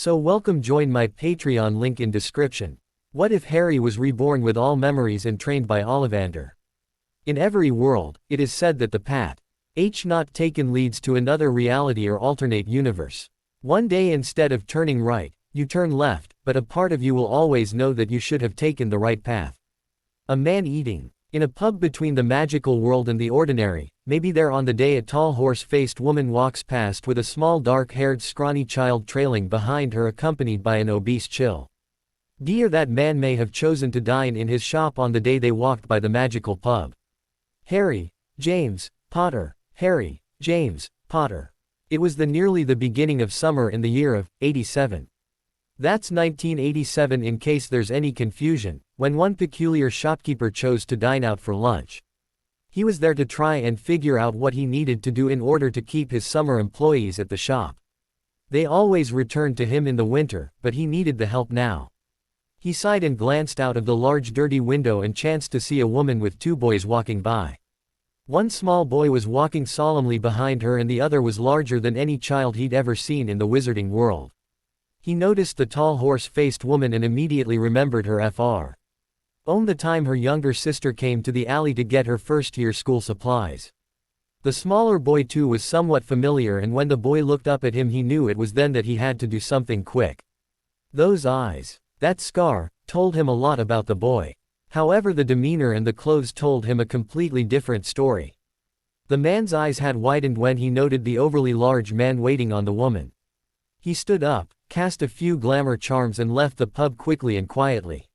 So welcome, join my Patreon link in description. What if Harry was reborn with all memories and trained by Ollivander? In every world, it is said that the path not taken leads to another reality or alternate universe. One day instead of turning right, you turn left, but a part of you will always know that you should have taken the right path. A man eating in a pub between the magical world and the ordinary. Maybe there on the day a tall horse-faced woman walks past with a small dark-haired scrawny child trailing behind her accompanied by an obese chill. Or that man may have chosen to dine in his shop on the day they walked by the magical pub. Harry, James, Potter, Harry, James, Potter. It was nearly the beginning of summer in the year of 87. That's 1987 in case there's any confusion, when one peculiar shopkeeper chose to dine out for lunch. He was there to try and figure out what he needed to do in order to keep his summer employees at the shop. They always returned to him in the winter, but he needed the help now. He sighed and glanced out of the large dirty window and chanced to see a woman with two boys walking by. One small boy was walking solemnly behind her and the other was larger than any child he'd ever seen in the wizarding world. He noticed the tall horse-faced woman and immediately remembered her the time her younger sister came to the alley to get her first-year school supplies. The smaller boy too was somewhat familiar, and when the boy looked up at him he knew it was then that he had to do something quick. Those eyes, that scar, told him a lot about the boy. However, the demeanor and the clothes told him a completely different story. The man's eyes had widened when he noted the overly large man waiting on the woman. He stood up, cast a few glamour charms and left the pub quickly and quietly.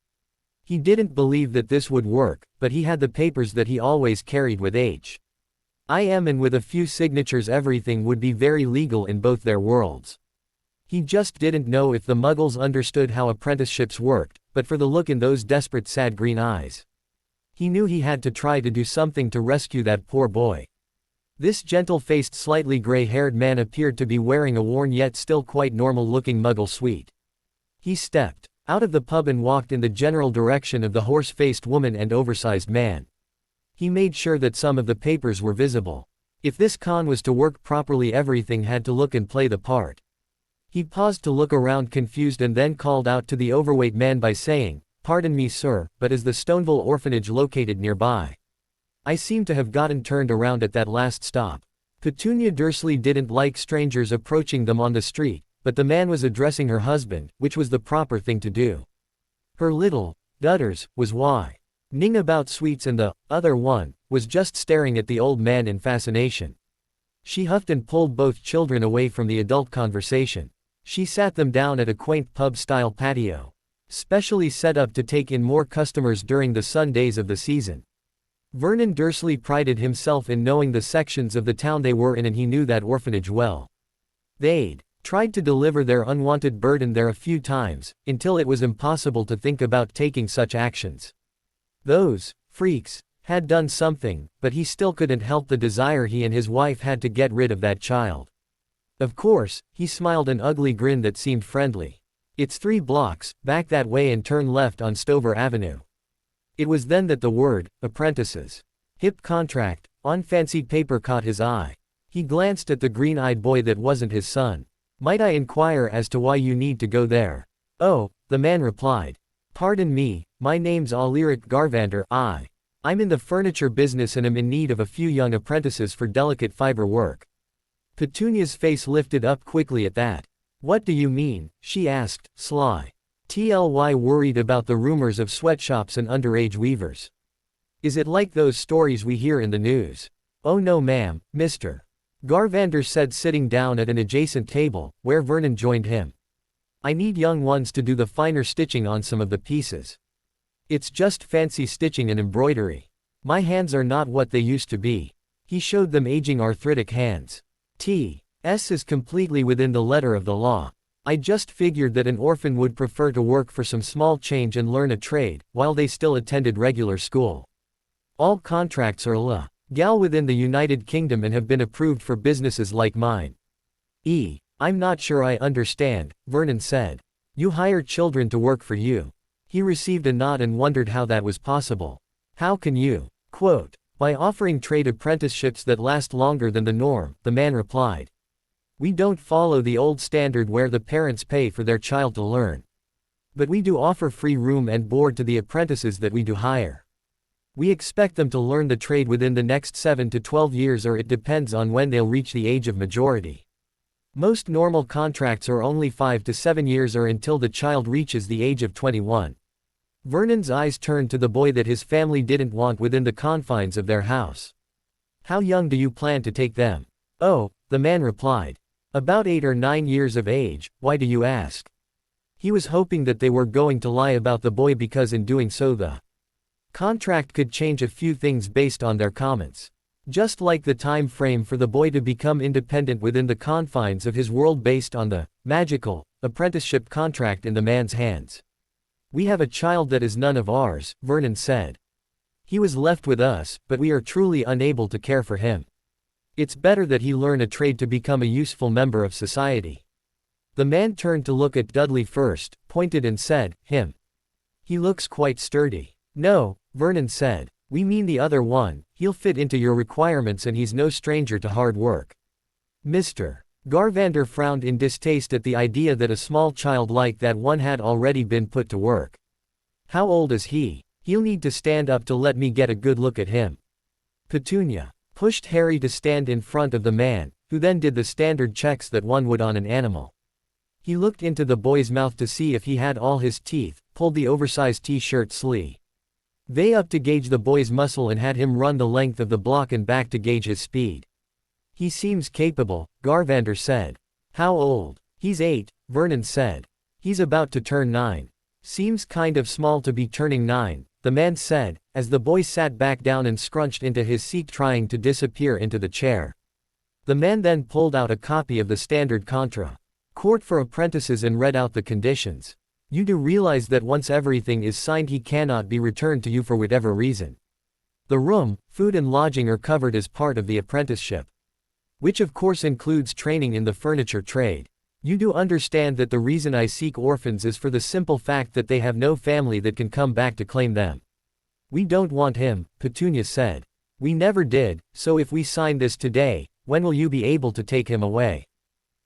He didn't believe that this would work, but he had the papers that he always carried with him, and with a few signatures everything would be very legal in both their worlds. He just didn't know if the muggles understood how apprenticeships worked, but for the look in those desperate sad green eyes, he knew he had to try to do something to rescue that poor boy. This gentle-faced, slightly gray-haired man appeared to be wearing a worn yet still quite normal-looking muggle suit. He stepped out of the pub and walked in the general direction of the horse-faced woman and oversized man. He made sure that some of the papers were visible. If this con was to work properly, everything had to look and play the part. He paused to look around confused and then called out to the overweight man by saying, "Pardon me, sir, but is the Stoneville orphanage located nearby? I seem to have gotten turned around at that last stop." Petunia Dursley didn't like strangers approaching them on the street, but the man was addressing her husband, which was the proper thing to do. Her little dudders was whining about sweets and the other one was just staring at the old man in fascination. She huffed and pulled both children away from the adult conversation. She sat them down at a quaint pub-style patio, specially set up to take in more customers during the sun days of the season. Vernon Dursley prided himself in knowing the sections of the town they were in, and he knew that orphanage well. They'd tried to deliver their unwanted burden there a few times, until it was impossible to think about taking such actions. Those freaks had done something, but he still couldn't help the desire he and his wife had to get rid of that child. Of course, he smiled an ugly grin that seemed friendly. "It's 3 blocks, back that way and turn left on Stover Avenue." It was then that the word, apprentices, hip contract, on fancy paper caught his eye. He glanced at the green-eyed boy that wasn't his son. "Might I inquire as to why you need to go there?" "Oh," the man replied. "Pardon me, my name's Ollivander. I'm in the furniture business and am in need of a few young apprentices for delicate fiber work." Petunia's face lifted up quickly at that. "What do you mean?" she asked, sly. "Tly worried about the rumors of sweatshops and underage weavers. Is it like those stories we hear in the news?" "Oh no ma'am, Mr. Garvander said, sitting down at an adjacent table, where Vernon joined him. "I need young ones to do the finer stitching on some of the pieces. It's just fancy stitching and embroidery. My hands are not what they used to be." He showed them aging arthritic hands. "T.S. is completely within the letter of the law. I just figured that an orphan would prefer to work for some small change and learn a trade, while they still attended regular school. All contracts are legal within the United Kingdom and have been approved for businesses like mine." I'm not sure I understand," Vernon said. "You hire children to work for you?" He received a nod and wondered how that was possible. "How can you?" "By offering trade apprenticeships that last longer than the norm," the man replied. We don't follow the old standard where the parents pay for their child to learn. But we do offer free room and board to the apprentices that we do hire. We expect them to learn the trade within the next 7 to 12 years, or it depends on when they'll reach the age of majority. Most normal contracts are only 5 to 7 years, or until the child reaches the age of 21. Vernon's eyes turned to the boy that his family didn't want within the confines of their house. How young do you plan to take them? Oh, the man replied. About 8 or 9 years of age. Why do you ask? He was hoping that they were going to lie about the boy, because in doing so the contract could change a few things based on their comments. Just like the time frame for the boy to become independent within the confines of his world based on the magical apprenticeship contract in the man's hands. We have a child that is none of ours, Vernon said. He was left with us, but we are truly unable to care for him. It's better that he learn a trade to become a useful member of society. The man turned to look at Dudley first, pointed and said, him. He looks quite sturdy. No, Vernon said. We mean the other one. He'll fit into your requirements and he's no stranger to hard work. Mr. Garvander frowned in distaste at the idea that a small child like that one had already been put to work. How old is he? He'll need to stand up to let me get a good look at him. Petunia pushed Harry to stand in front of the man, who then did the standard checks that one would on an animal. He looked into the boy's mouth to see if he had all his teeth, pulled the oversized t-shirt sleeve up to gauge the boy's muscle, and had him run the length of the block and back to gauge his speed. He seems capable, Garvander said. How old? He's 8, Vernon said. He's about to turn 9. Seems kind of small to be turning 9, the man said, as the boy sat back down and scrunched into his seat, trying to disappear into the chair. The man then pulled out a copy of the standard contract for apprentices and read out the conditions. You do realize that once everything is signed, he cannot be returned to you for whatever reason. The room, food and lodging are covered as part of the apprenticeship, which of course includes training in the furniture trade. You do understand that the reason I seek orphans is for the simple fact that they have no family that can come back to claim them. We don't want him, Petunia said. We never did, so if we sign this today, when will you be able to take him away?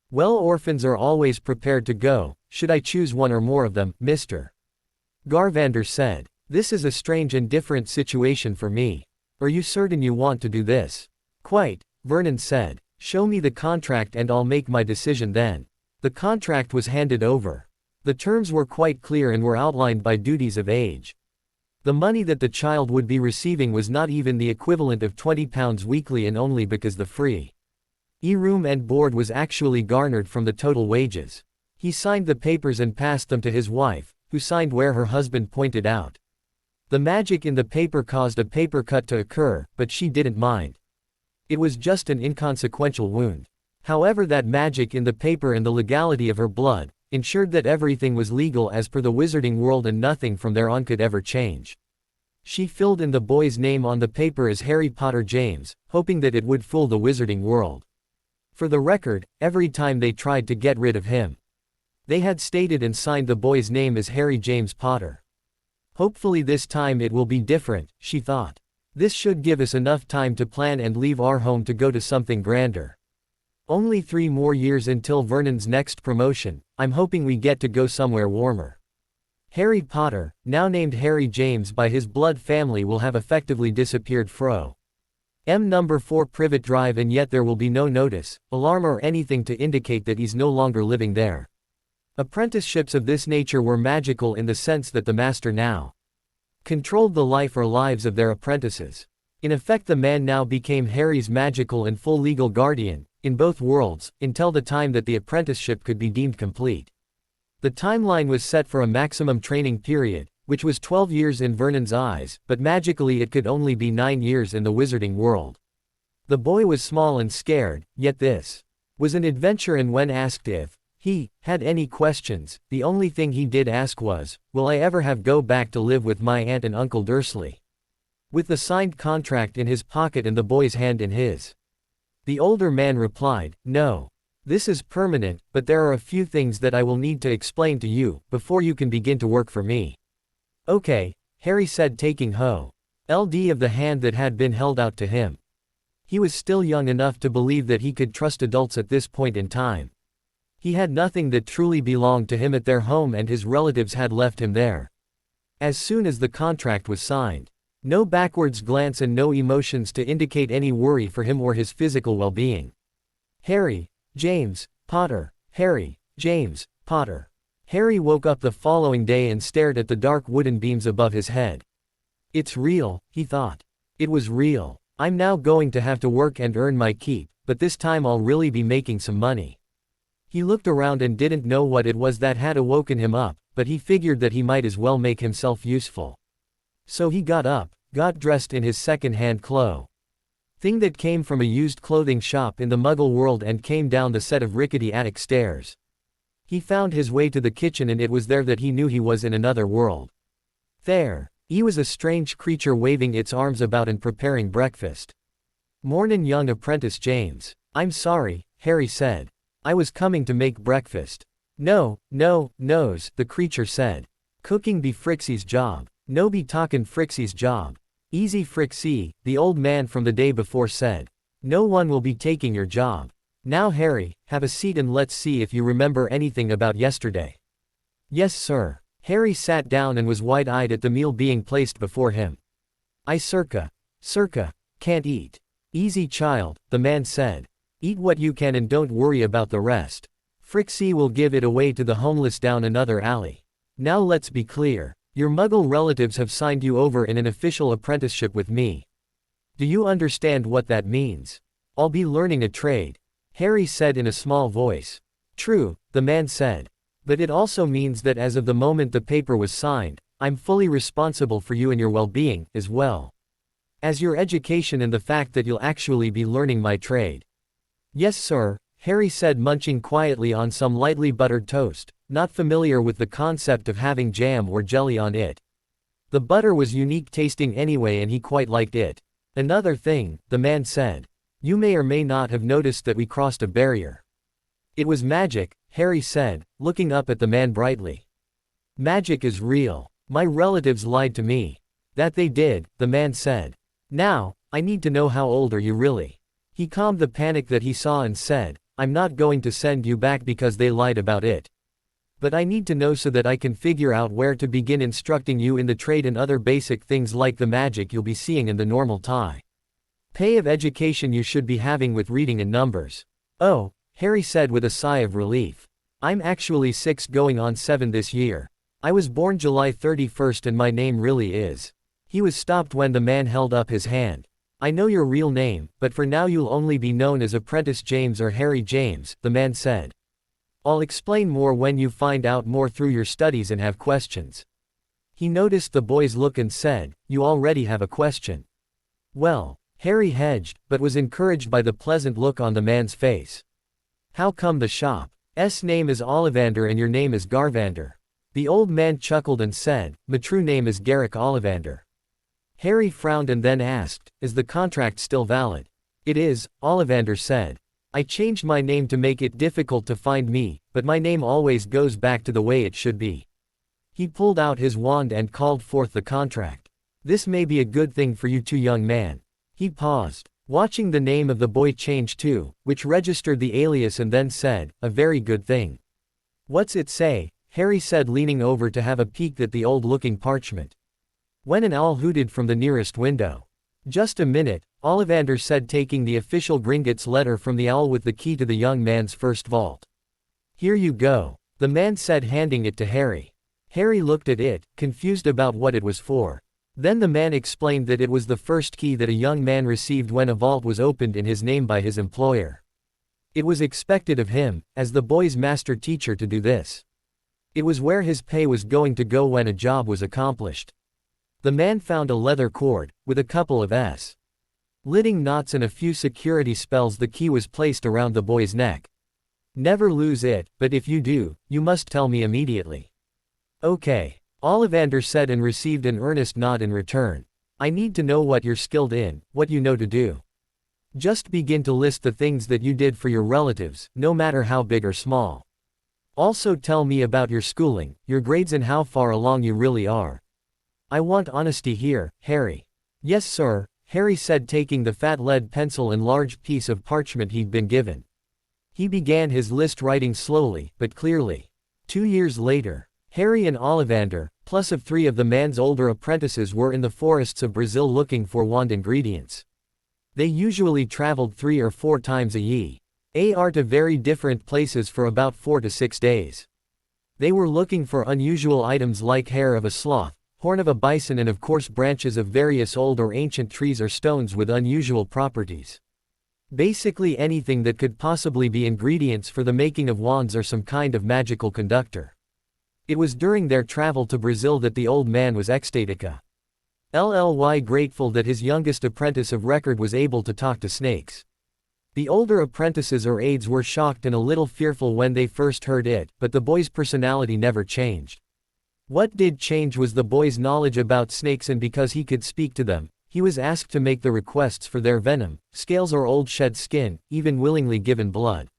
Well, orphans are always prepared to go. Should I choose one or more of them, Mr. Garvander said. This is a strange and different situation for me. Are you certain you want to do this? Quite, Vernon said. Show me the contract and I'll make my decision then. The contract was handed over. The terms were quite clear and were outlined by duties of age. The money that the child would be receiving was not even the equivalent of £20 weekly, and only because the free room and board was actually garnered from the total wages. He signed the papers and passed them to his wife, who signed where her husband pointed out. The magic in the paper caused a paper cut to occur, but she didn't mind. It was just an inconsequential wound. However, that magic in the paper and the legality of her blood ensured that everything was legal as per the wizarding world, and nothing from there on could ever change. She filled in the boy's name on the paper as Harry Potter James, hoping that it would fool the wizarding world. For the record, every time they tried to get rid of him, they had stated and signed the boy's name as Harry James Potter. Hopefully this time it will be different, she thought. This should give us enough time to plan and leave our home to go to something grander. Only 3 more years until Vernon's next promotion. I'm hoping we get to go somewhere warmer. Harry Potter, now named Harry James by his blood family, will have effectively disappeared fro number 4 Privet Drive, and yet there will be no notice, alarm or anything to indicate that he's no longer living there. Apprenticeships of this nature were magical in the sense that the master now controlled the life or lives of their apprentices. In effect, the man now became Harry's magical and full legal guardian, in both worlds, until the time that the apprenticeship could be deemed complete. The timeline was set for a maximum training period, which was 12 years in Vernon's eyes, but magically it could only be 9 years in the wizarding world. The boy was small and scared, yet this was an adventure, and when asked if he had any questions, the only thing he did ask was, will I ever have go back to live with my aunt and Uncle Dursley? With the signed contract in his pocket and the boy's hand in his, the older man replied, no. This is permanent, but there are a few things that I will need to explain to you, before you can begin to work for me. Okay, Harry said, taking hold of the hand that had been held out to him. He was still young enough to believe that he could trust adults at this point in time. He had nothing that truly belonged to him at their home, and his relatives had left him there. As soon as the contract was signed, no backwards glance and no emotions to indicate any worry for him or his physical well-being. Harry, James, Potter, Harry, James, Potter. Harry woke up the following day and stared at the dark wooden beams above his head. It's real, he thought. It was real. I'm now going to have to work and earn my keep, but this time I'll really be making some money. He looked around and didn't know what it was that had awoken him up, but he figured that he might as well make himself useful. So he got up, got dressed in his second-hand clothes thing that came from a used clothing shop in the Muggle world, and came down the set of rickety attic stairs. He found his way to the kitchen, and it was there that he knew he was in another world. There, he was a strange creature waving its arms about and preparing breakfast. "Mornin', young apprentice James." "I'm sorry," Harry said. "I was coming to make breakfast." No, no's," the creature said. "Cooking be Frixie's job. No be talkin' Frixie's job. Easy Frixie," the old man from the day before said. "No one will be taking your job. Now Harry, have a seat and let's see if you remember anything about yesterday." "Yes, sir." Harry sat down and was wide-eyed at the meal being placed before him. "I circa, can't eat." "Easy child," the man said. "Eat what you can and don't worry about the rest. Frixie will give it away to the homeless down another alley. Now let's be clear. Your Muggle relatives have signed you over in an official apprenticeship with me. Do you understand what that means?" "I'll be learning a trade," Harry said in a small voice. "True," the man said. "But it also means that as of the moment the paper was signed, I'm fully responsible for you and your well-being, as well as your education and the fact that you'll actually be learning my trade." "Yes, sir," Harry said, munching quietly on some lightly buttered toast, not familiar with the concept of having jam or jelly on it. The butter was unique tasting anyway, and he quite liked it. "Another thing," the man said. "You may or may not have noticed that we crossed a barrier." "It was magic," Harry said, looking up at the man brightly. "Magic is real. My relatives lied to me." "That they did," the man said. "Now, I need to know, how old are you really?" He calmed the panic that he saw and said, "I'm not going to send you back because they lied about it. But I need to know so that I can figure out where to begin instructing you in the trade and other basic things like the magic you'll be seeing in the normal pay of education you should be having with reading and numbers." "Oh," Harry said with a sigh of relief. "I'm actually 6 going on 7 this year. I was born July 31st and my name really is." He was stopped when the man held up his hand. "I know your real name, but for now you'll only be known as Apprentice James or Harry James," the man said. "I'll explain more when you find out more through your studies and have questions." He noticed the boy's look and said, "You already have a question." "Well," Harry hedged, but was encouraged by the pleasant look on the man's face. "How come the shop's name is Ollivander and your name is Garvander?" The old man chuckled and said, "My true name is Garrick Ollivander." Harry frowned and then asked, "Is the contract still valid?" "It is," Ollivander said. "I changed my name to make it difficult to find me, but my name always goes back to the way it should be." He pulled out his wand and called forth the contract. "This may be a good thing for you two, young man." He paused, watching the name of the boy change too, which registered the alias, and then said, "A very good thing." "What's it say?" Harry said, leaning over to have a peek at the old-looking parchment. When an owl hooted from the nearest window. "Just a minute," Ollivander said, taking the official Gringotts letter from the owl with the key to the young man's first vault. "Here you go," the man said, handing it to Harry. Harry looked at it, confused about what it was for. Then the man explained that it was the first key that a young man received when a vault was opened in his name by his employer. It was expected of him, as the boy's master teacher, to do this. It was where his pay was going to go when a job was accomplished. The man found a leather cord, with a couple of lidding knots and a few security spells. The key was placed around the boy's neck. "Never lose it, but if you do, you must tell me immediately." "Okay," Ollivander said, and received an earnest nod in return. "I need to know what you're skilled in, what you know to do. Just begin to list the things that you did for your relatives, no matter how big or small. Also tell me about your schooling, your grades, and how far along you really are. I want honesty here, Harry." "Yes, sir," Harry said, taking the fat lead pencil and large piece of parchment he'd been given. He began his list, writing slowly, but clearly. 2 years later, Harry and Ollivander, plus of 3 of the man's older apprentices, were in the forests of Brazil looking for wand ingredients. They usually traveled 3 or 4 times a year to very different places for about 4 to 6 days. They were looking for unusual items like hair of a sloth, horn of a bison, and of course branches of various old or ancient trees or stones with unusual properties. Basically anything that could possibly be ingredients for the making of wands or some kind of magical conductor. It was during their travel to Brazil that the old man was ecstatica. Grateful that his youngest apprentice of record was able to talk to snakes. The older apprentices or aides were shocked and a little fearful when they first heard it, but the boy's personality never changed. What did change was the boy's knowledge about snakes, and because he could speak to them, he was asked to make the requests for their venom, scales or old shed skin, even willingly given blood.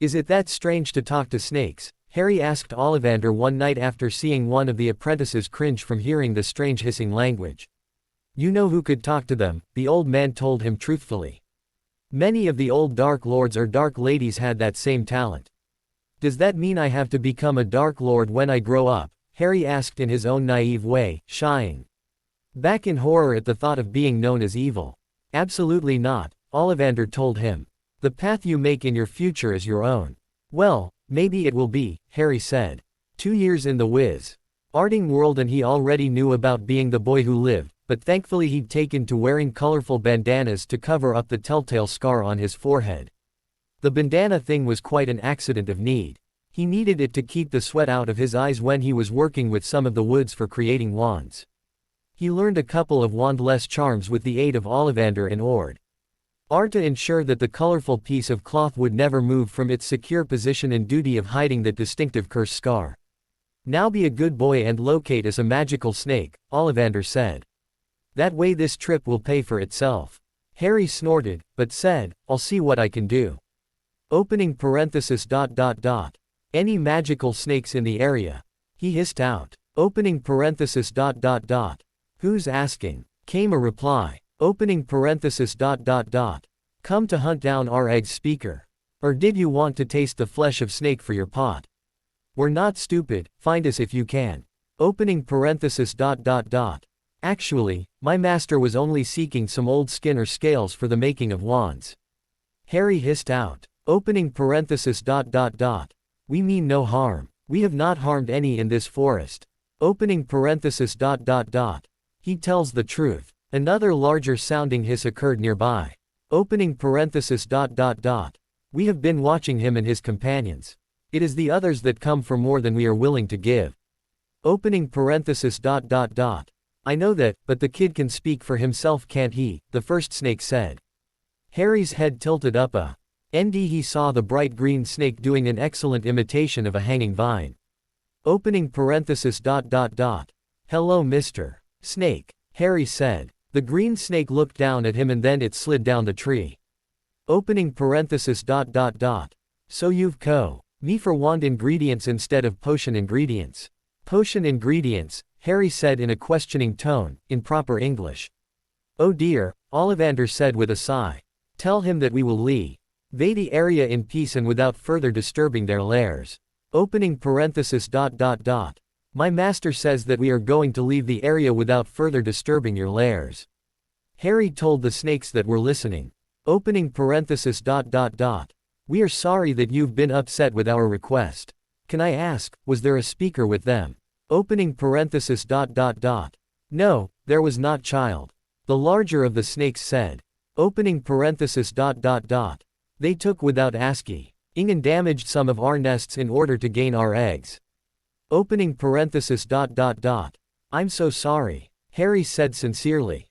Is it that strange to talk to snakes? Harry asked Ollivander one night after seeing one of the apprentices cringe from hearing the strange hissing language. You know who could talk to them, the old man told him truthfully. Many of the old Dark Lords or Dark Ladies had that same talent. Does that mean I have to become a Dark Lord when I grow up? Harry asked in his own naive way, shying back in horror at the thought of being known as evil. Absolutely not, Ollivander told him. The path you make in your future is your own. Well, maybe it will be, Harry said. 2 years in the Wizarding world and he already knew about being the boy who lived, but thankfully he'd taken to wearing colorful bandanas to cover up the telltale scar on his forehead. The bandana thing was quite an accident of need. He needed it to keep the sweat out of his eyes when he was working with some of the woods for creating wands. He learned a couple of wandless charms with the aid of Ollivander and to ensure that the colorful piece of cloth would never move from its secure position and duty of hiding that distinctive curse scar. Now be a good boy and locate us a magical snake, Ollivander said. That way this trip will pay for itself. Harry snorted, but said, I'll see what I can do. Any magical snakes in the area? He hissed out. Who's asking? Came a reply. Come to hunt down our egg speaker. Or did you want to taste the flesh of snake for your pot? We're not stupid, find us if you can. Actually, my master was only seeking some old skin or scales for the making of wands. Harry hissed out. We mean no harm. We have not harmed any in this forest. He tells the truth. Another larger sounding hiss occurred nearby. We have been watching him and his companions. It is the others that come for more than we are willing to give. I know that, but the kid can speak for himself, can't he? The first snake said. Harry's head tilted up he saw the bright green snake doing an excellent imitation of a hanging vine. Hello, Mr. Snake, Harry said. The green snake looked down at him and then it slid down the tree. So you've me for wand ingredients instead of potion ingredients. Potion ingredients, Harry said in a questioning tone, in proper English. Oh dear, Ollivander said with a sigh. Tell him that we will leave the area in peace and without further disturbing their lairs. My master says that we are going to leave the area without further disturbing your lairs. Harry told the snakes that were listening. We are sorry that you've been upset with our request. Can I ask, was there a speaker with them? No, there was not, child. The larger of the snakes said. They took without asking and damaged some of our nests in order to gain our eggs. I'm so sorry, Harry said sincerely.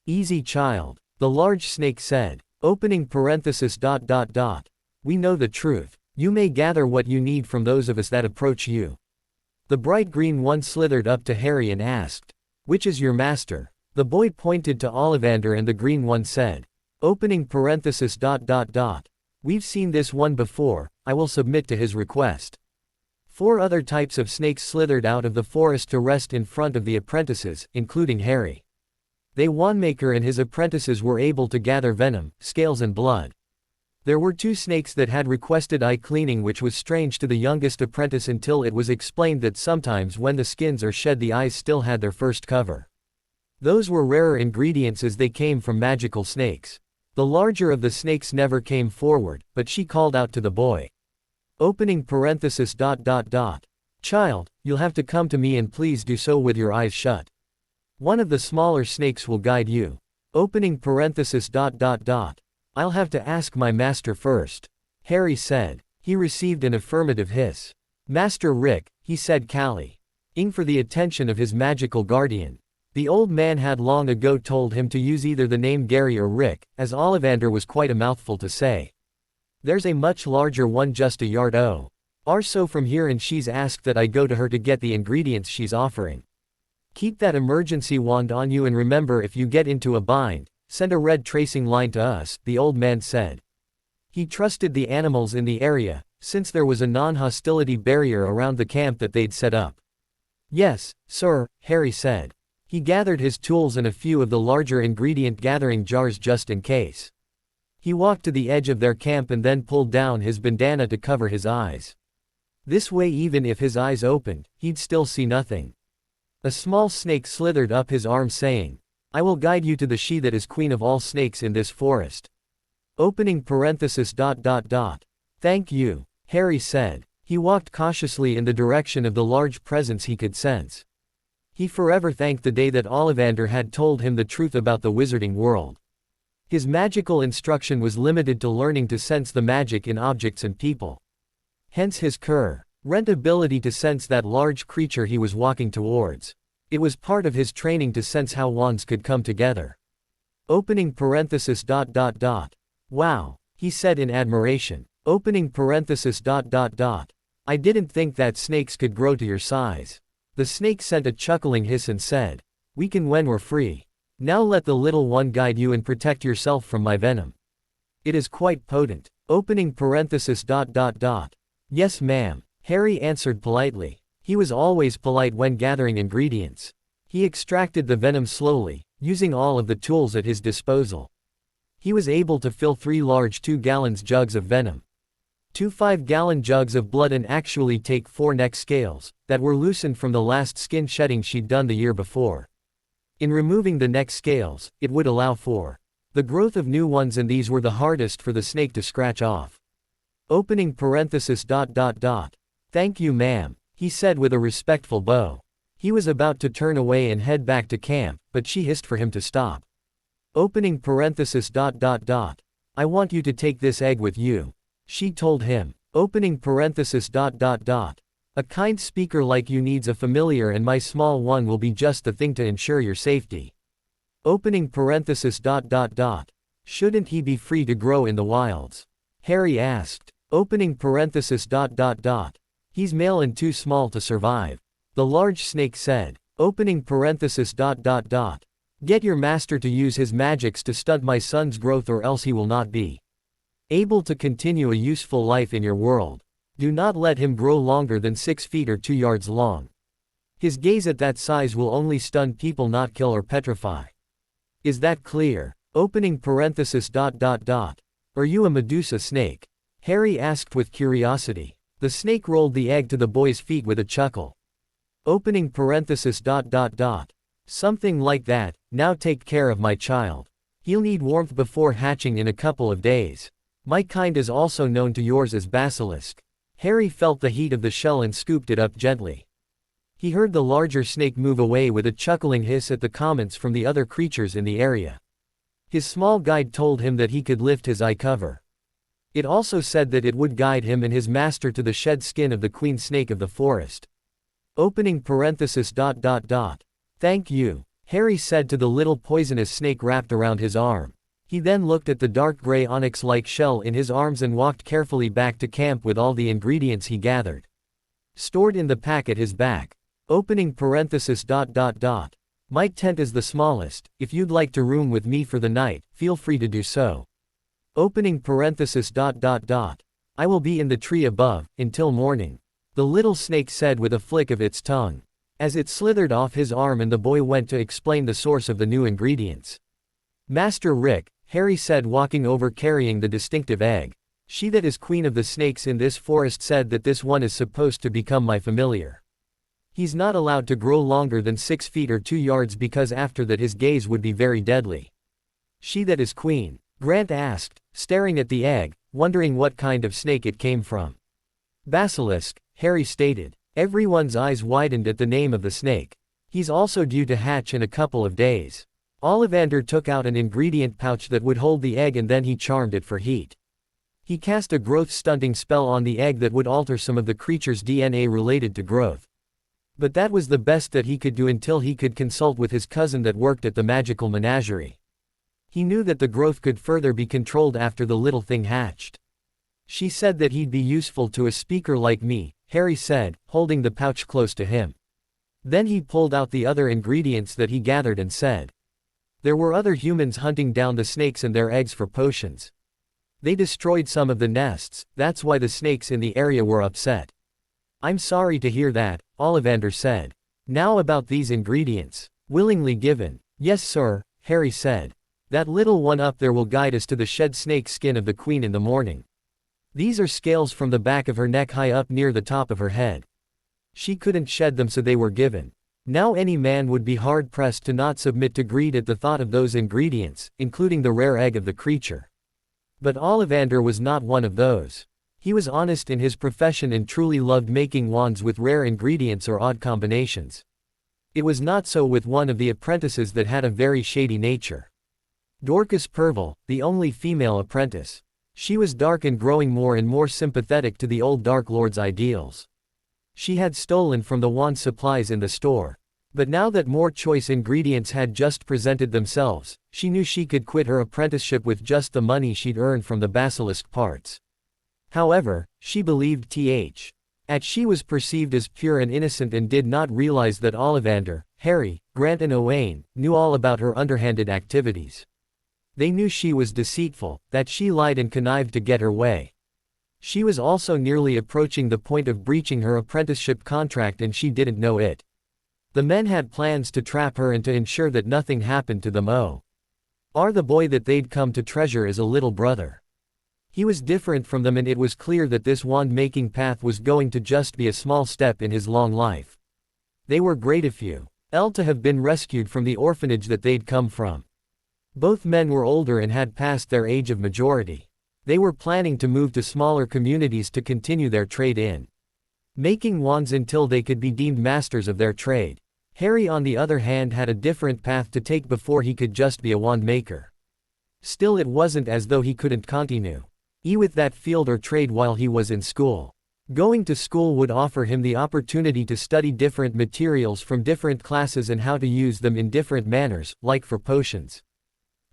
Easy, child, the large snake said. We know the truth. You may gather what you need from those of us that approach you. The bright green one slithered up to Harry and asked, which is your master? The boy pointed to Ollivander and the green one said. We've seen this one before, I will submit to his request. 4 other types of snakes slithered out of the forest to rest in front of the apprentices, including Harry. They Wanmaker and his apprentices were able to gather venom, scales and blood. There were 2 snakes that had requested eye cleaning, which was strange to the youngest apprentice until it was explained that sometimes when the skins are shed the eyes still had their first cover. Those were rarer ingredients as they came from magical snakes. The larger of the snakes never came forward, but she called out to the boy. Child, you'll have to come to me and please do so with your eyes shut. One of the smaller snakes will guide you. I'll have to ask my master first. Harry said. He received an affirmative hiss. Master Rick, he said calmly. Ing for the attention of his magical guardian. The old man had long ago told him to use either the name Gary or Rick, as Ollivander was quite a mouthful to say. There's a much larger one just a yard or so from here and she's asked that I go to her to get the ingredients she's offering. Keep that emergency wand on you and remember if you get into a bind, send a red tracing line to us, the old man said. He trusted the animals in the area, since there was a non-hostility barrier around the camp that they'd set up. Yes, sir, Harry said. He gathered his tools and a few of the larger ingredient gathering jars just in case. He walked to the edge of their camp and then pulled down his bandana to cover his eyes. This way even if his eyes opened, he'd still see nothing. A small snake slithered up his arm saying, I will guide you to the she that is queen of all snakes in this forest. Thank you, Harry said. He walked cautiously in the direction of the large presence he could sense. He forever thanked the day that Ollivander had told him the truth about the wizarding world. His magical instruction was limited to learning to sense the magic in objects and people. Hence his current ability to sense that large creature he was walking towards. It was part of his training to sense how wands could come together. Wow, he said in admiration. I didn't think that snakes could grow to your size. The snake sent a chuckling hiss and said, we can when we're free. Now let the little one guide you and protect yourself from my venom. It is quite potent. Yes ma'am, Harry answered politely. He was always polite when gathering ingredients. He extracted the venom slowly, using all of the tools at his disposal. He was able to fill 3 large 2-gallon jugs of venom. 2 5-gallon jugs of blood and actually take 4 neck scales, that were loosened from the last skin shedding she'd done the year before. In removing the neck scales, it would allow for the growth of new ones and these were the hardest for the snake to scratch off. Thank you ma'am, he said with a respectful bow. He was about to turn away and head back to camp, but she hissed for him to stop. I want you to take this egg with you. She told him. A kind speaker like you needs a familiar and my small one will be just the thing to ensure your safety. Shouldn't he be free to grow in the wilds? Harry asked. He's male and too small to survive. The large snake said. Get your master to use his magics to stunt my son's growth or else he will not be able to continue a useful life in your world. Do not let him grow longer than 6 feet or 2 yards long. His gaze at that size will only stun people, not kill or petrify. Is that clear? Are you a Medusa snake? Harry asked with curiosity. The snake rolled the egg to the boy's feet with a chuckle. Something like that. Now take care of my child. He'll need warmth before hatching in a couple of days. My kind is also known to yours as basilisk. Harry felt the heat of the shell and scooped it up gently. He heard the larger snake move away with a chuckling hiss at the comments from the other creatures in the area. His small guide told him that he could lift his eye cover. It also said that it would guide him and his master to the shed skin of the queen snake of the forest. Thank you, Harry said to the little poisonous snake wrapped around his arm. He then looked at the dark gray onyx-like shell in his arms and walked carefully back to camp with all the ingredients he gathered stored in the pack at his back. My tent is the smallest. If you'd like to room with me for the night, feel free to do so. I will be in the tree above, until morning. The little snake said with a flick of its tongue. as it slithered off his arm and the boy went to explain the source of the new ingredients. Master Rick, Harry said, walking over carrying the distinctive egg. She that is queen of the snakes in this forest said that this one is supposed to become my familiar. He's not allowed to grow longer than 6 feet or 2 yards because after that his gaze would be very deadly. She that is queen? Grant asked, staring at the egg, wondering what kind of snake it came from. Basilisk, Harry stated. Everyone's eyes widened at the name of the snake. He's also due to hatch in a couple of days. Ollivander took out an ingredient pouch that would hold the egg and then he charmed it for heat. He cast a growth-stunting spell on the egg that would alter some of the creature's DNA related to growth. But that was the best that he could do until he could consult with his cousin that worked at the magical menagerie. He knew that the growth could further be controlled after the little thing hatched. She said that he'd be useful to a speaker like me, Harry said, holding the pouch close to him. Then he pulled out the other ingredients that he gathered and said. There were other humans hunting down the snakes and their eggs for potions. They destroyed some of the nests, that's why the snakes in the area were upset. I'm sorry to hear that, Ollivander said. Now about these ingredients. Willingly given. Yes sir, Harry said. That little one up there will guide us to the shed snake skin of the queen in the morning. These are scales from the back of her neck high up near the top of her head. She couldn't shed them so they were given. Now any man would be hard-pressed to not submit to greed at the thought of those ingredients, including the rare egg of the creature. But Ollivander was not one of those. He was honest in his profession and truly loved making wands with rare ingredients or odd combinations. It was not so with one of the apprentices that had a very shady nature. Dorcas Percival, the only female apprentice. She was dark and growing more and more sympathetic to the old Dark Lord's ideals. She had stolen from the wand supplies in the store. But now that more choice ingredients had just presented themselves, she knew she could quit her apprenticeship with just the money she'd earned from the basilisk parts. However, she believed she was perceived as pure and innocent and did not realize that Ollivander, Harry, Grant and Owain knew all about her underhanded activities. They knew she was deceitful, that she lied and connived to get her way. She was also nearly approaching the point of breaching her apprenticeship contract and she didn't know it. The men had plans to trap her and to ensure that nothing happened to them. The boy that they'd come to treasure is a little brother. He was different from them and it was clear that this wand-making path was going to just be a small step in his long life. They were grateful to have been rescued from the orphanage that they'd come from. Both men were older and had passed their age of majority. They were planning to move to smaller communities to continue their trade in making wands until they could be deemed masters of their trade. Harry on the other hand had a different path to take before he could just be a wand maker. Still, it wasn't as though he couldn't continue with that field or trade while he was in school. Going to school would offer him the opportunity to study different materials from different classes and how to use them in different manners, like for potions.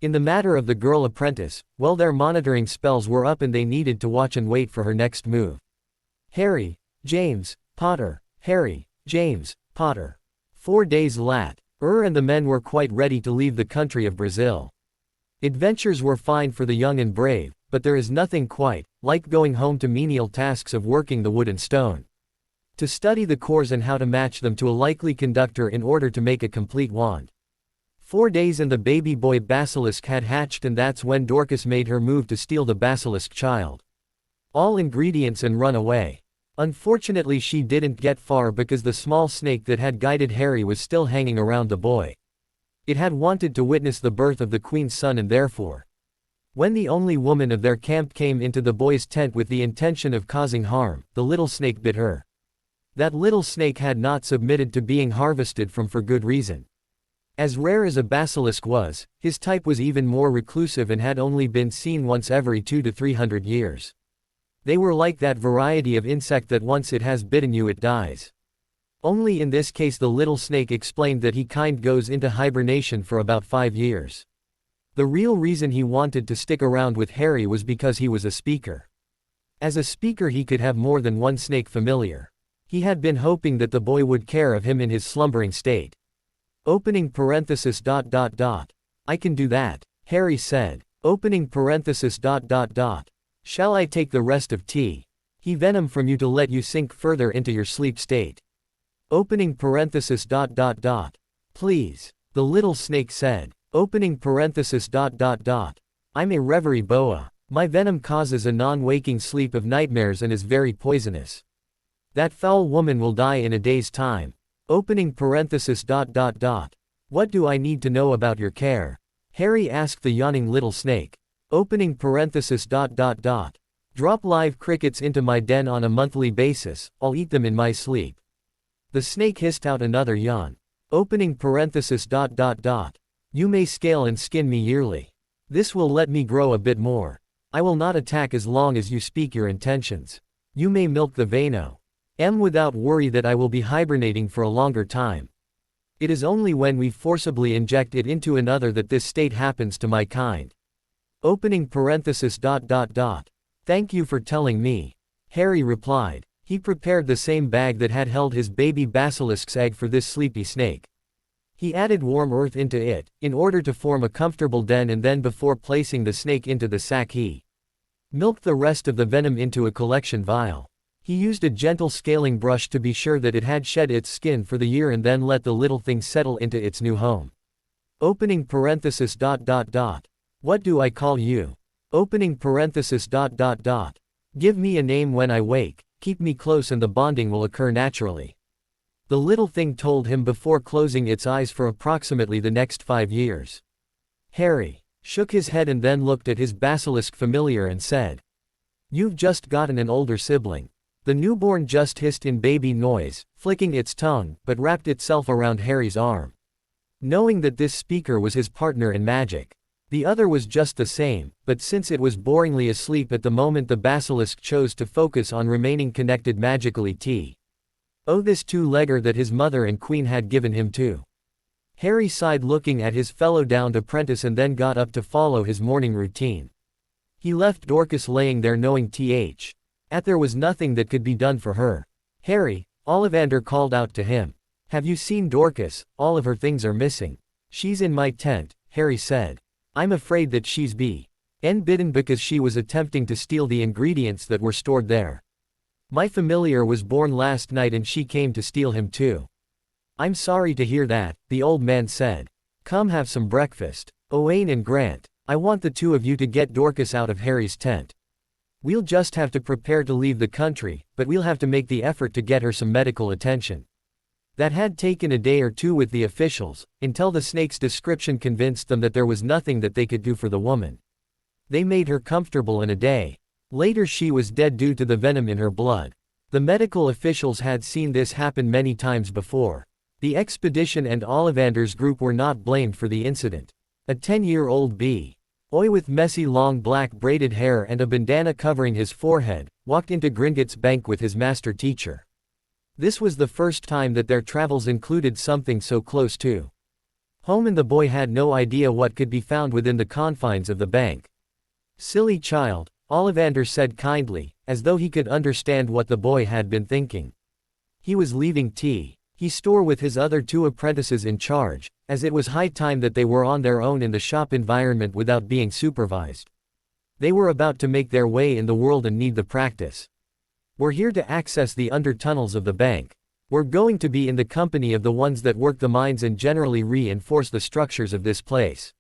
In the matter of the girl apprentice, well, their monitoring spells were up and they needed to watch and wait for her next move. Harry, James, Potter, Harry, James, Potter. 4 days later, and the men were quite ready to leave the country of Brazil. Adventures were fine for the young and brave, but there is nothing quite like going home to menial tasks of working the wood and stone. To study the cores and how to match them to a likely conductor in order to make a complete wand. 4 days and the baby boy basilisk had hatched, and that's when Dorcas made her move to steal the basilisk child. All ingredients and run away. Unfortunately she didn't get far because the small snake that had guided Harry was still hanging around the boy. It had wanted to witness the birth of the queen's son and therefore, when the only woman of their camp came into the boy's tent with the intention of causing harm, the little snake bit her. That little snake had not submitted to being harvested from for good reason. As rare as a basilisk was, his type was even more reclusive and had only been seen once every 200 to 300 years. They were like that variety of insect that once it has bitten you it dies. Only in this case the little snake explained that he kind goes into hibernation for about 5 years. The real reason he wanted to stick around with Harry was because he was a speaker. As a speaker he could have more than one snake familiar. He had been hoping that the boy would care of him in his slumbering state. Opening parenthesis ... I can do that, Harry said. Opening parenthesis ... Shall I take the rest of tea? He venom from you to let you sink further into your sleep state. Opening parenthesis dot dot dot. Please. The little snake said. Opening parenthesis dot dot dot. I'm a reverie boa. My venom causes a non-waking sleep of nightmares and is very poisonous. That foul woman will die in a day's time. Opening parenthesis dot dot dot. What do I need to know about your care? Harry asked the yawning little snake. Opening parenthesis dot dot dot. Drop live crickets into my den on a monthly basis, I'll eat them in my sleep. The snake hissed out another yawn. Opening parenthesis dot dot dot. You may scale and skin me yearly. This will let me grow a bit more. I will not attack as long as you speak your intentions. You may milk the Vano. Without worry that I will be hibernating for a longer time. It is only when we forcibly inject it into another that this state happens to my kind. Opening parenthesis dot dot dot. Thank you for telling me. Harry replied. He prepared the same bag that had held his baby basilisk's egg for this sleepy snake. He added warm earth into it, in order to form a comfortable den, and then before placing the snake into the sack he milked the rest of the venom into a collection vial. He used a gentle scaling brush to be sure that it had shed its skin for the year and then let the little thing settle into its new home. Opening parenthesis dot dot dot. What do I call you? Opening parenthesis dot dot dot. Give me a name when I wake. Keep me close and the bonding will occur naturally. The little thing told him before closing its eyes for approximately the next 5 years. Harry shook his head and then looked at his basilisk familiar and said, You've just gotten an older sibling. The newborn just hissed in baby noise, flicking its tongue, but wrapped itself around Harry's arm. Knowing that this speaker was his partner in magic. The other was just the same, but since it was boringly asleep at the moment, the basilisk chose to focus on remaining connected magically to this two-legger that his mother and queen had given him too. Harry sighed looking at his fellow downed apprentice and then got up to follow his morning routine. He left Dorcas laying there knowing there was nothing that could be done for her. Harry, Ollivander called out to him. Have you seen Dorcas? All of her things are missing. She's in my tent, Harry said. I'm afraid that she's been bitten because she was attempting to steal the ingredients that were stored there. My familiar was born last night and she came to steal him too. I'm sorry to hear that, the old man said. Come have some breakfast. Owain and Grant, I want the two of you to get Dorcas out of Harry's tent. We'll just have to prepare to leave the country, but we'll have to make the effort to get her some medical attention. That had taken a day or two with the officials, until the snake's description convinced them that there was nothing that they could do for the woman. They made her comfortable in a day. Later she was dead due to the venom in her blood. The medical officials had seen this happen many times before. The expedition and Ollivander's group were not blamed for the incident. A 10-year-old boy with messy long black braided hair and a bandana covering his forehead, walked into Gringotts Bank with his master teacher. This was the first time that their travels included something so close to home, and the boy had no idea what could be found within the confines of the bank. Silly child, Ollivander said kindly, as though he could understand what the boy had been thinking. He was leaving his store with his other 2 apprentices in charge, as it was high time that they were on their own in the shop environment without being supervised. They were about to make their way in the world and need the practice. We're here to access the under-tunnels of the bank. We're going to be in the company of the ones that work the mines and generally reinforce the structures of this place.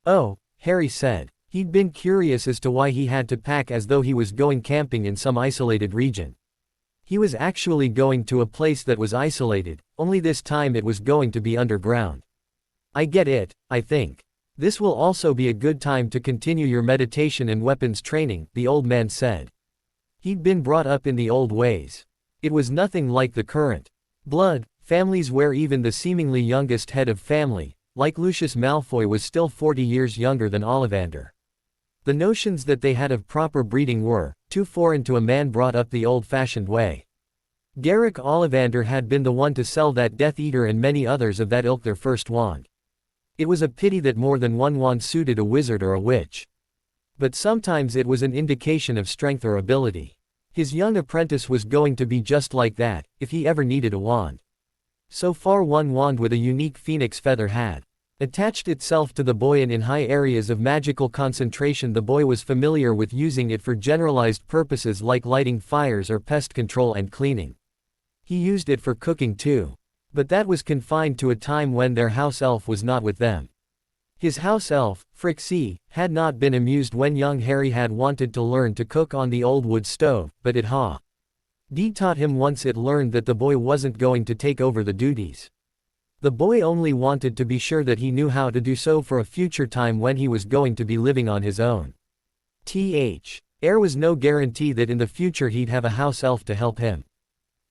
Oh, Harry said. He'd been curious as to why he had to pack as though he was going camping in some isolated region. He was actually going to a place that was isolated, only this time it was going to be underground. I get it, I think. This will also be a good time to continue your meditation and weapons training, the old man said. He'd been brought up in the old ways. It was nothing like the current families where even the seemingly youngest head of family, like Lucius Malfoy, was still 40 years younger than Ollivander. The notions that they had of proper breeding were too foreign to a man brought up the old-fashioned way. Garrick Ollivander had been the one to sell that Death Eater and many others of that ilk their first wand. It was a pity that more than one wand suited a wizard or a witch. But sometimes it was an indication of strength or ability. His young apprentice was going to be just like that, if he ever needed a wand. So far, one wand with a unique phoenix feather had attached itself to the boy, and in high areas of magical concentration the boy was familiar with using it for generalized purposes like lighting fires or pest control and cleaning. He used it for cooking too. But that was confined to a time when their house elf was not with them. His house elf, Frixie, had not been amused when young Harry had wanted to learn to cook on the old wood stove, but it taught him once it learned that the boy wasn't going to take over the duties. The boy only wanted to be sure that he knew how to do so for a future time when he was going to be living on his own. There was no guarantee that in the future he'd have a house elf to help him.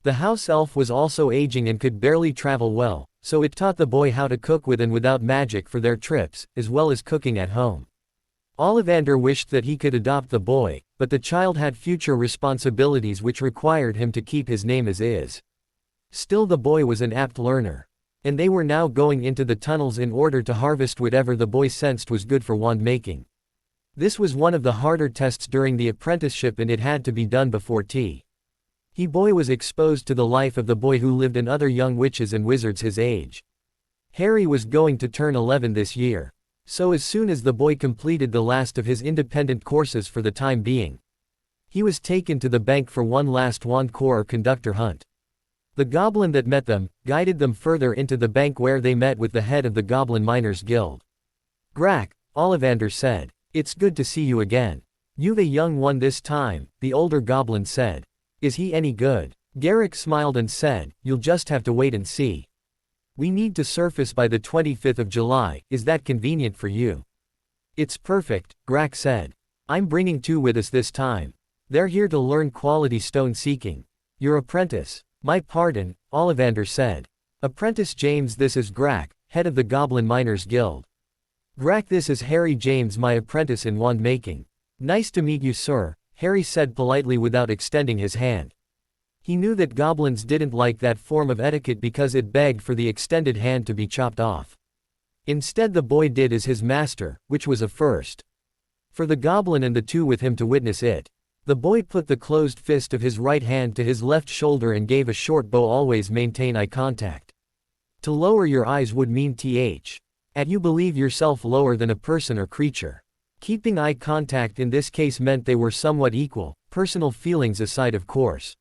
The house elf was also aging and could barely travel well, so it taught the boy how to cook with and without magic for their trips, as well as cooking at home. Ollivander wished that he could adopt the boy, but the child had future responsibilities which required him to keep his name as is. Still, the boy was an apt learner. And they were now going into the tunnels in order to harvest whatever the boy sensed was good for wand making. This was one of the harder tests during the apprenticeship, and it had to be done before the boy was exposed to the life of the boy who lived and other young witches and wizards his age. Harry was going to turn 11 this year. So as soon as the boy completed the last of his independent courses for the time being, he was taken to the bank for one last wand core or conductor hunt. The goblin that met them guided them further into the bank, where they met with the head of the Goblin Miners Guild. "Grak," Ollivander said, "it's good to see you again. You've a young one this time," the older goblin said. "Is he any good?" Garrick smiled and said, "You'll just have to wait and see. We need to surface by the 25th of July, is that convenient for you?" "It's perfect," Grak said. "I'm bringing 2 with us this time. They're here to learn quality stone seeking." "Your apprentice?" "My pardon," Ollivander said. "Apprentice James, this is Grak, head of the Goblin Miners Guild." "Grak, this is Harry James, my apprentice in wand making." "Nice to meet you, sir," Harry said politely without extending his hand. He knew that goblins didn't like that form of etiquette because it begged for the extended hand to be chopped off. Instead, the boy did as his master, which was a first for the goblin and the 2 with him to witness it. The boy put the closed fist of his right hand to his left shoulder and gave a short bow. "Always maintain eye contact. To lower your eyes would mean at you believe yourself lower than a person or creature." Keeping eye contact in this case meant they were somewhat equal, personal feelings aside of course.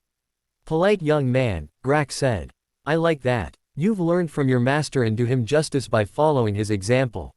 "Polite young man," Grak said. "I like that. You've learned from your master and do him justice by following his example.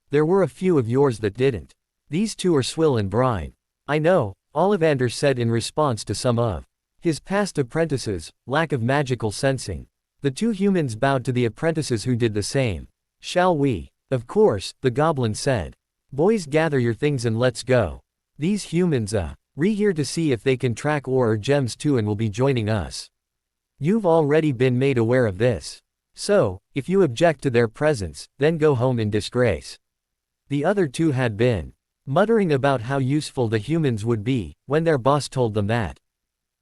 There were a few of yours that didn't. These 2 are Swill and Brine." "I know," Ollivander said in response to some of his past apprentices' lack of magical sensing. The 2 humans bowed to the apprentices who did the same. "Shall we?" "Of course," the goblin said. "Boys, gather your things and let's go. These humans here to see if they can track ore or gems too, and will be joining us. You've already been made aware of this. So, if you object to their presence, then go home in disgrace." The other 2 had been muttering about how useful the humans would be, when their boss told them that.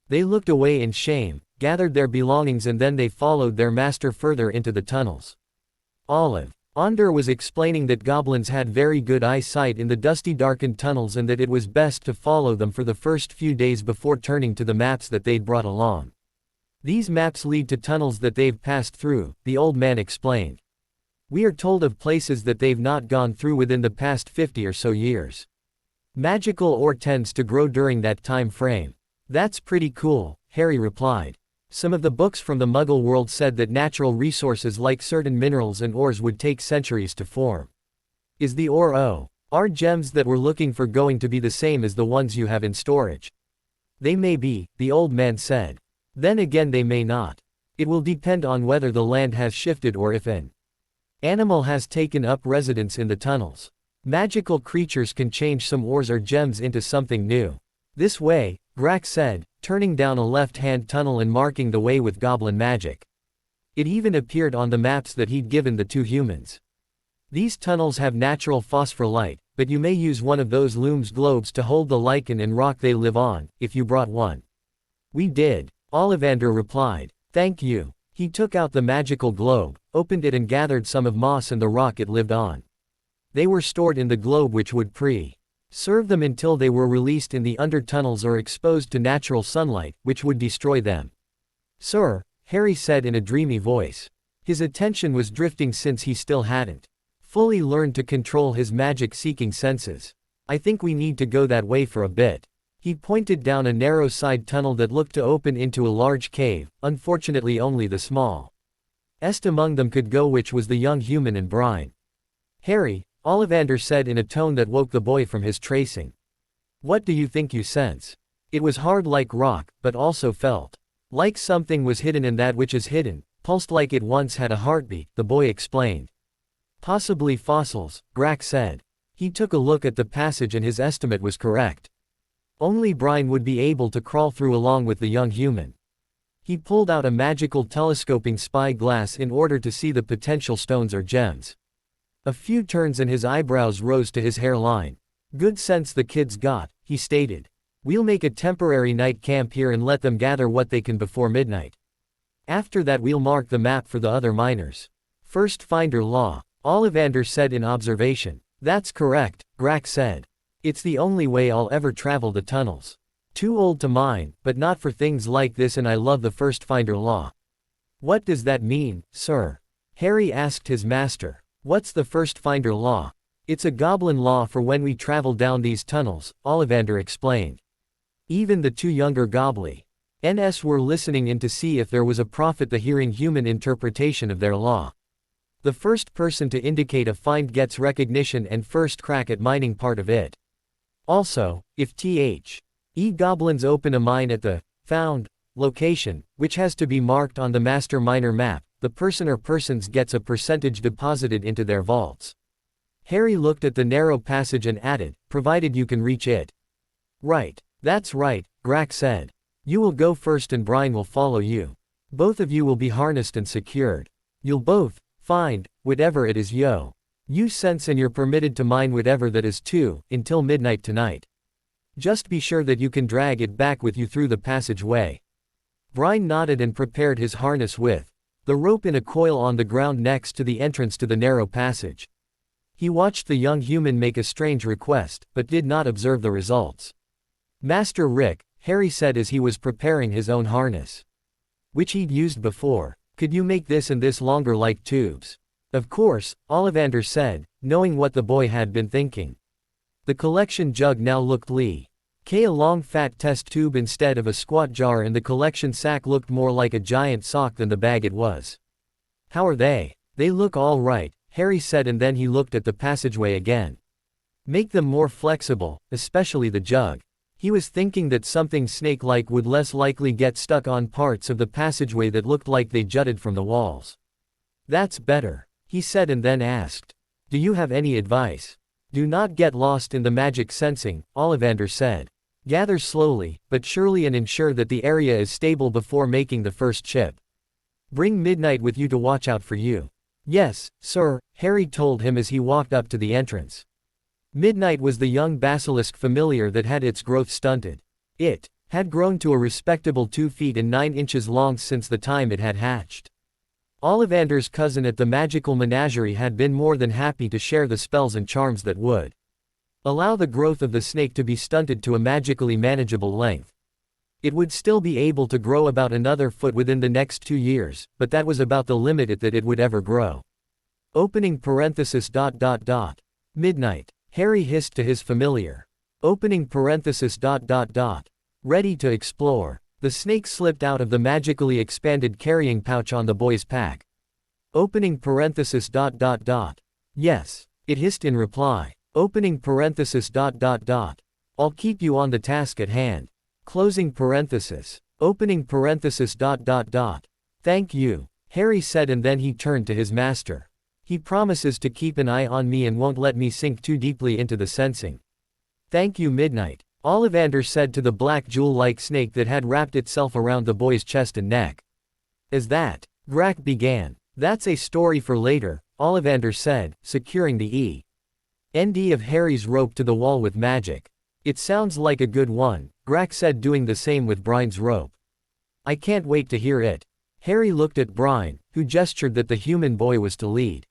They looked away in shame, gathered their belongings, and then they followed their master further into the tunnels. Ollivander was explaining that goblins had very good eyesight in the dusty, darkened tunnels, and that it was best to follow them for the first few days before turning to the maps that they'd brought along. "These maps lead to tunnels that they've passed through," the old man explained. "We are told of places that they've not gone through within the past 50 or so years. Magical ore tends to grow during that time frame." "That's pretty cool," Harry replied. "Some of the books from the Muggle world said that natural resources like certain minerals and ores would take centuries to form. Is the ore our gems that we're looking for going to be the same as the ones you have in storage?" "They may be," the old man said. "Then again, they may not. It will depend on whether the land has shifted or if an animal has taken up residence in the tunnels. Magical creatures can change some ores or gems into something new. This way," Grak said, turning down a left-hand tunnel and marking the way with goblin magic. It even appeared on the maps that he'd given the 2 humans. "These tunnels have natural phosphor light, but you may use one of those Loom's globes to hold the lichen and rock they live on, if you brought one." "We did," Ollivander replied. "Thank you." He took out the magical globe, opened it, and gathered some of moss and the rock it lived on. They were stored in the globe, which would serve them until they were released in the under tunnels or exposed to natural sunlight, which would destroy them. "Sir," Harry said in a dreamy voice. His attention was drifting since he still hadn't fully learned to control his magic-seeking senses. "I think we need to go that way for a bit." He pointed down a narrow side tunnel that looked to open into a large cave, unfortunately only the smallest among them could go, which was the young human and Brine. Harry, Ollivander said in a tone that woke the boy from his tracing. What do you think you sense? It was hard like rock, but also felt like something was hidden, and that which is hidden pulsed like it once had a heartbeat, the boy explained. Possibly fossils, Grak said. He took a look at the passage and his estimate was correct. Only Brine would be able to crawl through along with the young human. He pulled out a magical telescoping spy glass in order to see the potential stones or gems. A few turns and his eyebrows rose to his hairline. Good sense the kids got, he stated. We'll make a temporary night camp here and let them gather what they can before midnight. After that we'll mark the map for the other miners. First finder law, Ollivander said in observation. That's correct, Grak said. It's the only way I'll ever travel the tunnels. Too old to mine, but not for things like this, and I love the first finder law. What does that mean, sir? Harry asked his master. What's the first finder law? It's a goblin law for when we travel down these tunnels, Ollivander explained. Even the two younger goblins were listening in to see if there was a profit the hearing human interpretation of their law. The first person to indicate a find gets recognition and first crack at mining part of it. Also, if goblins open a mine at the found location, which has to be marked on the master miner map, the person or persons gets a percentage deposited into their vaults. Harry looked at the narrow passage and added, provided you can reach it. Right. That's right, Grak said. You will go first and Brine will follow you. Both of you will be harnessed and secured. You'll both find whatever it is you sense, and you're permitted to mine whatever that is too, until midnight tonight. Just be sure that you can drag it back with you through the passageway. Brine nodded and prepared his harness with the rope in a coil on the ground next to the entrance to the narrow passage. He watched the young human make a strange request, but did not observe the results. Master Rick, Harry said as he was preparing his own harness, which he'd used before, could you make this and this longer like tubes? Of course, Ollivander said, knowing what the boy had been thinking. The collection jug now looked like a long fat test tube instead of a squat jar, and the collection sack looked more like a giant sock than the bag it was. How are they? They look all right, Harry said, and then he looked at the passageway again. Make them more flexible, especially the jug. He was thinking that something snake-like would less likely get stuck on parts of the passageway that looked like they jutted from the walls. That's better, he said, and then asked. Do you have any advice? Do not get lost in the magic sensing, Ollivander said. Gather slowly, but surely, and ensure that the area is stable before making the first chip. Bring Midnight with you to watch out for you. Yes, sir, Harry told him as he walked up to the entrance. Midnight was the young basilisk familiar that had its growth stunted. It had grown to a respectable 2 feet and 9 inches long since the time it had hatched. Ollivander's cousin at the magical menagerie had been more than happy to share the spells and charms that would allow the growth of the snake to be stunted to a magically manageable length. It would still be able to grow about another foot within the next 2 years, but that was about the limit that it would ever grow. Opening parenthesis ... Midnight. Harry hissed to his familiar. Opening parenthesis ... Ready to explore. The snake slipped out of the magically expanded carrying pouch on the boy's pack. Opening parenthesis ... Yes, it hissed in reply. Opening parenthesis ... I'll keep you on the task at hand. Closing parenthesis. Opening parenthesis ... Thank you, Harry said, and then he turned to his master. He promises to keep an eye on me and won't let me sink too deeply into the sensing. Thank you, Midnight, Ollivander said to the black jewel-like snake that had wrapped itself around the boy's chest and neck. As that, Grak began. That's a story for later, Ollivander said, securing the end of Harry's rope to the wall with magic. It sounds like a good one, Grak said, doing the same with Brine's rope. I can't wait to hear it. Harry looked at Brine, who gestured that the human boy was to lead.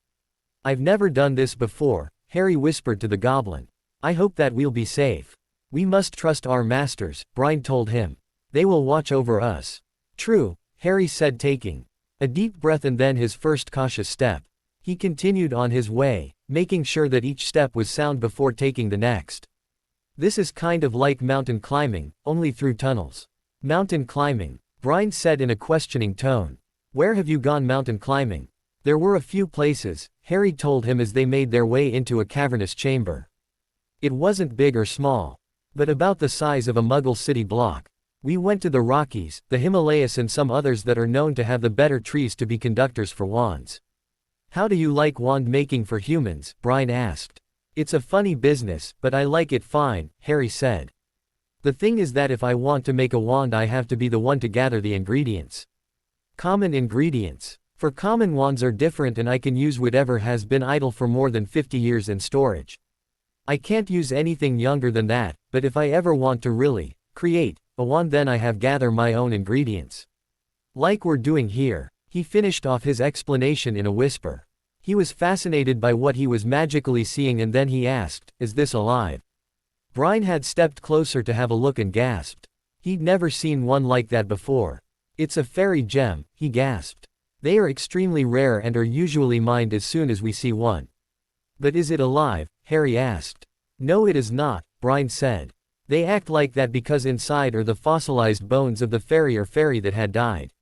I've never done this before, Harry whispered to the goblin. I hope that we'll be safe. We must trust our masters, Brine told him. They will watch over us. True, Harry said, taking a deep breath and then his first cautious step. He continued on his way, making sure that each step was sound before taking the next. This is kind of like mountain climbing, only through tunnels. Mountain climbing, Brian said in a questioning tone. Where have you gone mountain climbing? There were a few places, Harry told him as they made their way into a cavernous chamber. It wasn't big or small, but about the size of a Muggle city block. We went to the Rockies, the Himalayas and some others that are known to have the better trees to be conductors for wands. How do you like wand making for humans? Brian asked. It's a funny business, but I like it fine, Harry said. The thing is that if I want to make a wand I have to be the one to gather the ingredients. Common ingredients. For common wands are different and I can use whatever has been idle for more than 50 years in storage. I can't use anything younger than that, but if I ever want to really create a wand then I have gather my own ingredients. Like we're doing here. He finished off his explanation in a whisper. He was fascinated by what he was magically seeing and then he asked, is this alive? Brian had stepped closer to have a look and gasped. He'd never seen one like that before. It's a fairy gem, he gasped. They are extremely rare and are usually mined as soon as we see one. But is it alive? Harry asked. No, it is not, Brian said. They act like that because inside are the fossilized bones of the fairy or fairy that had died.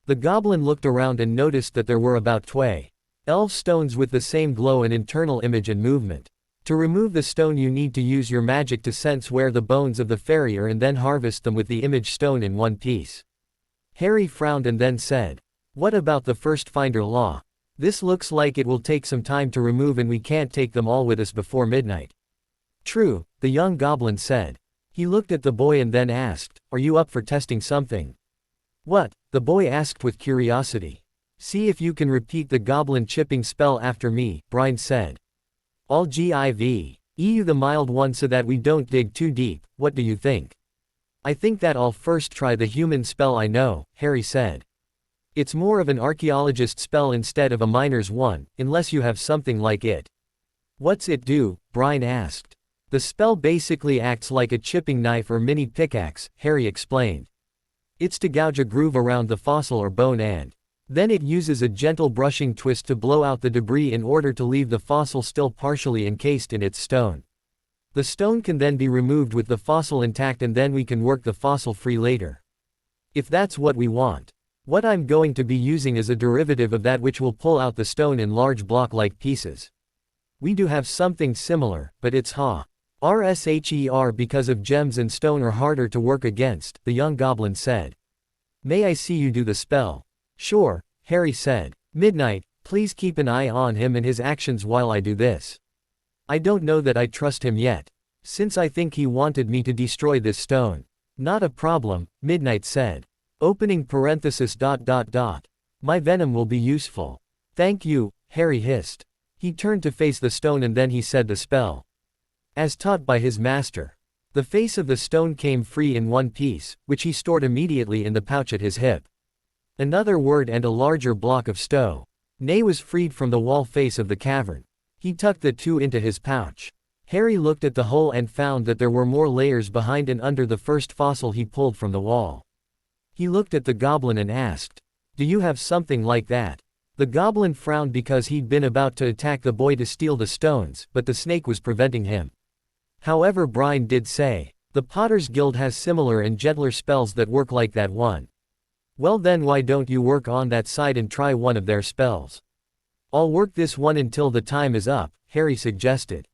The goblin looked around and noticed that there were about 12 stones with the same glow and internal image and movement. To remove the stone you need to use your magic to sense where the bones of the fairy are and then harvest them with the image stone in one piece. Harry frowned and then said, what about the first finder law? This looks like it will take some time to remove and we can't take them all with us before midnight. True, the young goblin said. He looked at the boy and then asked, are you up for testing something? What? The boy asked with curiosity. See if you can repeat the goblin chipping spell after me, Brian said. All give. EU the mild one so that we don't dig too deep, what do you think? I think that I'll first try the human spell I know, Harry said. It's more of an archaeologist spell instead of a miner's one, unless you have something like it. What's it do? Brian asked. The spell basically acts like a chipping knife or mini pickaxe, Harry explained. It's to gouge a groove around the fossil or bone and then it uses a gentle brushing twist to blow out the debris in order to leave the fossil still partially encased in its stone. The stone can then be removed with the fossil intact and then we can work the fossil free later. If that's what we want. What I'm going to be using is a derivative of that which will pull out the stone in large block-like pieces. We do have something similar, but it's RSHER because of gems and stone are harder to work against, the young goblin said. May I see you do the spell? Sure, Harry said. Midnight, please keep an eye on him and his actions while I do this. I don't know that I trust him yet. Since I think he wanted me to destroy this stone. Not a problem, Midnight said. Opening parenthesis ... My venom will be useful. Thank you, Harry hissed. He turned to face the stone and then he said the spell. As taught by his master. The face of the stone came free in one piece, which he stored immediately in the pouch at his hip. Another word and a larger block of stone was freed from the wall face of the cavern. He tucked the two into his pouch. Harry looked at the hole and found that there were more layers behind and under the first fossil he pulled from the wall. He looked at the goblin and asked, do you have something like that? The goblin frowned because he'd been about to attack the boy to steal the stones, but the snake was preventing him. However, Brian did say, the Potter's Guild has similar and gentler spells that work like that one. Well then why don't you work on that side and try one of their spells? I'll work this one until the time is up, Harry suggested.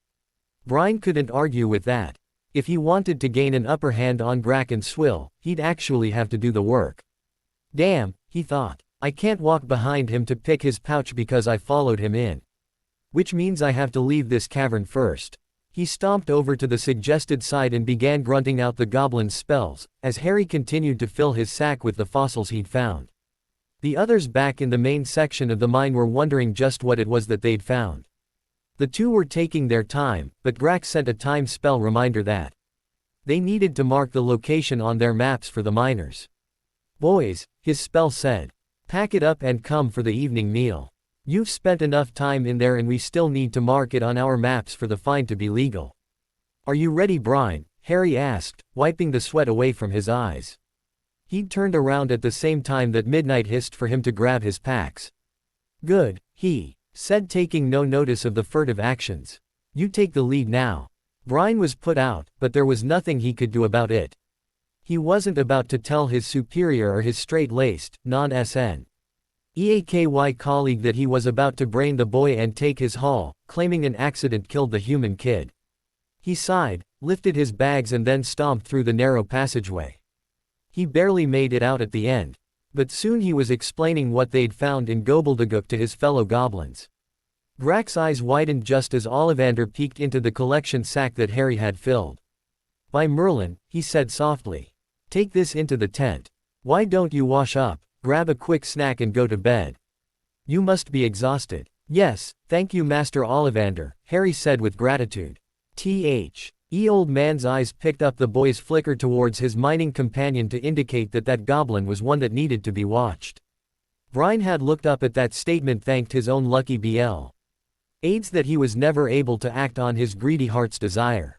Brian couldn't argue with that. If he wanted to gain an upper hand on Grack and Swill, he'd actually have to do the work. Damn, he thought. I can't walk behind him to pick his pouch because I followed him in. Which means I have to leave this cavern first. He stomped over to the suggested side and began grunting out the goblin's spells, as Harry continued to fill his sack with the fossils he'd found. The others back in the main section of the mine were wondering just what it was that they'd found. The two were taking their time, but Grack sent a time spell reminder that they needed to mark the location on their maps for the miners. Boys, his spell said. Pack it up and come for the evening meal. You've spent enough time in there and we still need to mark it on our maps for the find to be legal. Are you ready, Brian? Harry asked, wiping the sweat away from his eyes. He'd turned around at the same time that Midnight hissed for him to grab his packs. Good, he said, taking no notice of the furtive actions. You take the lead now. Brian was put out, but there was nothing he could do about it. He wasn't about to tell his superior or his straight-laced, non-SN EAKY colleague that he was about to brain the boy and take his haul, claiming an accident killed the human kid. He sighed, lifted his bags and then stomped through the narrow passageway. He barely made it out at the end. But soon he was explaining what they'd found in Gobbledygook to his fellow goblins. Grak's eyes widened just as Ollivander peeked into the collection sack that Harry had filled. "By Merlin," he said softly. "Take this into the tent. Why don't you wash up, grab a quick snack and go to bed? You must be exhausted." "Yes, thank you Master Ollivander," Harry said with gratitude. Old man's eyes picked up the boy's flicker towards his mining companion to indicate that that goblin was one that needed to be watched. Brian had looked up at that statement, thanked his own lucky aids that he was never able to act on his greedy heart's desire.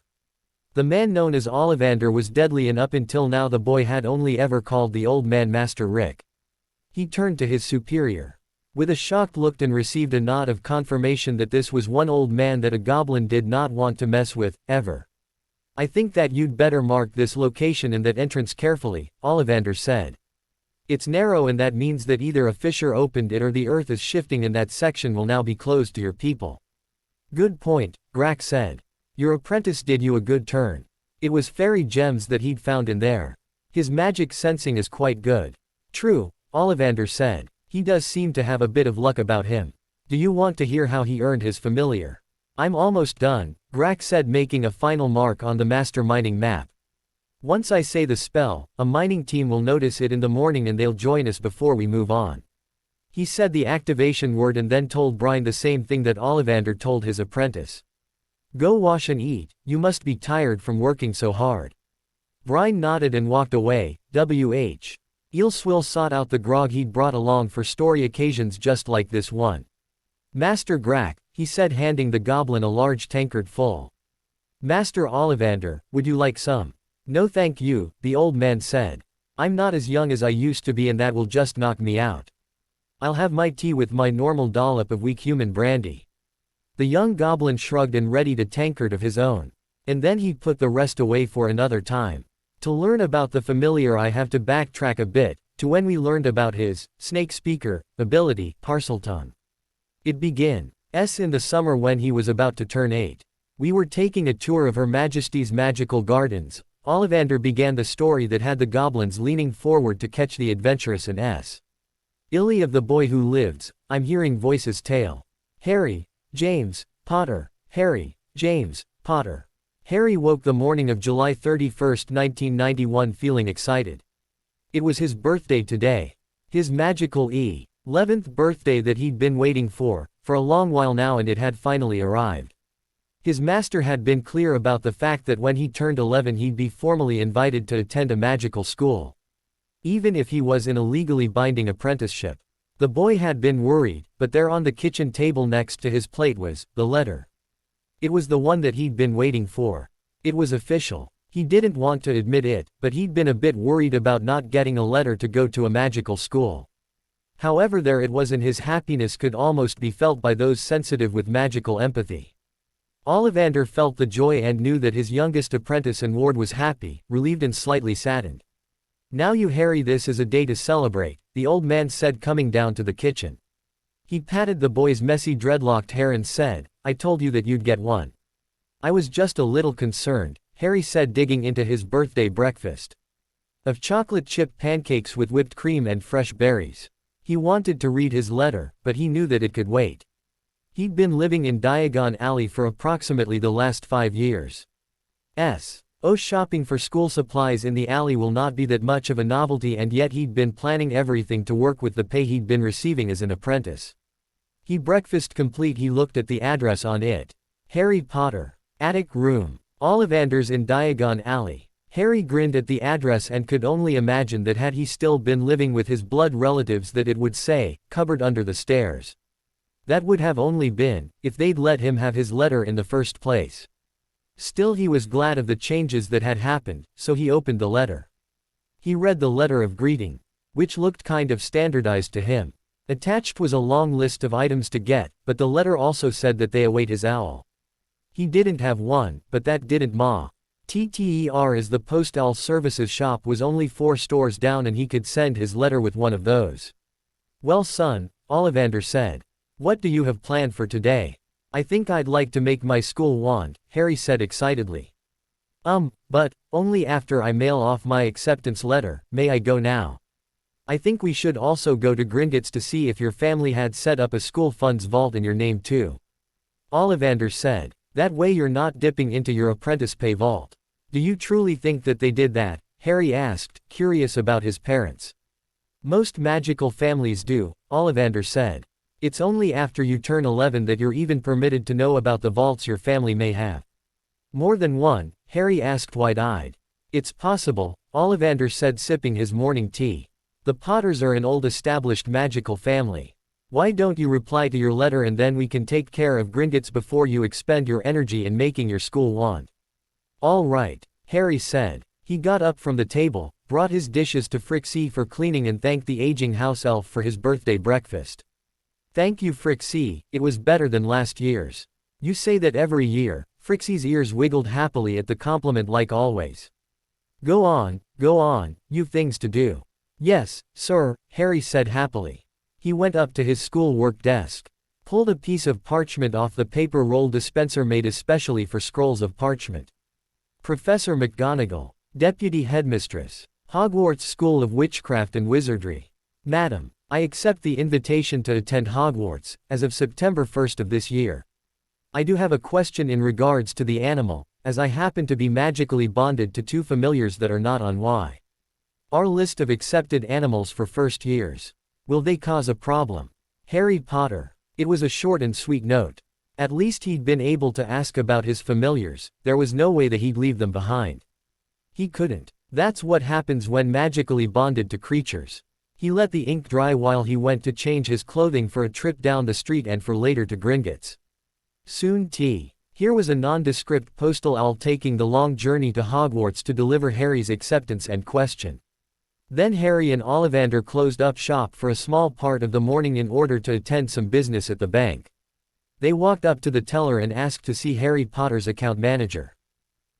The man known as Ollivander was deadly, and up until now the boy had only ever called the old man Master Rick. He turned to his superior with a shocked look and received a nod of confirmation that this was one old man that a goblin did not want to mess with, ever. "I think that you'd better mark this location and that entrance carefully," Ollivander said. "It's narrow and that means that either a fissure opened it or the earth is shifting and that section will now be closed to your people." "Good point," Grak said. "Your apprentice did you a good turn. It was fairy gems that he'd found in there. His magic sensing is quite good." "True," Ollivander said. "He does seem to have a bit of luck about him. Do you want to hear how he earned his familiar?" "I'm almost done," Grak said, making a final mark on the master mining map. "Once I say the spell, a mining team will notice it in the morning and they'll join us before we move on." He said the activation word and then told Brian the same thing that Ollivander told his apprentice. "Go wash and eat, you must be tired from working so hard." Brian nodded and walked away. Eelswill sought out the grog he'd brought along for story occasions just like this one. "Master Grak," he said, handing the goblin a large tankard full. "Master Ollivander, would you like some?" "No thank you," the old man said. "I'm not as young as I used to be and that will just knock me out. I'll have my tea with my normal dollop of weak human brandy." The young goblin shrugged and readied a tankard of his own. And then he put the rest away for another time. To learn about the familiar I have to backtrack a bit, to when we learned about his snake speaker ability, Parseltongue. It began in the summer when he was about to turn 8. We were taking a tour of Her Majesty's magical gardens. Ollivander began the story that had the goblins leaning forward to catch the adventurous and illy of the boy who lives. I'm hearing voices tale. Harry, James, Potter, Harry, James, Potter. Harry woke the morning of July 31, 1991 feeling excited. It was his birthday today. His magical 11th birthday that he'd been waiting for a long while now, and it had finally arrived. His master had been clear about the fact that when he turned 11 he'd be formally invited to attend a magical school. Even if he was in a legally binding apprenticeship. The boy had been worried, but there on the kitchen table next to his plate was the letter. It was the one that he'd been waiting for. It was official. He didn't want to admit it, but he'd been a bit worried about not getting a letter to go to a magical school. However, there it was, and his happiness could almost be felt by those sensitive with magical empathy. Ollivander felt the joy and knew that his youngest apprentice and ward was happy, relieved and slightly saddened. "Now you Harry, this is a day to celebrate," the old man said, coming down to the kitchen. He patted the boy's messy dreadlocked hair and said, "I told you that you'd get one." "I was just a little concerned," Harry said, digging into his birthday breakfast of chocolate chip pancakes with whipped cream and fresh berries. He wanted to read his letter, but he knew that it could wait. He'd been living in Diagon Alley for approximately the last 5 years. Shopping for school supplies in the alley will not be that much of a novelty, and yet he'd been planning everything to work with the pay he'd been receiving as an apprentice. Breakfast complete, he looked at the address on it. Harry Potter. Attic room. Ollivander's in Diagon Alley. Harry grinned at the address and could only imagine that had he still been living with his blood relatives that it would say, cupboard under the stairs. That would have only been, if they'd let him have his letter in the first place. Still, he was glad of the changes that had happened, so he opened the letter. He read the letter of greeting, which looked kind of standardized to him. Attached was a long list of items to get, but the letter also said that they await his owl. He didn't have one, but that didn't matter as the postal services shop was only 4 stores down and he could send his letter with one of those. Well son, Ollivander said. What do you have planned for today? I think I'd like to make my school wand, Harry said excitedly. But only after I mail off my acceptance letter. May I go now? I think we should also go to Gringotts to see if your family had set up a school funds vault in your name too. Ollivander said. That way you're not dipping into your apprentice pay vault. Do you truly think that they did that? Harry asked, curious about his parents. Most magical families do, Ollivander said. It's only after you turn 11 that you're even permitted to know about the vaults your family may have. More than one? Harry asked wide-eyed. It's possible, Ollivander said sipping his morning tea. The Potters are an old established magical family. Why don't you reply to your letter and then we can take care of Gringotts before you expend your energy in making your school wand? All right, Harry said. He got up from the table, brought his dishes to Frixie for cleaning and thanked the aging house elf for his birthday breakfast. Thank you Frixie, it was better than last year's. You say that every year. Frixie's ears wiggled happily at the compliment like always. Go on, you've things to do. Yes, sir, Harry said happily. He went up to his schoolwork desk, pulled a piece of parchment off the paper roll dispenser made especially for scrolls of parchment. Professor McGonagall, Deputy Headmistress, Hogwarts School of Witchcraft and Wizardry. Madam, I accept the invitation to attend Hogwarts, as of September 1st of this year. I do have a question in regards to the animal, as I happen to be magically bonded to 2 familiars that are not on our list of accepted animals for first years. Will they cause a problem? Harry Potter. It was a short and sweet note. At least he'd been able to ask about his familiars, there was no way that he'd leave them behind. He couldn't. That's what happens when magically bonded to creatures. He let the ink dry while he went to change his clothing for a trip down the street and for later to Gringotts. Soon here was a nondescript postal owl taking the long journey to Hogwarts to deliver Harry's acceptance and question. Then Harry and Ollivander closed up shop for a small part of the morning in order to attend some business at the bank. They walked up to the teller and asked to see Harry Potter's account manager.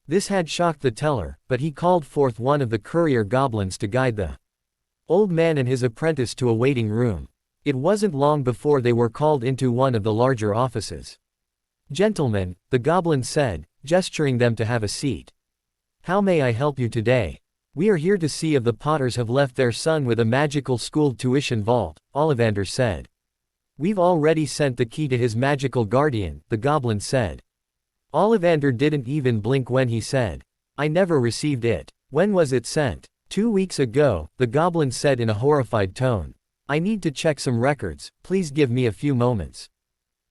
This had shocked the teller, but he called forth one of the courier goblins to guide the old man and his apprentice to a waiting room. It wasn't long before they were called into one of the larger offices. Gentlemen, the goblin said, gesturing them to have a seat. How may I help you today? We are here to see if the Potters have left their son with a magical school tuition vault, Ollivander said. We've already sent the key to his magical guardian, the goblin said. Ollivander didn't even blink when he said, I never received it. When was it sent? 2 weeks ago, the goblin said in a horrified tone. I need to check some records, please give me a few moments.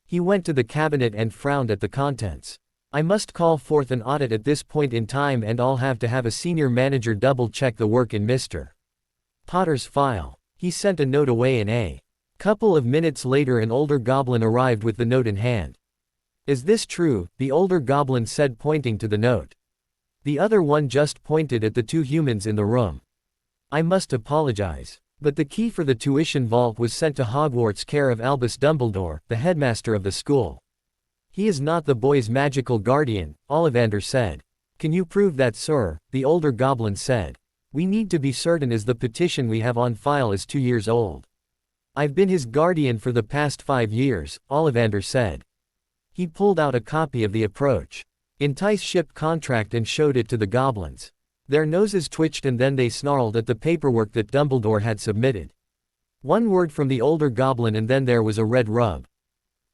He went to the cabinet and frowned at the contents. I must call forth an audit at this point in time and I'll have to have a senior manager double-check the work in Mr. Potter's file. He sent a note away and a couple of minutes later an older goblin arrived with the note in hand. Is this true? The older goblin said pointing to the note. The other one just pointed at the 2 humans in the room. I must apologize. But the key for the tuition vault was sent to Hogwarts care of Albus Dumbledore, the headmaster of the school. He is not the boy's magical guardian, Ollivander said. Can you prove that, sir? The older goblin said. We need to be certain as the petition we have on file is 2 years old. I've been his guardian for the past 5 years, Ollivander said. He pulled out a copy of the apprenticeship contract and showed it to the goblins. Their noses twitched and then they snarled at the paperwork that Dumbledore had submitted. One word from the older goblin and then there was a red rub.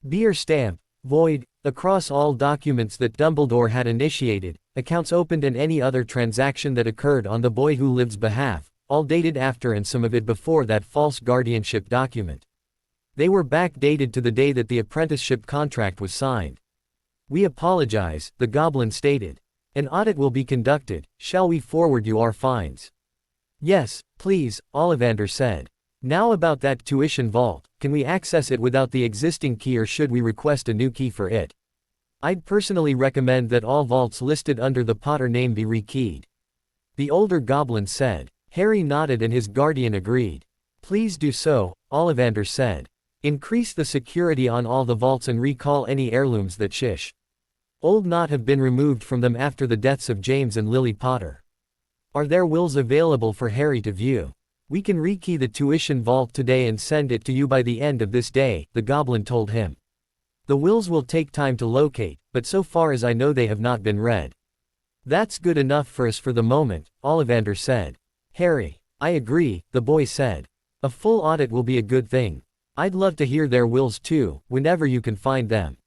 Beer stamp, void, across all documents that Dumbledore had initiated, accounts opened and any other transaction that occurred on the boy who lives behalf, all dated after and some of it before that false guardianship document. They were backdated to the day that the apprenticeship contract was signed. We apologize, the goblin stated. An audit will be conducted, shall we forward you our fines? Yes, please, Ollivander said. Now about that tuition vault, can we access it without the existing key or should we request a new key for it? I'd personally recommend that all vaults listed under the Potter name be rekeyed. The older goblin said. Harry nodded and his guardian agreed. Please do so, Ollivander said. Increase the security on all the vaults and recall any heirlooms that Old not have been removed from them after the deaths of James and Lily Potter. Are there wills available for Harry to view? We can rekey the tuition vault today and send it to you by the end of this day, the goblin told him. The wills will take time to locate, but so far as I know they have not been read. That's good enough for us for the moment, Ollivander said. Harry, I agree, the boy said. A full audit will be a good thing. I'd love to hear their wills too, whenever you can find them.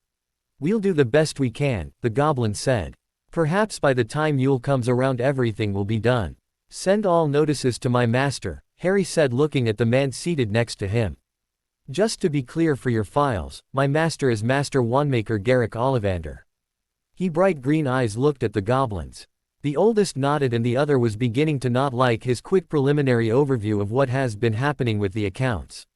We'll do the best we can, the goblin said. Perhaps by the time Yule comes around everything will be done. Send all notices to my master, Harry said looking at the man seated next to him. Just to be clear for your files, my master is Master Wandmaker Garrick Ollivander. His bright green eyes looked at the goblins. The oldest nodded and the other was beginning to not like his quick preliminary overview of what has been happening with the accounts.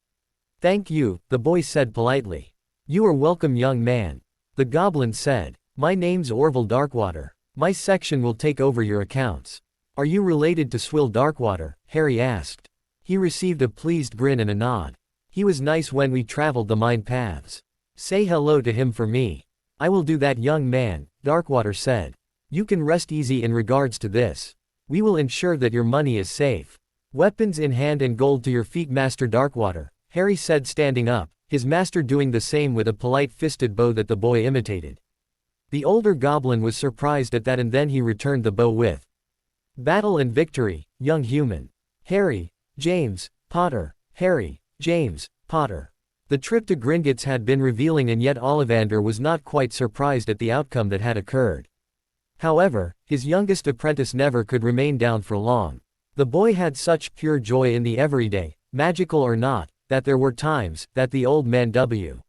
Thank you, the boy said politely. You are welcome, young man. The goblin said. My name's Orville Darkwater. My section will take over your accounts. Are you related to Swill Darkwater? Harry asked. He received a pleased grin and a nod. He was nice when we traveled the mine paths. Say hello to him for me. I will do that, young man, Darkwater said. You can rest easy in regards to this. We will ensure that your money is safe. Weapons in hand and gold to your feet, Master Darkwater, Harry said standing up, his master doing the same with a polite fisted bow that the boy imitated. The older goblin was surprised at that and then he returned the bow with battle and victory, young human. Harry, James, Potter, Harry, James, Potter. The trip to Gringotts had been revealing and yet Ollivander was not quite surprised at the outcome that had occurred. However, his youngest apprentice never could remain down for long. The boy had such pure joy in the everyday, magical or not, that there were times that the old man w.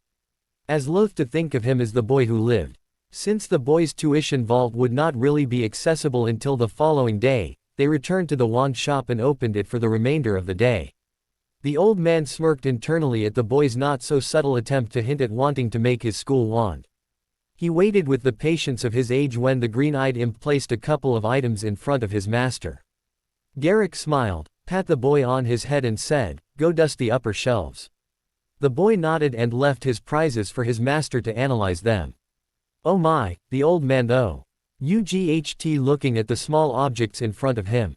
as loath to think of him as the boy who lived. Since the boy's tuition vault would not really be accessible until the following day, they returned to the wand shop and opened it for the remainder of the day. The old man smirked internally at the boy's not-so-subtle attempt to hint at wanting to make his school wand. He waited with the patience of his age when the green-eyed imp placed a couple of items in front of his master. Garrick smiled, pat the boy on his head and said, "Go dust the upper shelves." The boy nodded and left his prizes for his master to analyze them. Oh my, the old man though. UGHT looking at the small objects in front of him.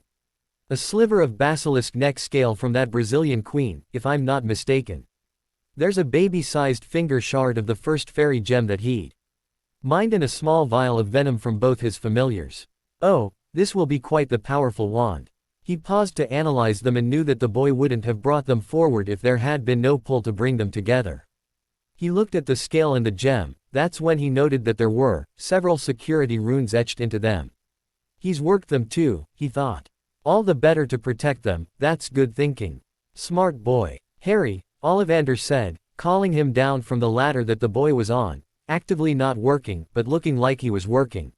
A sliver of basilisk neck scale from that Brazilian queen, if I'm not mistaken. There's a baby-sized finger shard of the first fairy gem that he'd mined and a small vial of venom from both his familiars. Oh, this will be quite the powerful wand. He paused to analyze them and knew that the boy wouldn't have brought them forward if there had been no pull to bring them together. He looked at the scale and the gem, that's when he noted that there were several security runes etched into them. He's worked them too, he thought. All the better to protect them, that's good thinking. Smart boy. Harry, Ollivander said, calling him down from the ladder that the boy was on, actively not working but looking like he was working.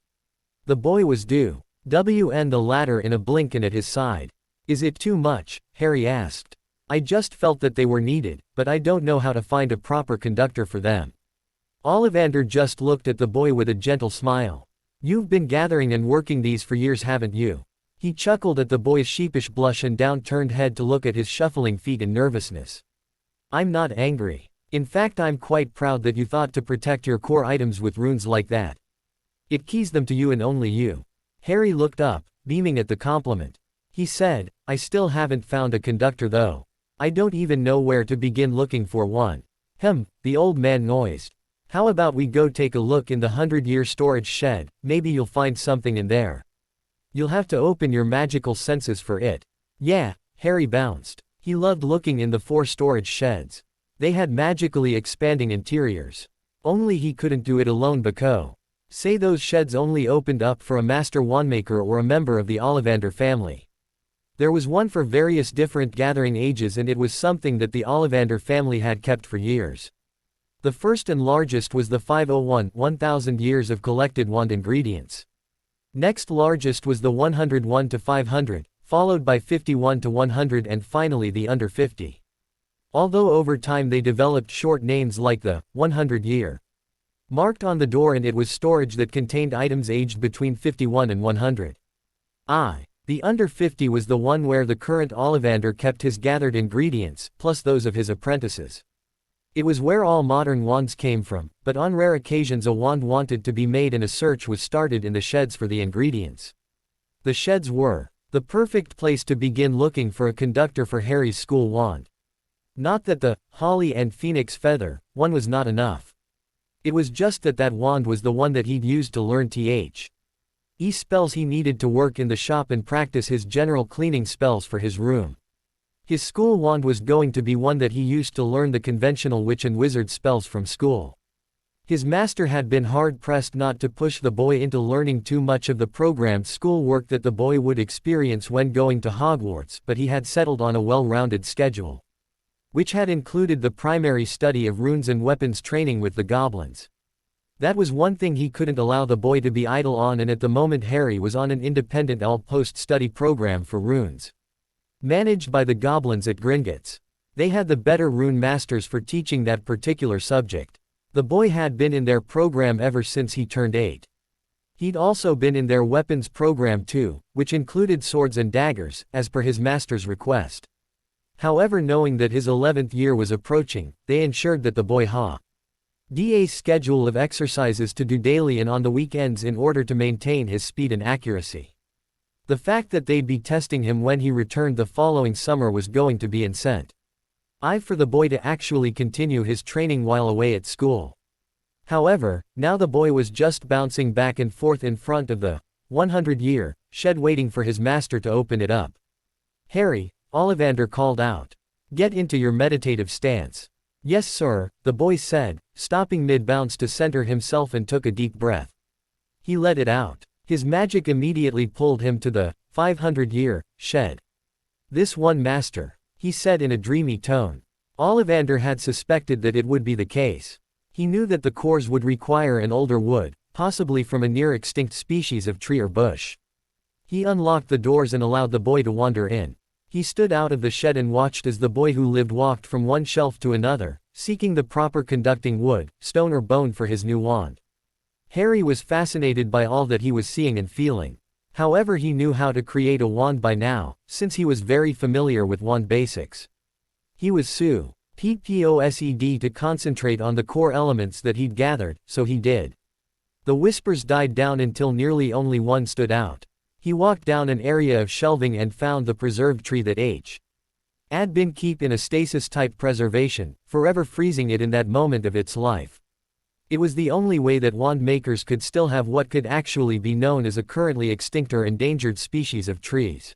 The boy was due. WN the ladder in a blink and at his side. Is it too much? Harry asked. I just felt that they were needed, but I don't know how to find a proper conductor for them. Ollivander just looked at the boy with a gentle smile. You've been gathering and working these for years, haven't you? He chuckled at the boy's sheepish blush and down-turned head to look at his shuffling feet in nervousness. I'm not angry. In fact, I'm quite proud that you thought to protect your core items with runes like that. It keys them to you and only you. Harry looked up, beaming at the compliment. He said, I still haven't found a conductor though. I don't even know where to begin looking for one. The old man noised. How about we go take a look in the 100-year storage shed, maybe you'll find something in there. You'll have to open your magical senses for it. Yeah, Harry bounced. He loved looking in the 4 storage sheds. They had magically expanding interiors. Only he couldn't do it alone because, say those sheds only opened up for a master wandmaker or a member of the Ollivander family. There was one for various different gathering ages and it was something that the Ollivander family had kept for years. The first and largest was the 501, 1000 years of collected wand ingredients. Next largest was the 101 to 500, followed by 51 to 100 and finally the under 50. Although over time they developed short names like the 100 year marked on the door, and it was storage that contained items aged between 51 and 100. The under 50 was the one where the current Ollivander kept his gathered ingredients, plus those of his apprentices. It was where all modern wands came from, but on rare occasions a wand wanted to be made and a search was started in the sheds for the ingredients. The sheds were the perfect place to begin looking for a conductor for Harry's school wand. Not that the holly and phoenix feather one was not enough. It was just that that wand was the one that he'd used to learn spells he needed to work in the shop and practice his general cleaning spells for his room. His school wand was going to be one that he used to learn the conventional witch and wizard spells from school. His master had been hard-pressed not to push the boy into learning too much of the programmed school work that the boy would experience when going to Hogwarts, but he had settled on a well-rounded schedule, which had included the primary study of runes and weapons training with the goblins. That was one thing he couldn't allow the boy to be idle on, and at the moment Harry was on an independent all-post-study program for runes, managed by the goblins at Gringotts. They had the better rune masters for teaching that particular subject. The boy had been in their program ever since he turned 8. He'd also been in their weapons program too, which included swords and daggers, as per his master's request. However, knowing that his 11th year was approaching, they ensured that the boy had a schedule of exercises to do daily and on the weekends in order to maintain his speed and accuracy. The fact that they'd be testing him when he returned the following summer was going to be incentive for the boy to actually continue his training while away at school. However, now the boy was just bouncing back and forth in front of the 100-year shed waiting for his master to open it up. "Harry," Ollivander called out. "Get into your meditative stance." "Yes, sir," the boy said, stopping mid-bounce to center himself and took a deep breath. He let it out. His magic immediately pulled him to the 500-year shed. "This one, master," he said in a dreamy tone. Ollivander had suspected that it would be the case. He knew that the cores would require an older wood, possibly from a near-extinct species of tree or bush. He unlocked the doors and allowed the boy to wander in. He stood out of the shed and watched as the boy who lived walked from one shelf to another, seeking the proper conducting wood, stone or bone for his new wand. Harry was fascinated by all that he was seeing and feeling. However, he knew how to create a wand by now, since he was very familiar with wand basics. He was supposed to concentrate on the core elements that he'd gathered, so he did. The whispers died down until nearly only one stood out. He walked down an area of shelving and found the preserved tree that had been kept in a stasis-type preservation, forever freezing it in that moment of its life. It was the only way that wand makers could still have what could actually be known as a currently extinct or endangered species of trees.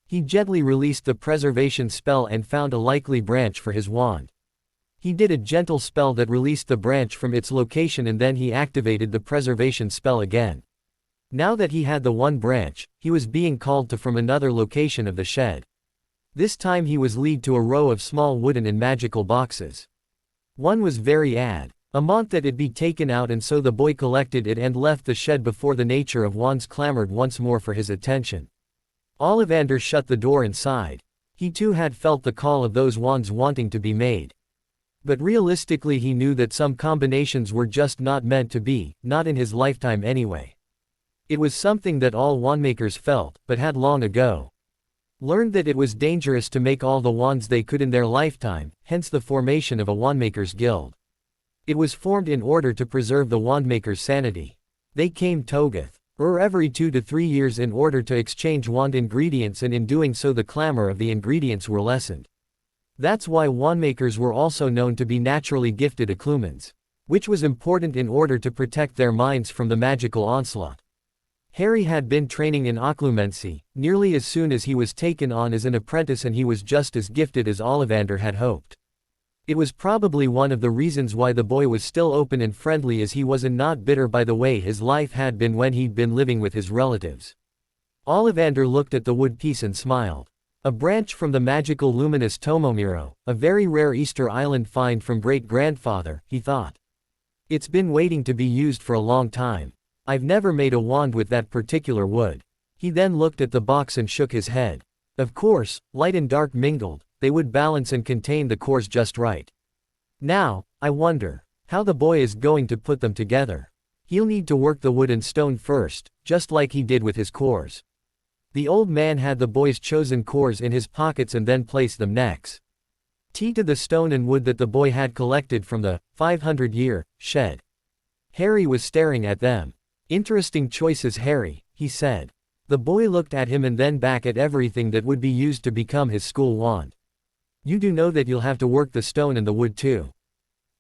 He gently released the preservation spell and found a likely branch for his wand. He did a gentle spell that released the branch from its location, and then he activated the preservation spell again. Now that he had the one branch, he was being called to from another location of the shed. This time he was led to a row of small wooden and magical boxes. One was very adamant that it be taken out, and so the boy collected it and left the shed before the nature of wands clamored once more for his attention. Ollivander shut the door inside. He too had felt the call of those wands wanting to be made. But realistically he knew that some combinations were just not meant to be, not in his lifetime anyway. It was something that all wandmakers felt, but had long ago learned that it was dangerous to make all the wands they could in their lifetime, hence the formation of a wandmakers guild. It was formed in order to preserve the wandmakers' sanity. They came together every 2 to 3 years in order to exchange wand ingredients, and in doing so the clamor of the ingredients were lessened. That's why wandmakers were also known to be naturally gifted occlumens, which was important in order to protect their minds from the magical onslaught. Harry had been training in occlumency nearly as soon as he was taken on as an apprentice, and he was just as gifted as Ollivander had hoped. It was probably one of the reasons why the boy was still open and friendly as he was, and not bitter by the way his life had been when he'd been living with his relatives. Ollivander looked at the wood piece and smiled. A branch from the magical luminous Tomomiro, a very rare Easter Island find from great-grandfather, he thought. It's been waiting to be used for a long time. I've never made a wand with that particular wood. He then looked at the box and shook his head. Of course, light and dark mingled, they would balance and contain the cores just right. Now, I wonder how the boy is going to put them together. He'll need to work the wood and stone first, just like he did with his cores. The old man had the boy's chosen cores in his pockets and then placed them next Tea to the stone and wood that the boy had collected from the 500-year shed. Harry was staring at them. Interesting choices, Harry, he said. The boy looked at him and then back at everything that would be used to become his school wand. You do know that you'll have to work the stone and the wood too.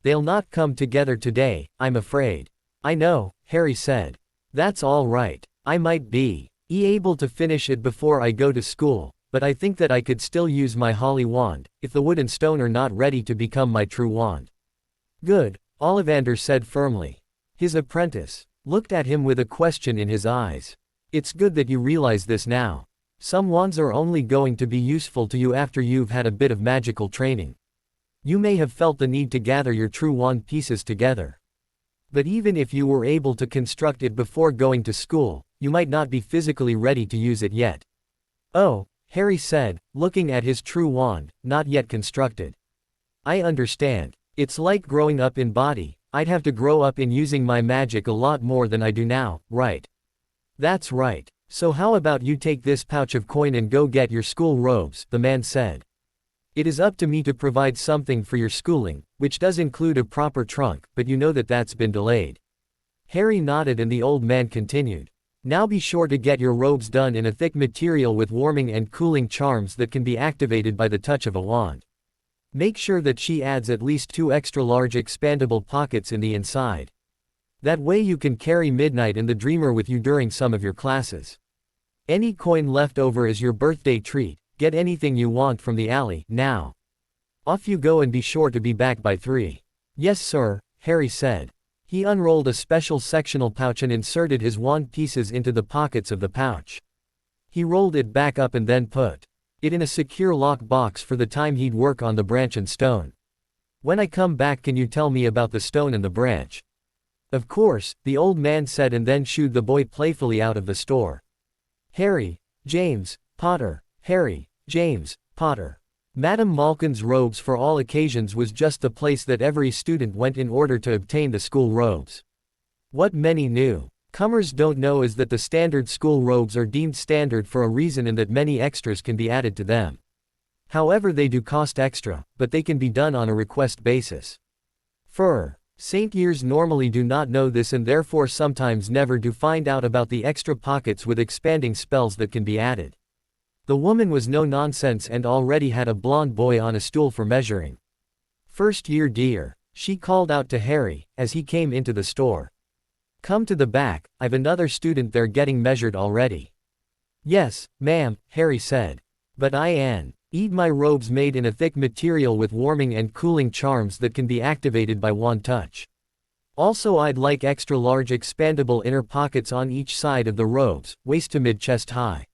They'll not come together today, I'm afraid. I know, Harry said. That's all right. I might be able to finish it before I go to school, but I think that I could still use my holly wand, if the wood and stone are not ready to become my true wand. Good, Ollivander said firmly. His apprentice looked at him with a question in his eyes. It's good that you realize this now. Some wands are only going to be useful to you after you've had a bit of magical training. You may have felt the need to gather your true wand pieces together. But even if you were able to construct it before going to school, you might not be physically ready to use it yet. Oh, Harry said, looking at his true wand, not yet constructed. I understand. It's like growing up in body. I'd have to grow up in using my magic a lot more than I do now, right? That's right. So how about you take this pouch of coin and go get your school robes, the man said. It is up to me to provide something for your schooling, which does include a proper trunk, but you know that that's been delayed. Harry nodded and the old man continued. Now be sure to get your robes done in a thick material with warming and cooling charms that can be activated by the touch of a wand. Make sure that she adds at least 2 extra large expandable pockets in the inside. That way you can carry Midnight and the Dreamer with you during some of your classes. Any coin left over is your birthday treat. Get anything you want from the alley, now. Off you go and be sure to be back by 3. Yes sir, Harry said. He unrolled a special sectional pouch and inserted his wand pieces into the pockets of the pouch. He rolled it back up and then put it in a secure lock box for the time he'd work on the branch and stone. When I come back, can you tell me about the stone and the branch? Of course, the old man said and then shooed the boy playfully out of the store. Harry, James, Potter, Harry, James, Potter. Madame Malkin's robes for all occasions was just the place that every student went in order to obtain the school robes. What many newcomers don't know is that the standard school robes are deemed standard for a reason and that many extras can be added to them. However, they do cost extra, but they can be done on a request basis. Saint Years normally do not know this and therefore sometimes never do find out about the extra pockets with expanding spells that can be added. The woman was no nonsense and already had a blonde boy on a stool for measuring. First year dear, she called out to Harry, as he came into the store. Come to the back, I've another student there getting measured already. Yes, ma'am, Harry said. But I need my robes made in a thick material with warming and cooling charms that can be activated by wand touch. Also I'd like extra large expandable inner pockets on each side of the robes, waist to mid-chest high.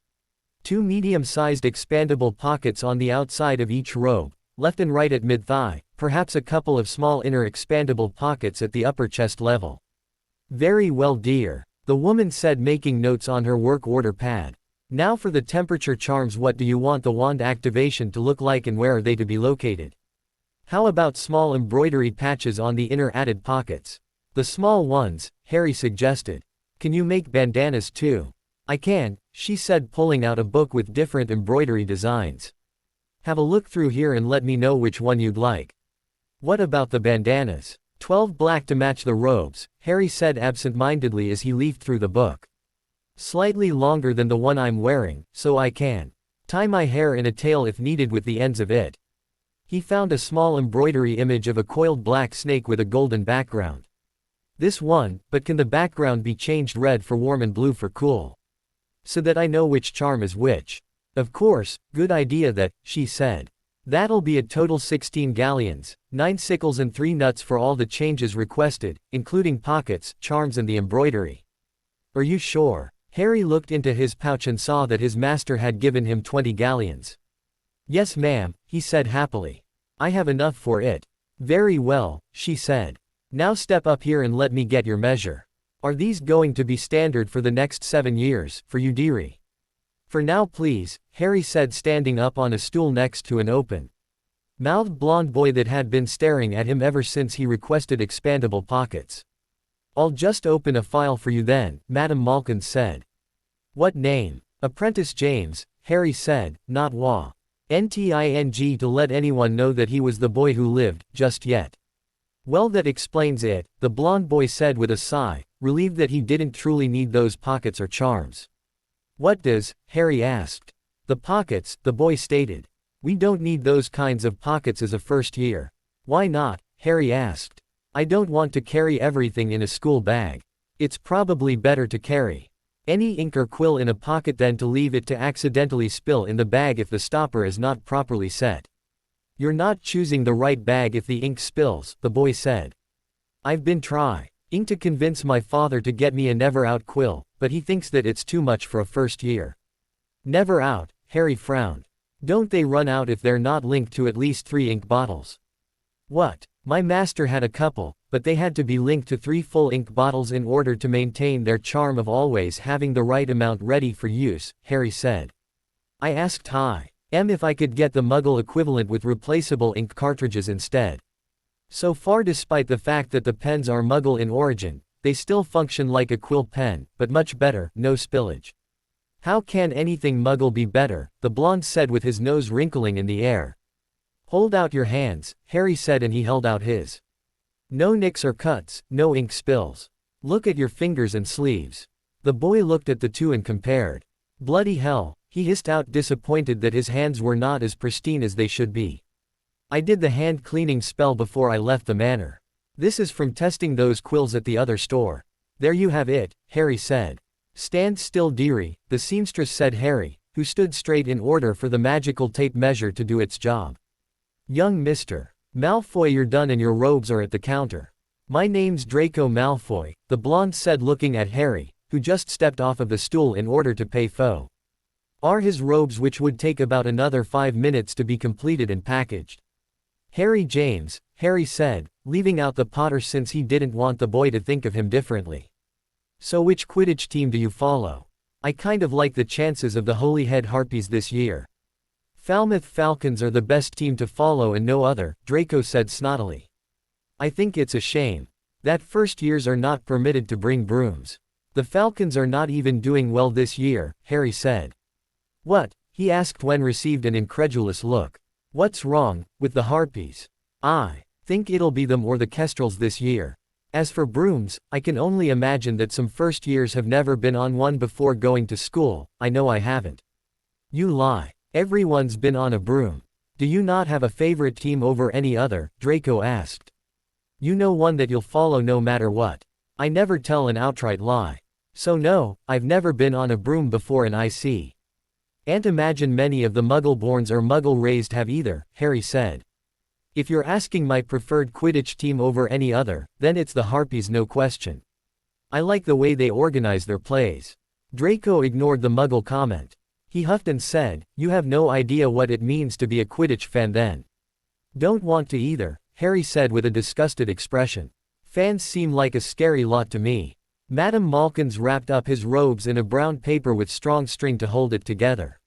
2 medium-sized expandable pockets on the outside of each robe, left and right at mid-thigh, perhaps a couple of small inner expandable pockets at the upper chest level. Very well dear, the woman said, making notes on her work order pad. Now for the temperature charms. What do you want the wand activation to look like and where are they to be located? How about small embroidery patches on the inner added pockets? The small ones, Harry suggested. Can you make bandanas too? I can, she said, pulling out a book with different embroidery designs. Have a look through here and let me know which one you'd like. What about the bandanas? 12 black to match the robes, Harry said absent-mindedly as he leafed through the book. Slightly longer than the one I'm wearing, so I can tie my hair in a tail if needed with the ends of it. He found a small embroidery image of a coiled black snake with a golden background. This one, but can the background be changed red for warm and blue for cool? So that I know which charm is which. Of course, good idea that, she said. That'll be a total 16 galleons, 9 sickles and 3 nuts for all the changes requested, including pockets, charms and the embroidery. Are you sure? Harry looked into his pouch and saw that his master had given him 20 galleons. Yes ma'am, he said happily. I have enough for it. Very well, she said. Now step up here and let me get your measure. Are these going to be standard for the next 7 years, for you dearie? For now please, Harry said, standing up on a stool next to an open-mouthed blonde boy that had been staring at him ever since he requested expandable pockets. I'll just open a file for you then, Madame Malkin said. What name? Apprentice James, Harry said, not Wah. NTING to let anyone know that he was the boy who lived, just yet. Well, that explains it, the blond boy said with a sigh, relieved that he didn't truly need those pockets or charms. What does? Harry asked. The pockets, the boy stated. We don't need those kinds of pockets as a first year. Why not? Harry asked. I don't want to carry everything in a school bag. It's probably better to carry any ink or quill in a pocket than to leave it to accidentally spill in the bag if the stopper is not properly set. You're not choosing the right bag if the ink spills, the boy said. I've been trying to convince my father to get me a never out quill, but he thinks that it's too much for a first year. Never out, Harry frowned. Don't they run out if they're not linked to at least 3 ink bottles? What? My master had a couple, but they had to be linked to 3 full ink bottles in order to maintain their charm of always having the right amount ready for use, Harry said. I asked if I could get the Muggle equivalent with replaceable ink cartridges instead. So far, despite the fact that the pens are Muggle in origin, they still function like a quill pen, but much better, no spillage. How can anything Muggle be better? The blonde said with his nose wrinkling in the air. Hold out your hands, Harry said, and he held out his. No nicks or cuts, no ink spills. Look at your fingers and sleeves. The boy looked at the two and compared. Bloody hell, he hissed out, disappointed that his hands were not as pristine as they should be. I did the hand cleaning spell before I left the manor. This is from testing those quills at the other store. There you have it, Harry said. Stand still, dearie, the seamstress said. Harry, who stood straight in order for the magical tape measure to do its job. Young Mr. Malfoy, you're done and your robes are at the counter. My name's Draco Malfoy, the blonde said, looking at Harry, who just stepped off of the stool in order to pay for his robes, which would take about another 5 minutes to be completed and packaged. Harry James, Harry said, leaving out the Potter since he didn't want the boy to think of him differently. So which Quidditch team do you follow? I kind of like the chances of the Holyhead Harpies this year. Falmouth Falcons are the best team to follow and no other, Draco said snottily. I think it's a shame that first years are not permitted to bring brooms. The Falcons are not even doing well this year, Harry said. What? He asked when received an incredulous look. What's wrong with the Harpies? I think it'll be them or the Kestrels this year. As for brooms, I can only imagine that some first years have never been on one before going to school. I know I haven't. You lie. Everyone's been on a broom. Do you not have a favorite team over any other? Draco asked. You know one that you'll follow no matter what. I never tell an outright lie. So no, I've never been on a broom before and I see. Can't imagine many of the Muggle-borns or Muggle-raised have either, Harry said. If you're asking my preferred Quidditch team over any other, then it's the Harpies, no question. I like the way they organize their plays. Draco ignored the Muggle comment. He huffed and said, you have no idea what it means to be a Quidditch fan then. Don't want to either, Harry said with a disgusted expression. Fans seem like a scary lot to me. Madame Malkins wrapped up his robes in a brown paper with strong string to hold it together.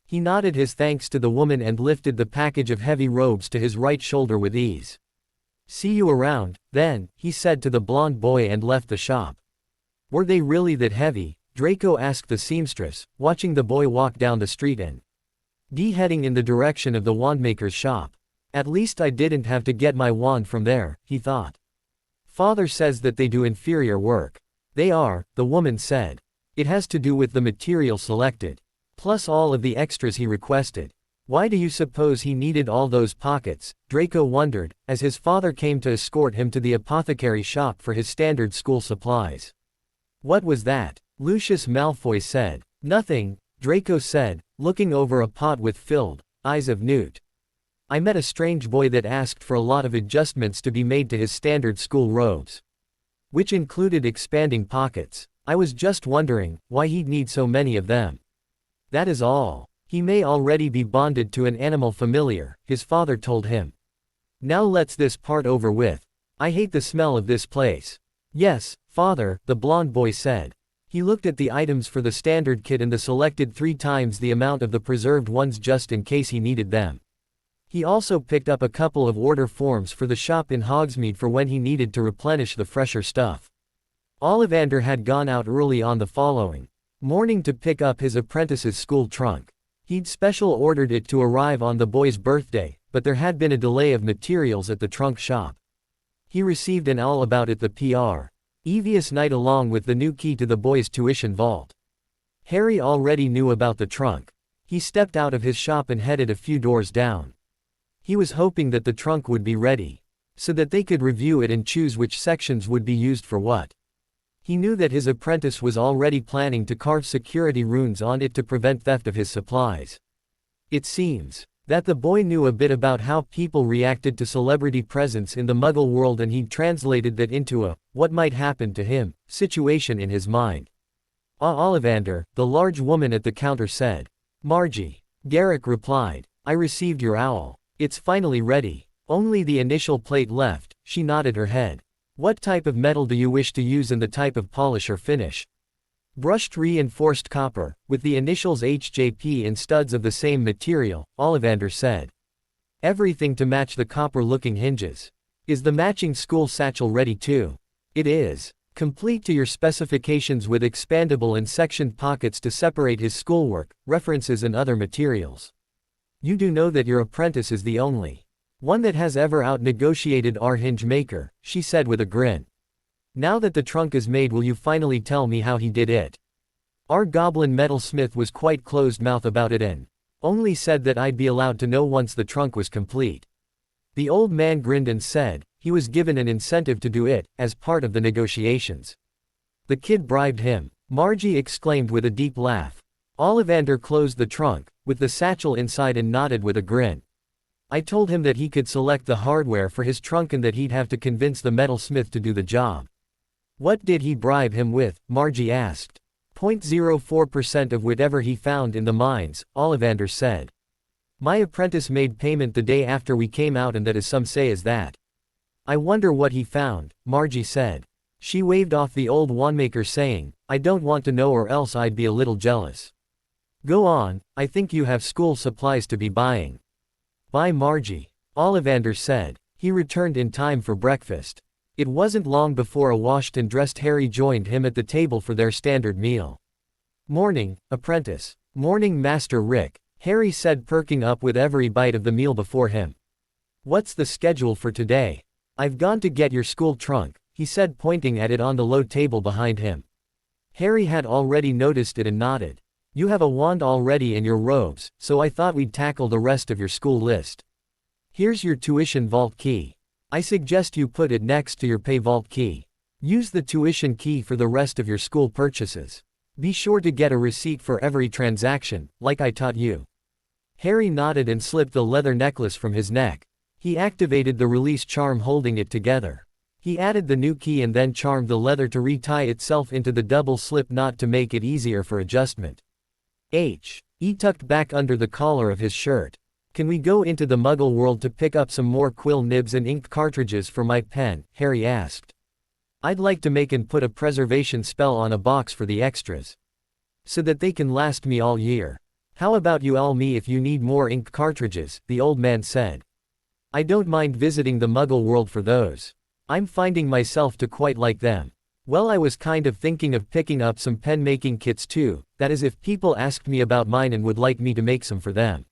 He nodded his thanks to the woman and lifted the package of heavy robes to his right shoulder with ease. See you around, then, he said to the blond boy and left the shop. Were they really that heavy? Draco asked the seamstress, watching the boy walk down the street and heading in the direction of the wandmaker's shop. At least I didn't have to get my wand from there, he thought. Father says that they do inferior work. They are, the woman said. It has to do with the material selected. Plus all of the extras he requested. Why do you suppose he needed all those pockets? Draco wondered, as his father came to escort him to the apothecary shop for his standard school supplies. What was that? Lucius Malfoy said. Nothing, Draco said, looking over a pot with filled eyes of newt. I met a strange boy that asked for a lot of adjustments to be made to his standard school robes, which included expanding pockets. I was just wondering why he'd need so many of them. That is all. He may already be bonded to an animal familiar, his father told him. Now let's this part over with. I hate the smell of this place. Yes, father, the blond boy said. He looked at the items for the standard kit and selected 3 times the amount of the preserved ones just in case he needed them. He also picked up a couple of order forms for the shop in Hogsmeade for when he needed to replenish the fresher stuff. Ollivander had gone out early on the following morning to pick up his apprentice's school trunk. He'd special ordered it to arrive on the boy's birthday, but there had been a delay of materials at the trunk shop. He received an all about it the previous night along with the new key to the boy's tuition vault. Harry already knew about the trunk. He stepped out of his shop and headed a few doors down. He was hoping that the trunk would be ready, so that they could review it and choose which sections would be used for what. He knew that his apprentice was already planning to carve security runes on it to prevent theft of his supplies. It seems that the boy knew a bit about how people reacted to celebrity presence in the Muggle world, and he'd translated that into a "what might happen to him" situation in his mind. Ollivander, the large woman at the counter said. Margie. Garrick replied. I received your owl. It's finally ready. Only the initial plate left. She nodded her head. What type of metal do you wish to use and the type of polish or finish? Brushed reinforced copper, with the initials HJP and studs of the same material, Ollivander said. Everything to match the copper-looking hinges. Is the matching school satchel ready too? It is. Complete to your specifications with expandable and sectioned pockets to separate his schoolwork, references and other materials. You do know that your apprentice is the only one that has ever out-negotiated our hinge maker, she said with a grin. Now that the trunk is made, will you finally tell me how he did it? Our goblin metalsmith was quite closed-mouthed about it and only said that I'd be allowed to know once the trunk was complete. The old man grinned and said he was given an incentive to do it, as part of the negotiations. The kid bribed him, Margie exclaimed with a deep laugh. Ollivander closed the trunk, with the satchel inside, and nodded with a grin. I told him that he could select the hardware for his trunk and that he'd have to convince the metalsmith to do the job. What did he bribe him with? Margie asked. 0.04% of whatever he found in the mines, Ollivander said. My apprentice made payment the day after we came out, and that is some say is that. I wonder what he found, Margie said. She waved off the old wanemaker saying, I don't want to know or else I'd be a little jealous. Go on, I think you have school supplies to be buying. Bye Margie. Ollivander said. He returned in time for breakfast. It wasn't long before a washed and dressed Harry joined him at the table for their standard meal. Morning, apprentice. Morning, Master Rick, Harry said, perking up with every bite of the meal before him. What's the schedule for today? I've gone to get your school trunk, he said, pointing at it on the low table behind him. Harry had already noticed it and nodded. You have a wand already in your robes, so I thought we'd tackle the rest of your school list. Here's your tuition vault key. I suggest you put it next to your pay vault key. Use the tuition key for the rest of your school purchases. Be sure to get a receipt for every transaction, like I taught you. Harry nodded and slipped the leather necklace from his neck. He activated the release charm holding it together. He added the new key and then charmed the leather to retie itself into the double slip knot to make it easier for adjustment. He tucked back under the collar of his shirt. Can we go into the Muggle world to pick up some more quill nibs and ink cartridges for my pen? Harry asked. I'd like to make and put a preservation spell on a box for the extras, so that they can last me all year. How about you all me if you need more ink cartridges, the old man said. I don't mind visiting the Muggle world for those. I'm finding myself to quite like them. Well, I was kind of thinking of picking up some pen-making kits too, that is if people asked me about mine and would like me to make some for them.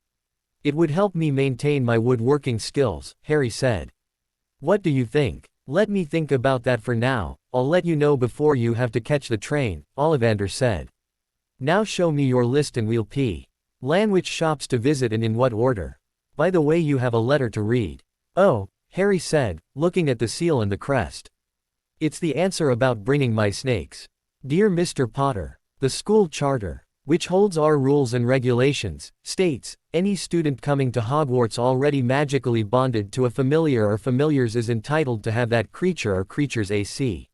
It would help me maintain my woodworking skills, Harry said. What do you think? Let me think about that for now, I'll let you know before you have to catch the train, Ollivander said. Now show me your list and we'll plan which shops to visit and in what order. By the way, you have a letter to read. Oh, Harry said, looking at the seal and the crest. It's the answer about bringing my snakes. Dear Mr. Potter, the school charter, which holds our rules and regulations, states, any student coming to Hogwarts already magically bonded to a familiar or familiars is entitled to have that creature or creatures AC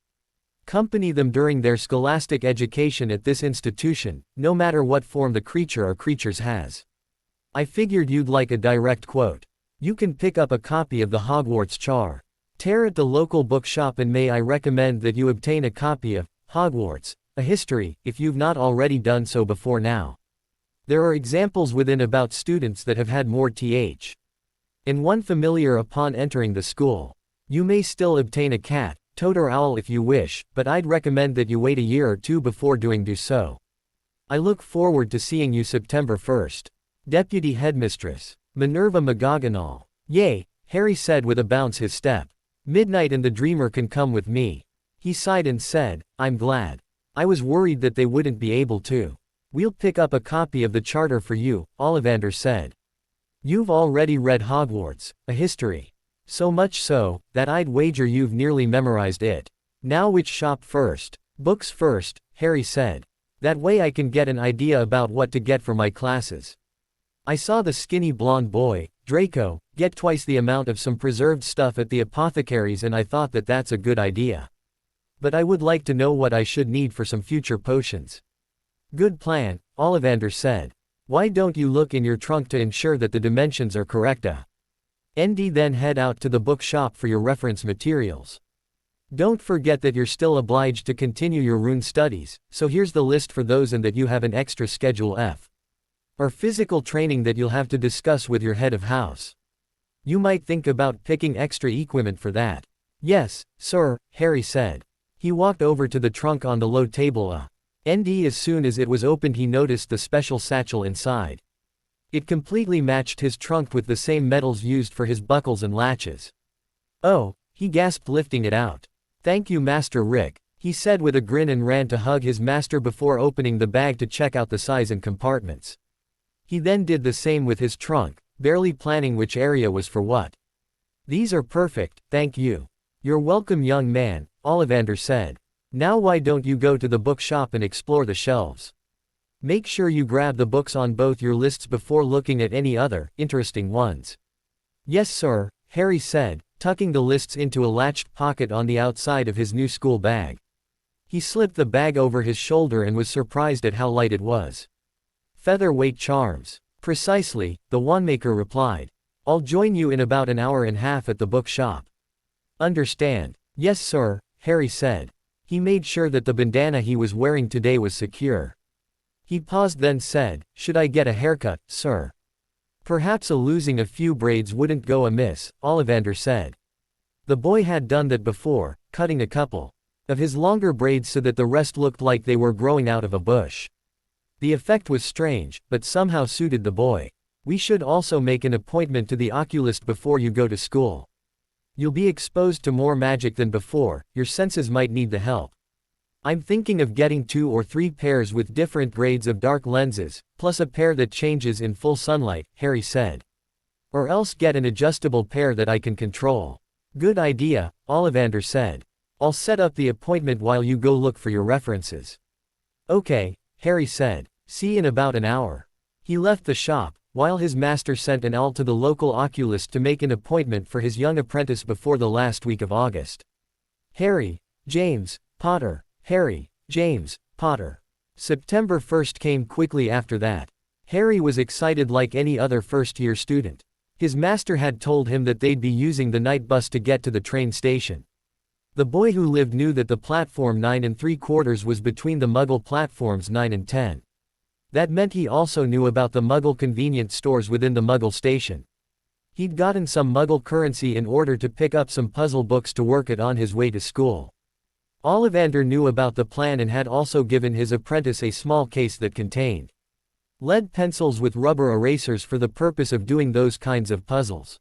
accompany them during their scholastic education at this institution, no matter what form the creature or creatures has. I figured you'd like a direct quote. You can pick up a copy of the Hogwarts Charter at the local bookshop, and may I recommend that you obtain a copy of Hogwarts, a History, if you've not already done so before now. There are examples within about students that have had more and one familiar upon entering the school. You may still obtain a cat, toad or owl if you wish, but I'd recommend that you wait a year or two before do so. I look forward to seeing you September 1st. Deputy Headmistress. Minerva McGonagall. Yay, Harry said with a bounce his step. Midnight and the Dreamer can come with me. He sighed and said, I'm glad. I was worried that they wouldn't be able to. We'll pick up a copy of the charter for you, Ollivander said. You've already read Hogwarts, a history. So much so, that I'd wager you've nearly memorized it. Now which shop first? Books first, Harry said. That way I can get an idea about what to get for my classes. I saw the skinny blonde boy, Draco, get twice the amount of some preserved stuff at the apothecary's and I thought that that's a good idea. But I would like to know what I should need for some future potions. Good plan, Ollivander said. Why don't you look in your trunk to ensure that the dimensions are correct? ND then head out to the bookshop for your reference materials. Don't forget that you're still obliged to continue your rune studies, so here's the list for those and that you have an extra Schedule F. Or physical training that you'll have to discuss with your head of house. You might think about picking extra equipment for that. Yes, sir, Harry said. He walked over to the trunk on the low table. ND as soon as it was opened he noticed the special satchel inside. It completely matched his trunk with the same metals used for his buckles and latches. Oh, he gasped lifting it out. Thank you Master Rick, he said with a grin and ran to hug his master before opening the bag to check out the size and compartments. He then did the same with his trunk, barely planning which area was for what. These are perfect, thank you. You're welcome young man, Ollivander said. Now why don't you go to the bookshop and explore the shelves? Make sure you grab the books on both your lists before looking at any other, interesting ones. Yes sir, Harry said, tucking the lists into a latched pocket on the outside of his new school bag. He slipped the bag over his shoulder and was surprised at how light it was. Featherweight charms. Precisely, the wandmaker replied. I'll join you in about an hour and a half at the bookshop. Understand? Yes sir, Harry said. He made sure that the bandana he was wearing today was secure. He paused then said, should I get a haircut, sir? Perhaps losing a few braids wouldn't go amiss, Ollivander said. The boy had done that before, cutting a couple of his longer braids so that the rest looked like they were growing out of a bush. The effect was strange, but somehow suited the boy. We should also make an appointment to the oculist before you go to school. You'll be exposed to more magic than before, your senses might need the help. I'm thinking of getting 2 or 3 pairs with different grades of dark lenses, plus a pair that changes in full sunlight, Harry said. Or else get an adjustable pair that I can control. Good idea, Ollivander said. I'll set up the appointment while you go look for your references. Okay, Harry said. See in about an hour. He left the shop, while his master sent an owl to the local oculist to make an appointment for his young apprentice before the last week of August. Harry, James, Potter. Harry, James, Potter. September 1st came quickly after that. Harry was excited like any other first-year student. His master had told him that they'd be using the night bus to get to the train station. The boy who lived knew that the platform 9 3/4 was between the Muggle platforms 9 and 10. That meant he also knew about the Muggle convenience stores within the Muggle station. He'd gotten some Muggle currency in order to pick up some puzzle books to work at on his way to school. Ollivander knew about the plan and had also given his apprentice a small case that contained lead pencils with rubber erasers for the purpose of doing those kinds of puzzles.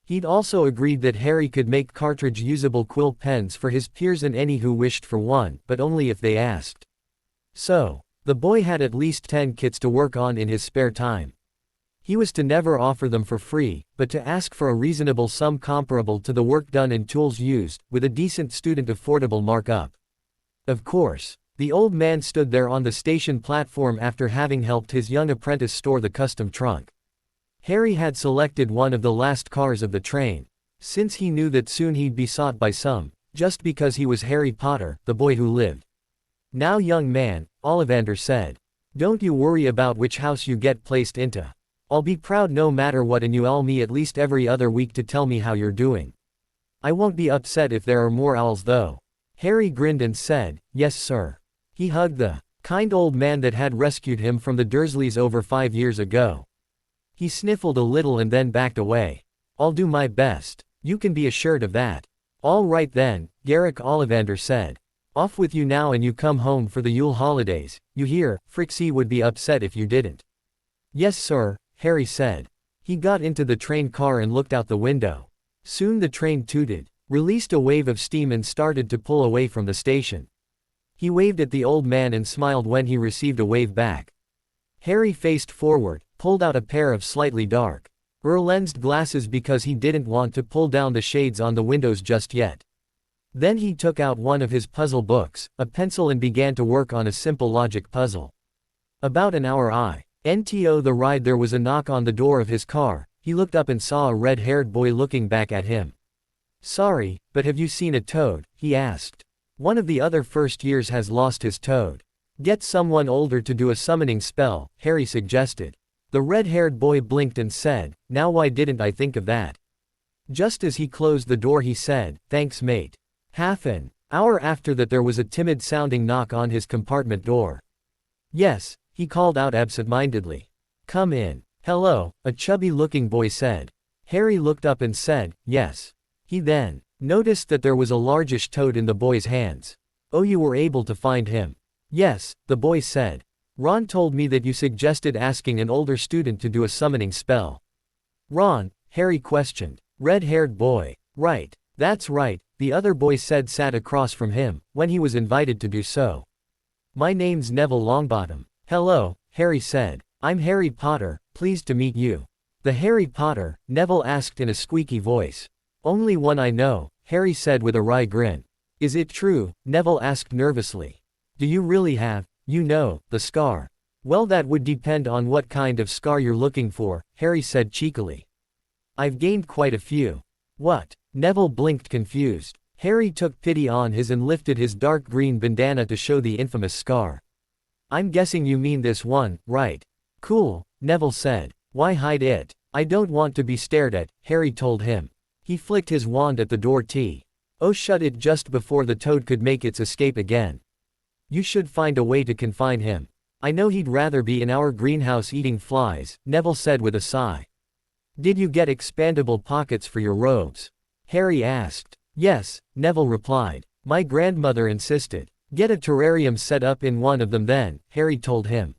He'd also agreed that Harry could make cartridge-usable quill pens for his peers and any who wished for one, but only if they asked. So, the boy had at least 10 kits to work on in his spare time. He was to never offer them for free, but to ask for a reasonable sum comparable to the work done and tools used, with a decent student affordable markup. Of course, the old man stood there on the station platform after having helped his young apprentice store the custom trunk. Harry had selected one of the last cars of the train, since he knew that soon he'd be sought by some, just because he was Harry Potter, the boy who lived. Now young man, Ollivander said. Don't you worry about which house you get placed into. I'll be proud no matter what and you owl me at least every other week to tell me how you're doing. I won't be upset if there are more owls though. Harry grinned and said, yes sir. He hugged the kind old man that had rescued him from the Dursleys over 5 years ago. He sniffled a little and then backed away. I'll do my best. You can be assured of that. All right then, Garrick Ollivander said. Off with you now and you come home for the Yule holidays, you hear, Frixie would be upset if you didn't. Yes sir, Harry said. He got into the train car and looked out the window. Soon the train tooted, released a wave of steam and started to pull away from the station. He waved at the old man and smiled when he received a wave back. Harry faced forward, pulled out a pair of slightly dark lensed glasses because he didn't want to pull down the shades on the windows just yet. Then he took out one of his puzzle books, a pencil, and began to work on a simple logic puzzle. About an hour into the ride there was a knock on the door of his car. He looked up and saw a red-haired boy looking back at him. "Sorry, but have you seen a toad?" he asked. "One of the other first years has lost his toad." "Get someone older to do a summoning spell," Harry suggested. The red-haired boy blinked and said, "Now why didn't I think of that?" Just as he closed the door he said, "Thanks mate." Half an hour after that there was a timid-sounding knock on his compartment door. "Yes," he called out absent-mindedly. "Come in." "Hello," a chubby-looking boy said. Harry looked up and said, "Yes." He then noticed that there was a largish toad in the boy's hands. "Oh, you were able to find him?" "Yes," the boy said. "Ron told me that you suggested asking an older student to do a summoning spell." "Ron?" Harry questioned. "Red-haired boy." "Right. That's right," the other boy said, sat across from him, when he was invited to do so. "My name's Neville Longbottom." "Hello," Harry said. "I'm Harry Potter, pleased to meet you." "The Harry Potter?" Neville asked in a squeaky voice. "Only one I know," Harry said with a wry grin. "Is it true?" Neville asked nervously. "Do you really have, the scar?" "Well, that would depend on what kind of scar you're looking for," Harry said cheekily. "I've gained quite a few." "What?" Neville blinked confused. Harry took pity on his and lifted his dark green bandana to show the infamous scar. "I'm guessing you mean this one, right?" "Cool," Neville said. "Why hide it?" "I don't want to be stared at," Harry told him. He flicked his wand at the door shut it just before the toad could make its escape again. "You should find a way to confine him. I know he'd rather be in our greenhouse eating flies," Neville said with a sigh. "Did you get expandable pockets for your robes?" Harry asked. "Yes," Neville replied. "My grandmother insisted." "Get a terrarium set up in one of them then," Harry told him.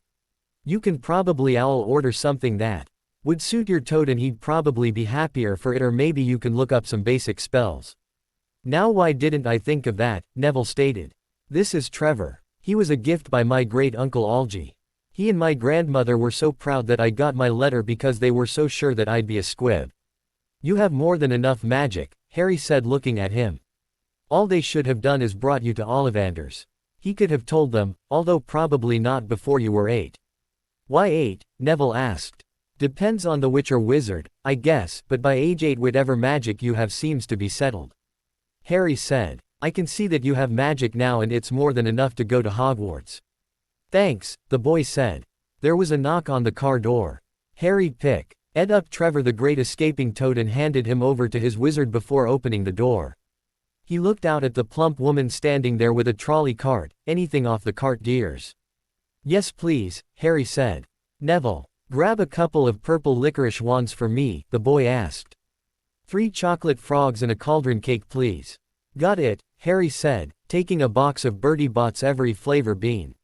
"You can probably order something that would suit your toad and he'd probably be happier for it, or maybe you can look up some basic spells." "Now why didn't I think of that?" Neville stated. "This is Trevor. He was a gift by my great-uncle Algie. He and my grandmother were so proud that I got my letter because they were so sure that I'd be a squib." "You have more than enough magic," Harry said looking at him. "All they should have done is brought you to Ollivander's." He could have told them, although probably not before you were 8. "Why 8?" Neville asked. "Depends on the witch or wizard, I guess, but by age 8 whatever magic you have seems to be settled." Harry said. "I can see that you have magic now and it's more than enough to go to Hogwarts." "Thanks," the boy said. There was a knock on the car door. Harry picked up Trevor the Great Escaping Toad and handed him over to his wizard before opening the door. He looked out at the plump woman standing there with a trolley cart. "Anything off the cart, dears?" "Yes please," Harry said. "Neville, grab a couple of purple licorice wands for me," the boy asked. 3 chocolate frogs and a cauldron cake please." "Got it," Harry said, taking a box of Bertie Bott's every flavor bean.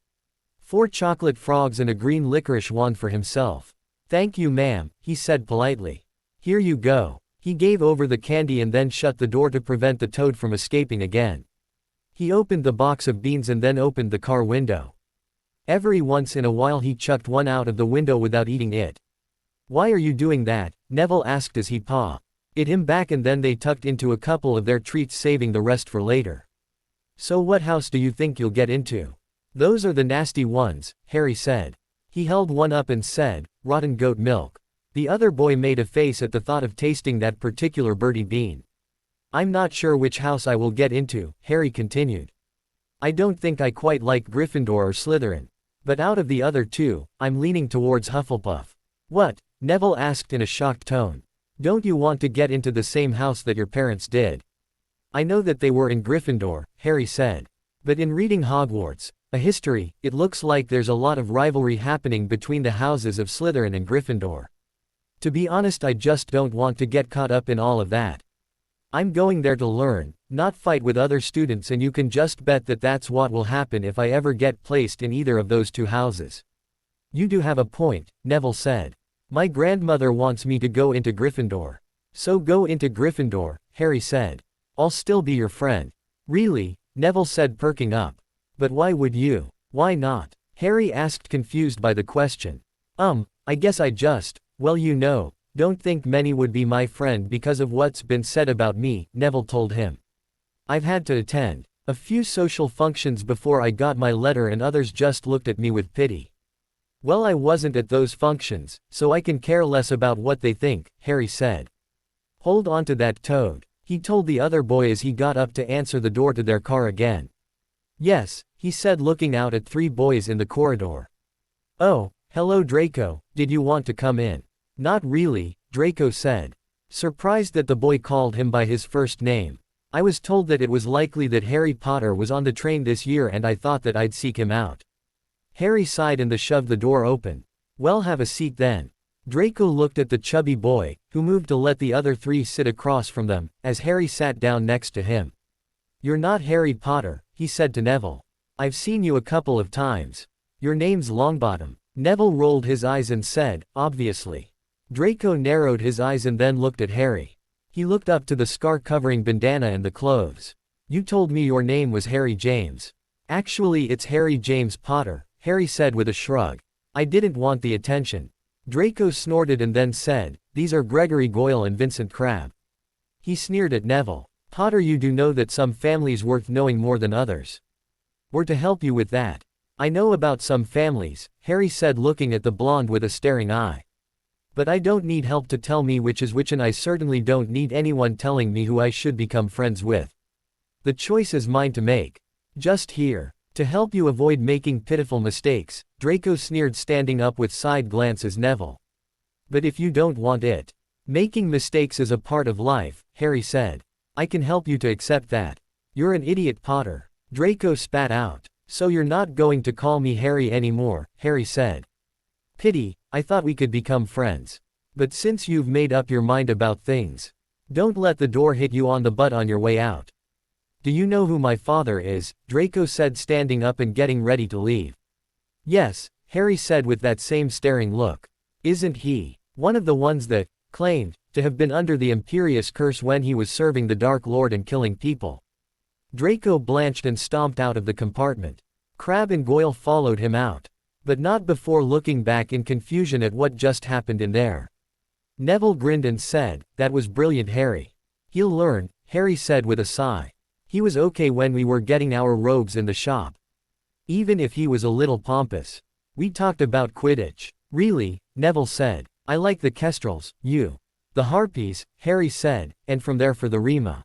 4 chocolate frogs and a green licorice wand for himself. "Thank you ma'am," he said politely. "Here you go." He gave over the candy and then shut the door to prevent the toad from escaping again. He opened the box of beans and then opened the car window. Every once in a while he chucked one out of the window without eating it. "Why are you doing that?" Neville asked as he pawed him back, and then they tucked into a couple of their treats, saving the rest for later. "So what house do you think you'll get into?" "Those are the nasty ones," Harry said. He held one up and said, "Rotten goat milk." The other boy made a face at the thought of tasting that particular birdie bean. "I'm not sure which house I will get into," Harry continued. "I don't think I quite like Gryffindor or Slytherin. But out of the other two, I'm leaning towards Hufflepuff." "What?" Neville asked in a shocked tone. "Don't you want to get into the same house that your parents did?" "I know that they were in Gryffindor," Harry said. "But in reading Hogwarts, a history, it looks like there's a lot of rivalry happening between the houses of Slytherin and Gryffindor. To be honest, I just don't want to get caught up in all of that. I'm going there to learn, not fight with other students, and you can just bet that that's what will happen if I ever get placed in either of those 2 houses." "You do have a point," Neville said. My grandmother wants me to go into Gryffindor. So go into Gryffindor, Harry said. I'll still be your friend. Really? Neville said, perking up. But why would you? Why not? Harry asked, confused by the question. I guess I just, well, don't think many would be my friend because of what's been said about me, Neville told him. I've had to attend a few social functions before I got my letter and others just looked at me with pity. Well, I wasn't at those functions, so I can care less about what they think, Harry said. Hold on to that, Toad, he told the other boy as he got up to answer the door to their car again. Yes, he said, looking out at 3 boys in the corridor. Oh, hello Draco, did you want to come in? Not really, Draco said, surprised that the boy called him by his first name. I was told that it was likely that Harry Potter was on the train this year and I thought that I'd seek him out. Harry sighed and shoved the door open. Well, have a seat then. Draco looked at the chubby boy, who moved to let the other 3 sit across from them, as Harry sat down next to him. You're not Harry Potter, he said to Neville. I've seen you a couple of times. Your name's Longbottom. Neville rolled his eyes and said, obviously. Draco narrowed his eyes and then looked at Harry. He looked up to the scar-covering bandana and the clothes. You told me your name was Harry James. Actually, it's Harry James Potter, Harry said with a shrug. I didn't want the attention. Draco snorted and then said, these are Gregory Goyle and Vincent Crabbe. He sneered at Neville. Potter, you do know that some families worth knowing more than others. We're to help you with that. I know about some families, Harry said, looking at the blonde with a staring eye. But I don't need help to tell me which is which, and I certainly don't need anyone telling me who I should become friends with. The choice is mine to make. Just here. To help you avoid making pitiful mistakes, Draco sneered, standing up with side glances Neville. But if you don't want it. Making mistakes is a part of life, Harry said. I can help you to accept that. You're an idiot, Potter. Draco spat out. So you're not going to call me Harry anymore, Harry said. Pity, I thought we could become friends. But since you've made up your mind about things, don't let the door hit you on the butt on your way out. Do you know who my father is? Draco said, standing up and getting ready to leave. Yes, Harry said with that same staring look. Isn't he one of the ones that claimed to have been under the Imperious curse when he was serving the Dark Lord and killing people? Draco blanched and stomped out of the compartment. Crabbe and Goyle followed him out. But not before looking back in confusion at what just happened in there. Neville grinned and said, that was brilliant, Harry. He'll learn, Harry said with a sigh. He was okay when we were getting our robes in the shop. Even if he was a little pompous. We talked about Quidditch. Really, Neville said. I like the Kestrels, the Harpies, Harry said, and from there for the Rima.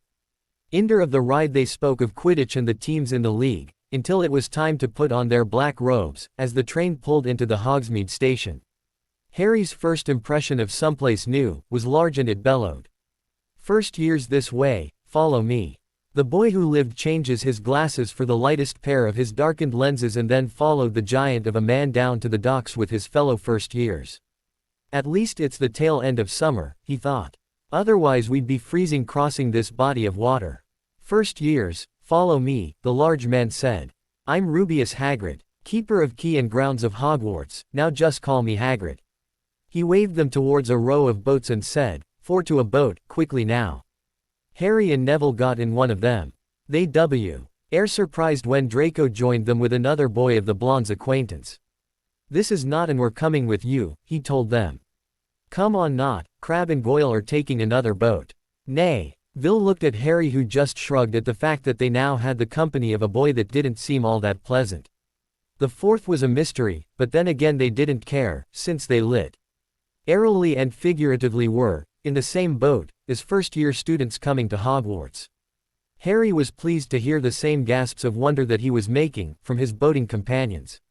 End of the ride they spoke of Quidditch and the teams in the league, until it was time to put on their black robes, as the train pulled into the Hogsmeade station. Harry's first impression of someplace new was large and it bellowed. First year's this way, follow me. The boy who lived changes his glasses for the lightest pair of his darkened lenses and then followed the giant of a man down to the docks with his fellow first years. At least it's the tail end of summer, he thought. Otherwise we'd be freezing crossing this body of water. First years, follow me, the large man said. I'm Rubeus Hagrid, keeper of key and grounds of Hogwarts, now just call me Hagrid. He waved them towards a row of boats and said, 4 to a boat, quickly now. Harry and Neville got in one of them. They were surprised when Draco joined them with another boy of the blonde's acquaintance. This is not and we're coming with you, he told them. Come on, not, Crabbe and Goyle are taking another boat. Nay. Vil looked at Harry, who just shrugged at the fact that they now had the company of a boy that didn't seem all that pleasant. The fourth was a mystery, but then again they didn't care, since they literally and figuratively were in the same boat as first-year students coming to Hogwarts. Harry was pleased to hear the same gasps of wonder that he was making from his boating companions.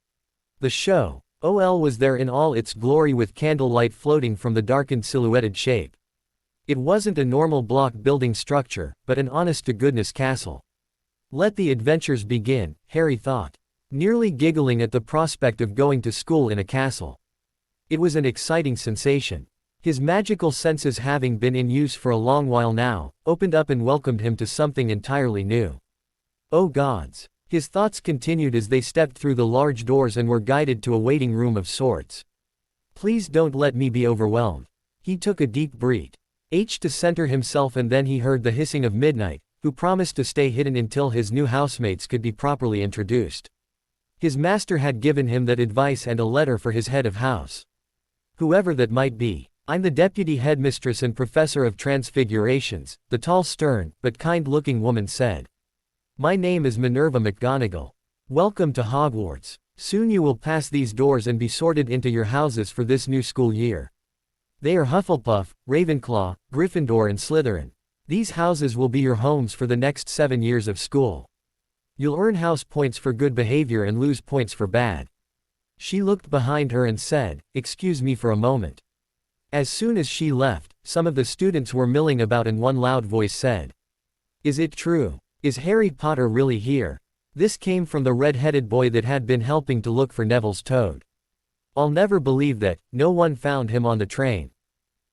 The show was there in all its glory, with candlelight floating from the darkened silhouetted shape. It wasn't a normal block building structure, but an honest-to-goodness castle. Let the adventures begin, Harry thought, nearly giggling at the prospect of going to school in a castle. It was an exciting sensation. His magical senses, having been in use for a long while now, opened up and welcomed him to something entirely new. Oh gods! His thoughts continued as they stepped through the large doors and were guided to a waiting room of sorts. Please don't let me be overwhelmed. He took a deep breath. To center himself, and then he heard the hissing of Midnight, who promised to stay hidden until his new housemates could be properly introduced. His master had given him that advice and a letter for his head of house. Whoever that might be. I'm the deputy headmistress and professor of transfigurations, the tall, stern, but kind-looking woman said. My name is Minerva McGonagall. Welcome to Hogwarts. Soon you will pass these doors and be sorted into your houses for this new school year. They are Hufflepuff, Ravenclaw, Gryffindor and Slytherin. These houses will be your homes for the next 7 years of school. You'll earn house points for good behavior and lose points for bad. She looked behind her and said, Excuse me for a moment. As soon as she left, some of the students were milling about and one loud voice said, Is it true? Is Harry Potter really here? This came from the red-headed boy that had been helping to look for Neville's toad. I'll never believe that, no one found him on the train.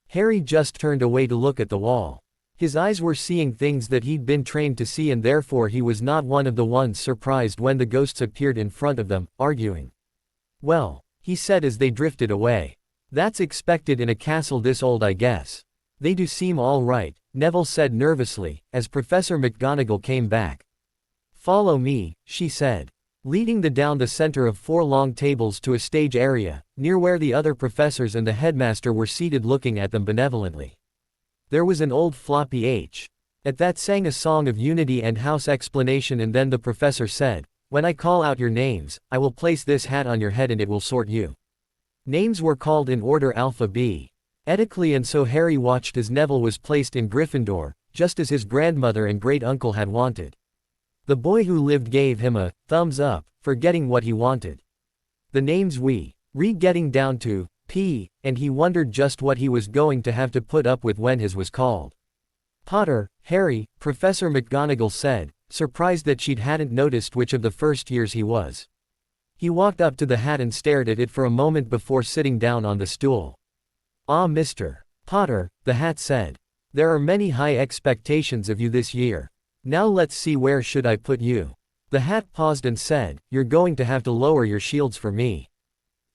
Harry just turned away to look at the wall. His eyes were seeing things that he'd been trained to see, and therefore he was not one of the ones surprised when the ghosts appeared in front of them, arguing. Well, he said as they drifted away. That's expected in a castle this old, I guess. They do seem all right, Neville said nervously, as Professor McGonagall came back. Follow me, she said, leading them down the center of 4 long tables to a stage area, near where the other professors and the headmaster were seated looking at them benevolently. There was an old floppy H. At that sang a song of unity and house explanation, and then the professor said, When I call out your names, I will place this hat on your head and it will sort you. Names were called in order alphabetically, and so Harry watched as Neville was placed in Gryffindor, just as his grandmother and great-uncle had wanted. The boy who lived gave him a thumbs up for getting what he wanted. The names read getting down to P, and he wondered just what he was going to have to put up with when his was called. Potter, Harry, Professor McGonagall said, surprised that she hadn't noticed which of the first years he was. He walked up to the hat and stared at it for a moment before sitting down on the stool. Ah, Mr. Potter, the hat said. There are many high expectations of you this year. Now let's see, where should I put you? The hat paused and said, You're going to have to lower your shields for me.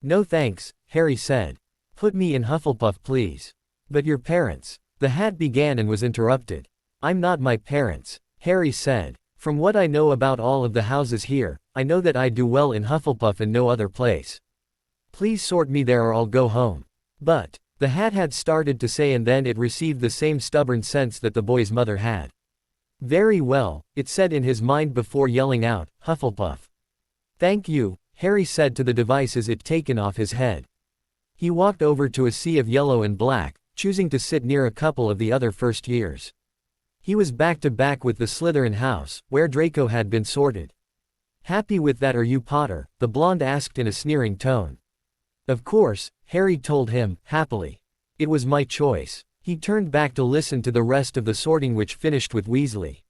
No thanks, Harry said. Put me in Hufflepuff, please. But your parents. The hat began and was interrupted. I'm not my parents, Harry said. From what I know about all of the houses here, I know that I do well in Hufflepuff and no other place. Please sort me there or I'll go home. But, the hat had started to say, and then it received the same stubborn sense that the boy's mother had. Very well, it said in his mind before yelling out, Hufflepuff. Thank you, Harry said to the device as it taken off his head. He walked over to a sea of yellow and black, choosing to sit near a couple of the other first years. He was back to back with the Slytherin house, where Draco had been sorted. Happy with that, are you, Potter? The blonde asked in a sneering tone. Of course, Harry told him, happily. It was my choice. He turned back to listen to the rest of the sorting, which finished with Weasley.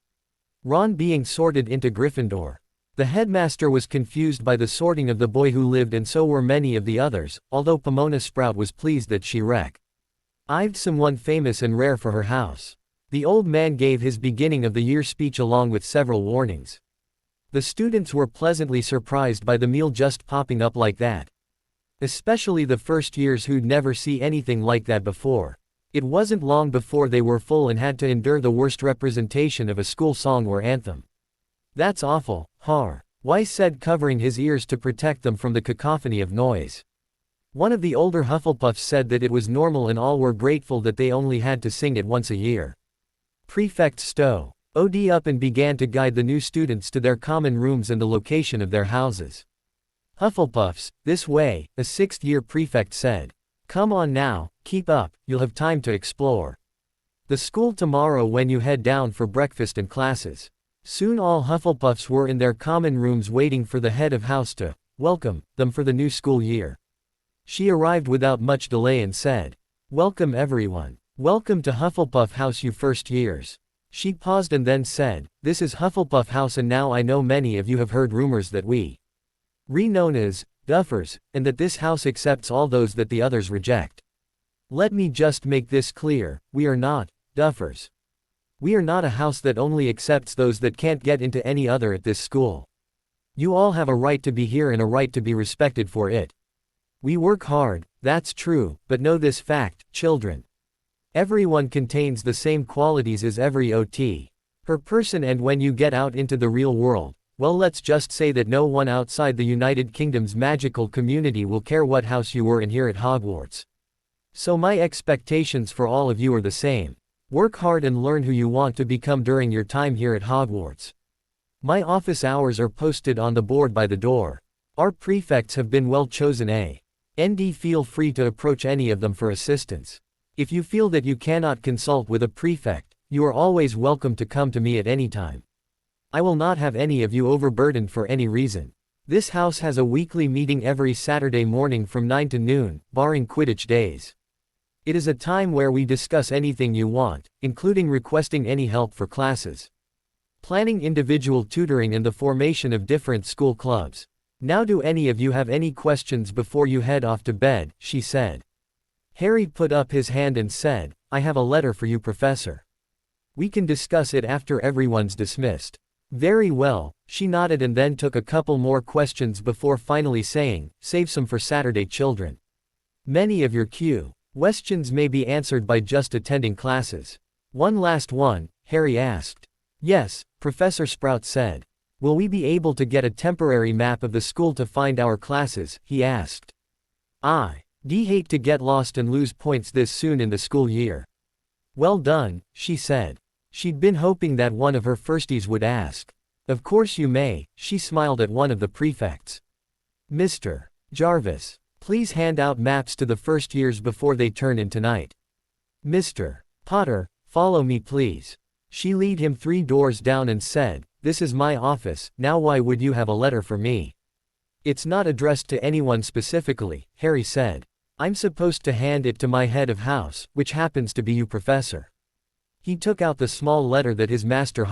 Ron being sorted into Gryffindor. The headmaster was confused by the sorting of the boy who lived, and so were many of the others, although Pomona Sprout was pleased that she recognized someone famous and rare for her house. The old man gave his beginning of the year speech along with several warnings. The students were pleasantly surprised by the meal just popping up like that. Especially the first years who'd never see anything like that before. It wasn't long before they were full and had to endure the worst representation of a school song or anthem. That's awful, Weiss said, covering his ears to protect them from the cacophony of noise. One of the older Hufflepuffs said that it was normal and all were grateful that they only had to sing it once a year. Prefect Stowe OD up and began to guide the new students to their common rooms and the location of their houses. Hufflepuffs, this way, a 6th-year prefect said. Come on now, keep up, you'll have time to explore the school tomorrow when you head down for breakfast and classes. Soon all Hufflepuffs were in their common rooms waiting for the head of house to welcome them for the new school year. She arrived without much delay and said, Welcome everyone. Welcome to Hufflepuff House, you first years. She paused and then said, This is Hufflepuff House, and now I know many of you have heard rumors that we known as Duffers, and that this house accepts all those that the others reject. Let me just make this clear, we are not Duffers. We are not a house that only accepts those that can't get into any other at this school. You all have a right to be here and a right to be respected for it. We work hard, that's true, but know this fact, children. Everyone contains the same qualities as every OT. Per person, and when you get out into the real world, well, let's just say that no one outside the United Kingdom's magical community will care what house you were in here at Hogwarts. So my expectations for all of you are the same. Work hard and learn who you want to become during your time here at Hogwarts. My office hours are posted on the board by the door. Our prefects have been well chosen. ND, feel free to approach any of them for assistance. If you feel that you cannot consult with a prefect, you are always welcome to come to me at any time. I will not have any of you overburdened for any reason. This house has a weekly meeting every Saturday morning from 9 to noon, barring Quidditch days. It is a time where we discuss anything you want, including requesting any help for classes, planning individual tutoring, and the formation of different school clubs. Now, do any of you have any questions before you head off to bed? She said. Harry put up his hand and said, I have a letter for you, Professor. We can discuss it after everyone's dismissed. Very well, she nodded and then took a couple more questions before finally saying, save some for Saturday, children. Many of your questions may be answered by just attending classes. One last one, Harry asked. Yes, Professor Sprout said. Will we be able to get a temporary map of the school to find our classes? He asked. I'd hate to get lost and lose points this soon in the school year. Well done, she said. She'd been hoping that one of her firsties would ask. Of course you may, she smiled at one of the prefects. Mr. Jarvis, please hand out maps to the first years before they turn in tonight. Mr. Potter, follow me please. She led him 3 doors down and said, this is my office. Now why would you have a letter for me? It's not addressed to anyone specifically, Harry said. I'm supposed to hand it to my head of house, which happens to be you, Professor. He took out the small letter that his master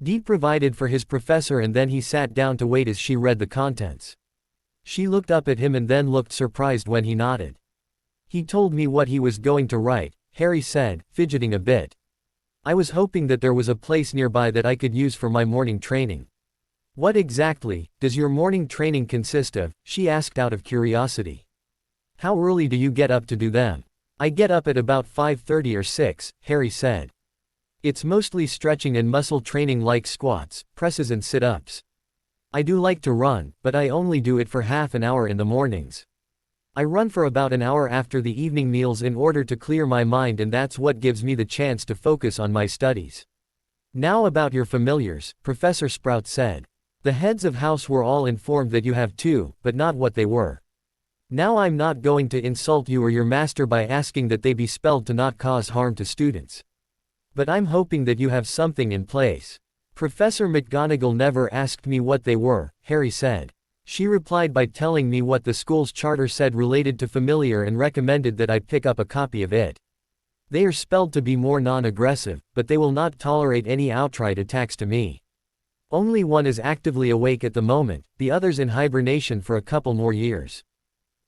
D provided for his professor, and then he sat down to wait as she read the contents. She looked up at him and then looked surprised when he nodded. He told me what he was going to write, Harry said, fidgeting a bit. I was hoping that there was a place nearby that I could use for my morning training. What exactly does your morning training consist of? She asked out of curiosity. How early do you get up to do them? I get up at about 5:30 or 6, Harry said. It's mostly stretching and muscle training like squats, presses and sit-ups. I do like to run, but I only do it for half an hour in the mornings. I run for about an hour after the evening meals in order to clear my mind, and that's what gives me the chance to focus on my studies. Now about your familiars, Professor Sprout said. The heads of house were all informed that you have 2, but not what they were. Now I'm not going to insult you or your master by asking that they be spelled to not cause harm to students. But I'm hoping that you have something in place. Professor McGonagall never asked me what they were, Harry said. She replied by telling me what the school's charter said related to familiar and recommended that I pick up a copy of it. They are spelled to be more non-aggressive, but they will not tolerate any outright attacks to me. Only one is actively awake at the moment, the other's in hibernation for a couple more years.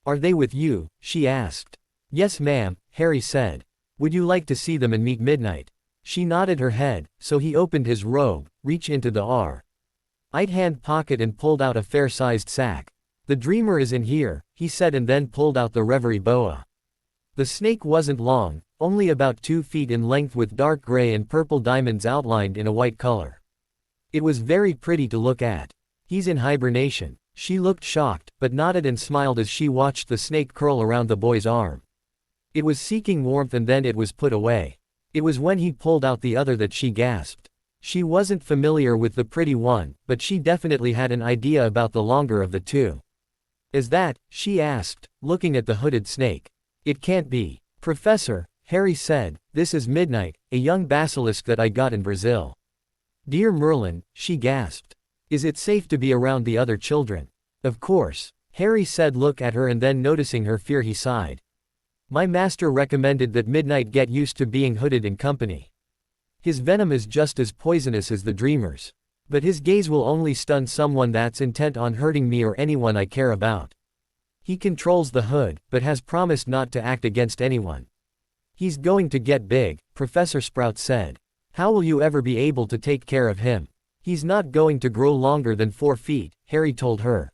Are they with you? She asked. Yes, ma'am, Harry said. Would you like to see them and meet Midnight? She nodded her head, so he opened his robe, reached into the right-hand pocket and pulled out a fair-sized sack. The dreamer is in here, he said, and then pulled out the reverie boa. The snake wasn't long, only about 2 feet in length with dark gray and purple diamonds outlined in a white color. It was very pretty to look at. He's in hibernation. She looked shocked, but nodded and smiled as she watched the snake curl around the boy's arm. It was seeking warmth and then it was put away. It was when he pulled out the other that she gasped. She wasn't familiar with the pretty one, but she definitely had an idea about the longer of the 2. Is that? She asked, looking at the hooded snake. It can't be. Professor, Harry said, this is Midnight, a young basilisk that I got in Brazil. Dear Merlin, she gasped. Is it safe to be around the other children? Of course. Harry said, look at her, and then noticing her fear he sighed. My master recommended that Midnight get used to being hooded in company. His venom is just as poisonous as the dreamer's. But his gaze will only stun someone that's intent on hurting me or anyone I care about. He controls the hood, but has promised not to act against anyone. He's going to get big, Professor Sprout said. How will you ever be able to take care of him? He's not going to grow longer than 4 feet, Harry told her.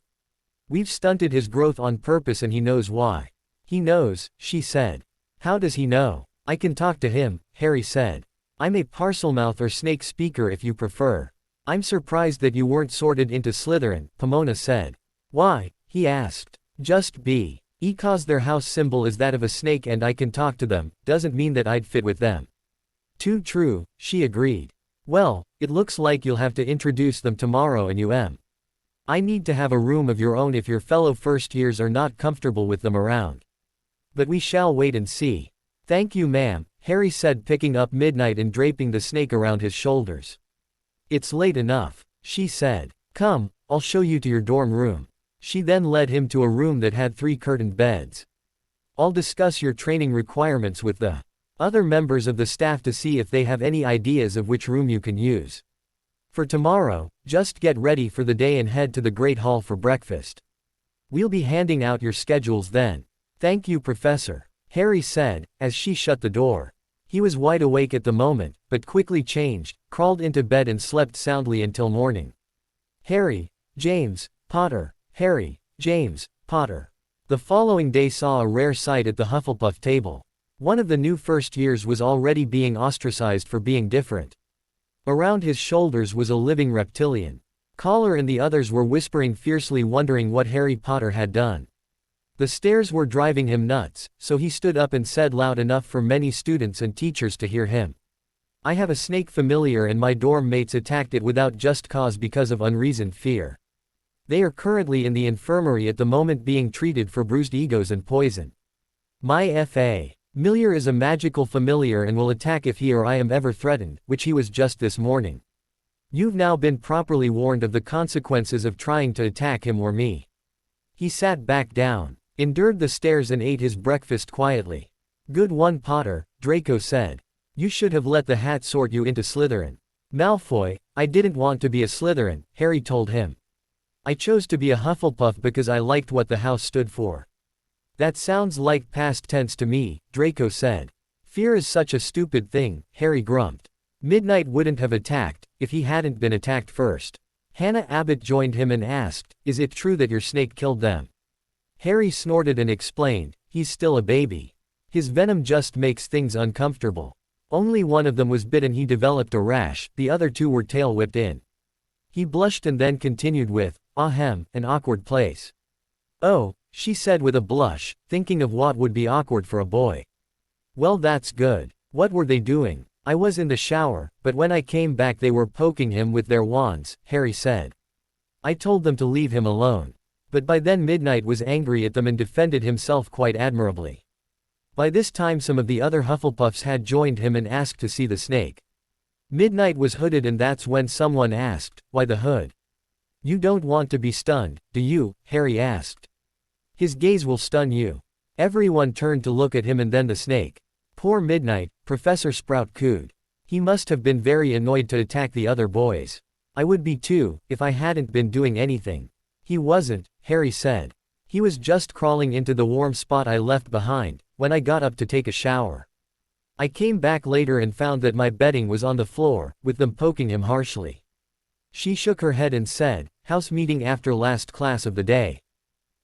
We've stunted his growth on purpose and he knows why. He knows, she said. How does he know? I can talk to him, Harry said. I'm a Parselmouth or snake speaker if you prefer. I'm surprised that you weren't sorted into Slytherin, Pomona said. Why? He asked. Just because their house symbol is that of a snake and I can talk to them, doesn't mean that I'd fit with them. Too true, she agreed. Well, it looks like you'll have to introduce them tomorrow and I need to have a room of your own if your fellow first years are not comfortable with them around. But we shall wait and see. Thank you, ma'am, Harry said, picking up Midnight and draping the snake around his shoulders. It's late enough, she said. Come, I'll show you to your dorm room. She then led him to a room that had 3 curtained beds. I'll discuss your training requirements with the other members of the staff to see if they have any ideas of which room you can use. For tomorrow, just get ready for the day and head to the Great Hall for breakfast. We'll be handing out your schedules then. Thank you, Professor, Harry said, as she shut the door. He was wide awake at the moment, but quickly changed, crawled into bed and slept soundly until morning. Harry, James, Potter, Harry, James, Potter. The following day saw a rare sight at the Hufflepuff table. One of the new first years was already being ostracized for being different. Around his shoulders was a living reptilian. Collar and the others were whispering fiercely, wondering what Harry Potter had done. The stares were driving him nuts, so he stood up and said loud enough for many students and teachers to hear him. I have a snake familiar and my dorm mates attacked it without just cause because of unreasoned fear. They are currently in the infirmary at the moment being treated for bruised egos and poison. My F.A. Familiar is a magical familiar and will attack if he or I am ever threatened, which he was just this morning. You've now been properly warned of the consequences of trying to attack him or me. He sat back down, endured the stares and ate his breakfast quietly. Good one, Potter, Draco said. You should have let the hat sort you into Slytherin. Malfoy, I didn't want to be a Slytherin, Harry told him. I chose to be a Hufflepuff because I liked what the house stood for. That sounds like past tense to me, Draco said. Fear is such a stupid thing, Harry grumped. Midnight wouldn't have attacked, if he hadn't been attacked first. Hannah Abbott joined him and asked, is it true that your snake killed them? Harry snorted and explained, he's still a baby. His venom just makes things uncomfortable. Only one of them was bit and he developed a rash, the other 2 were tail whipped in. He blushed and then continued with, ahem, an awkward place. Oh, she said with a blush, thinking of what would be awkward for a boy. Well, that's good. What were they doing? I was in the shower, but when I came back they were poking him with their wands, Harry said. I told them to leave him alone. But by then Midnight was angry at them and defended himself quite admirably. By this time some of the other Hufflepuffs had joined him and asked to see the snake. Midnight was hooded and that's when someone asked, why the hood? You don't want to be stunned, do you? Harry asked. His gaze will stun you. Everyone turned to look at him and then the snake. Poor Midnight, Professor Sprout cooed. He must have been very annoyed to attack the other boys. I would be too, if I hadn't been doing anything. He wasn't, Harry said. He was just crawling into the warm spot I left behind, when I got up to take a shower. I came back later and found that my bedding was on the floor, with them poking him harshly. She shook her head and said, house meeting after last class of the day.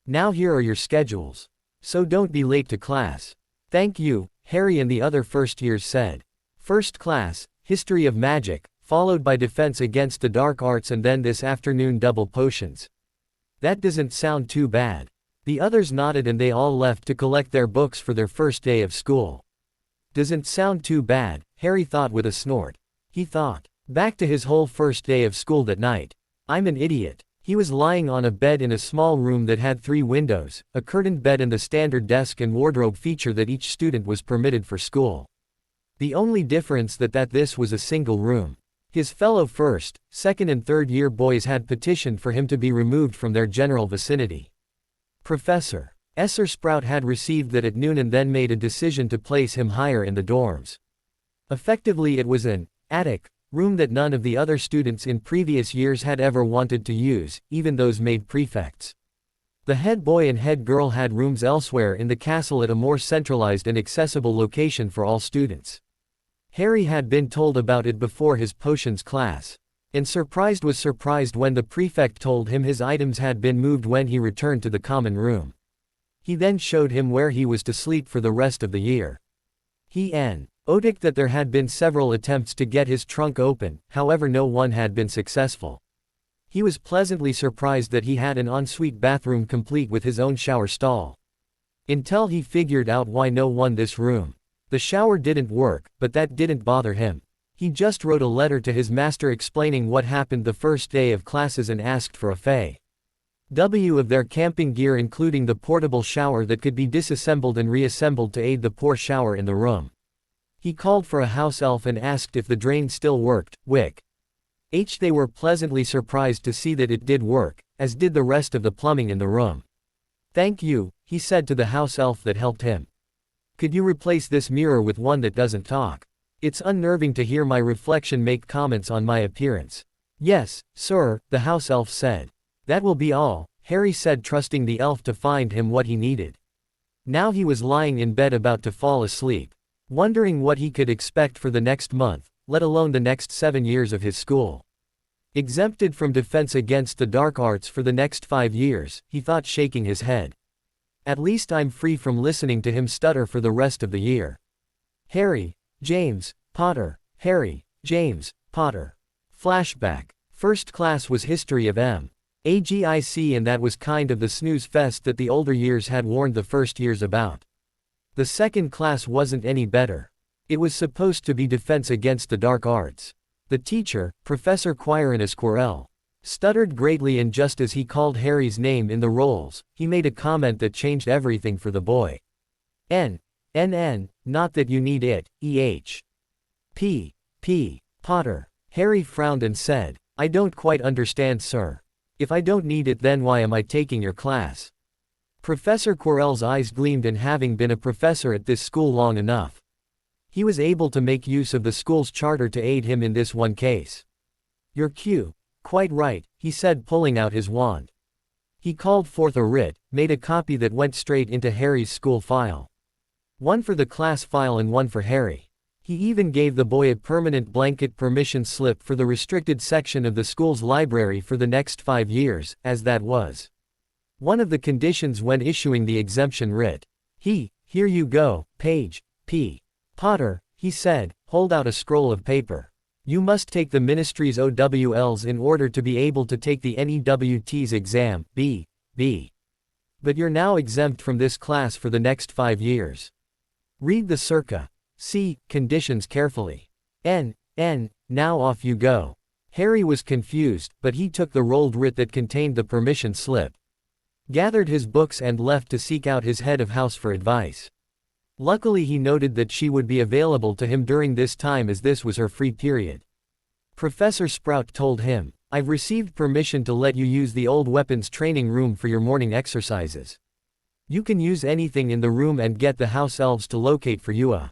Now here are your schedules. So don't be late to class. Thank you, Harry and the other first years said. First class, History of Magic, followed by Defense Against the Dark Arts and then this afternoon double potions. That doesn't sound too bad. The others nodded and they all left to collect their books for their first day of school. Doesn't sound too bad, Harry thought with a snort. He thought back to his whole first day of school that night. I'm an idiot. He was lying on a bed in a small room that had 3 windows, a curtained bed and the standard desk and wardrobe feature that each student was permitted for school. The only difference that this was a single room. His fellow first, second and third year boys had petitioned for him to be removed from their general vicinity. Professor Esser Sprout had received that at noon and then made a decision to place him higher in the dorms. Effectively it was an attic room that none of the other students in previous years had ever wanted to use, even those made prefects. The head boy and head girl had rooms elsewhere in the castle at a more centralized and accessible location for all students. Harry had been told about it before his potions class. And surprised was surprised when the prefect told him his items had been moved when he returned to the common room. He then showed him where he was to sleep for the rest of the year. He noted that there had been several attempts to get his trunk open, however no one had been successful. He was pleasantly surprised that he had an ensuite bathroom complete with his own shower stall. Until he figured out why no one this room. The shower didn't work, but that didn't bother him. He just wrote a letter to his master explaining what happened the first day of classes and asked for a FAW of their camping gear, including the portable shower that could be disassembled and reassembled to aid the poor shower in the room. He called for a house elf and asked if the drain still worked, They were pleasantly surprised to see that it did work, as did the rest of the plumbing in the room. "Thank you," he said to the house elf that helped him. "Could you replace this mirror with one that doesn't talk? It's unnerving to hear my reflection make comments on my appearance." "Yes, sir," the house elf said. "That will be all," Harry said, trusting the elf to find him what he needed. Now he was lying in bed about to fall asleep, wondering what he could expect for the next month, let alone the next 7 years of his school. Exempted from defense against the dark arts for the next 5 years, he thought, shaking his head. At least I'm free from listening to him stutter for the rest of the year. Harry, James, Potter, Harry, James, Potter. Flashback. First class was history of MAGIC, and that was kind of the snooze fest that the older years had warned the first years about. The second class wasn't any better. It was supposed to be defense against the dark arts. The teacher, Professor Quirinus Quirrell, stuttered greatly, and just as he called Harry's name in the rolls, he made a comment that changed everything for the boy. Not that you need it, Potter. Harry frowned and said, "I don't quite understand, sir. If I don't need it, then why am I taking your class?" Professor Quirrell's eyes gleamed, and having been a professor at this school long enough, he was able to make use of the school's charter to aid him in this one case. "You're quite right," he said, pulling out his wand. He called forth a writ, made a copy that went straight into Harry's school file. One for the class file and one for Harry. He even gave the boy a permanent blanket permission slip for the restricted section of the school's library for the next 5 years, as that was one of the conditions when issuing the exemption writ. "Here you go, Page Potter," he said, hold out a scroll of paper. "You must take the ministry's OWLs in order to be able to take the NEWT's exam, But you're now exempt from this class for the next 5 years. Read the circa conditions carefully. Now off you go." Harry was confused, but he took the rolled writ that contained the permission slip, gathered his books, and left to seek out his head of house for advice. Luckily, he noted that she would be available to him during this time, as this was her free period. Professor Sprout told him, "I've received permission to let you use the old weapons training room for your morning exercises. You can use anything in the room and get the house elves to locate for you a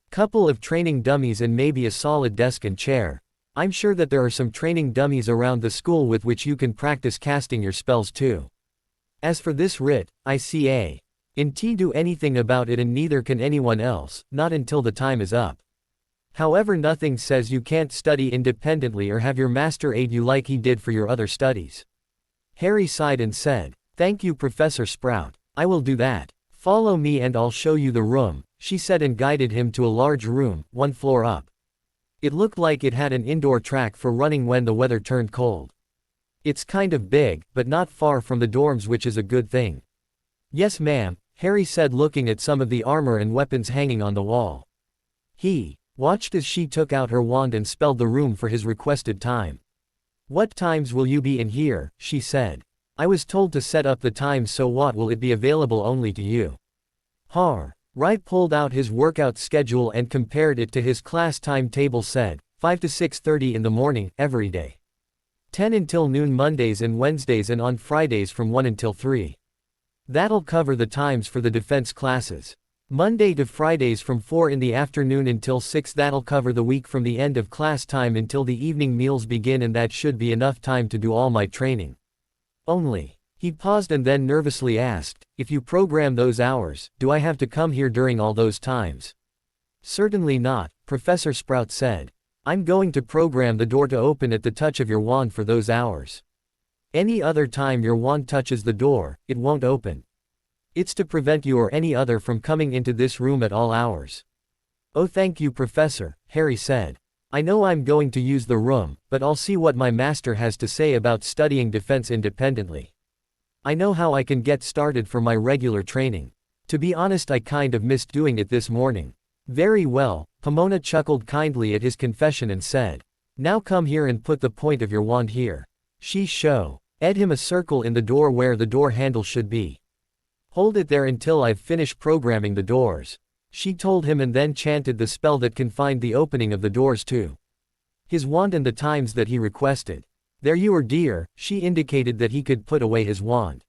couple of training dummies and maybe a solid desk and chair. I'm sure that there are some training dummies around the school with which you can practice casting your spells too. As for this writ, I can't do anything about it, and neither can anyone else, not until the time is up. However, nothing says you can't study independently or have your master aid you like he did for your other studies." Harry sighed and said, "Thank you, Professor Sprout. I will do that. Follow me and I'll show you the room," she said, and guided him to a large room, 1 floor up. It looked like it had an indoor track for running when the weather turned cold. "It's kind of big, but not far from the dorms, which is a good thing." "Yes, ma'am," Harry said, looking at some of the armor and weapons hanging on the wall. He watched as she took out her wand and spelled the room for his requested time. "What times will you be in here?" she said. "I was told to set up the times, so what will it be available only to you?" Wright pulled out his workout schedule and compared it to his class timetable. Said, 5 to 6:30 in the morning, every day. 10 until noon Mondays and Wednesdays, and on Fridays from 1 until 3. That'll cover the times for the defense classes. Monday to Fridays from 4 in the afternoon until 6. That'll cover the week from the end of class time until the evening meals begin, and that should be enough time to do all my training. Only." He paused and then nervously asked, "If you program those hours, do I have to come here during all those times?" "Certainly not," Professor Sprout said. I'm going to program the door to open at the touch of your wand for those hours. Any other time your wand touches the door, it won't open. It's to prevent you or any other from coming into this room at all hours. Oh, thank you, Professor, Harry said. I know I'm going to use the room, but I'll see what my master has to say about studying defense independently. I know how I can get started for my regular training. To be honest, I kind of missed doing it this morning. Very well, Pomona chuckled kindly at his confession and said. Now come here and put the point of your wand here. Showed him a circle in the door where the door handle should be. Hold it there until I've finished programming the doors. She told him and then chanted the spell that confined the opening of the doors to his wand and the times that he requested. There you are, dear. She indicated that he could put away his wand.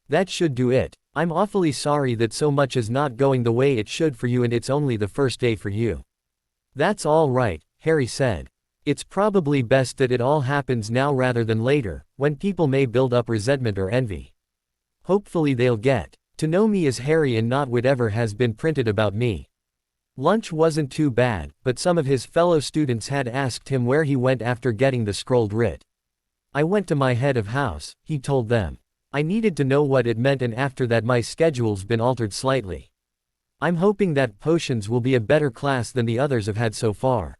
That should do it. I'm awfully sorry that so much is not going the way it should for you and it's only the first day for you. That's all right, Harry said. It's probably best that it all happens now rather than later, when people may build up resentment or envy. Hopefully they'll get to know me as Harry and not whatever has been printed about me. Lunch wasn't too bad, but some of his fellow students had asked him where he went after getting the scrolled writ. I went to my head of house, he told them. I needed to know what it meant and after that my schedule's been altered slightly. I'm hoping that potions will be a better class than the others have had so far.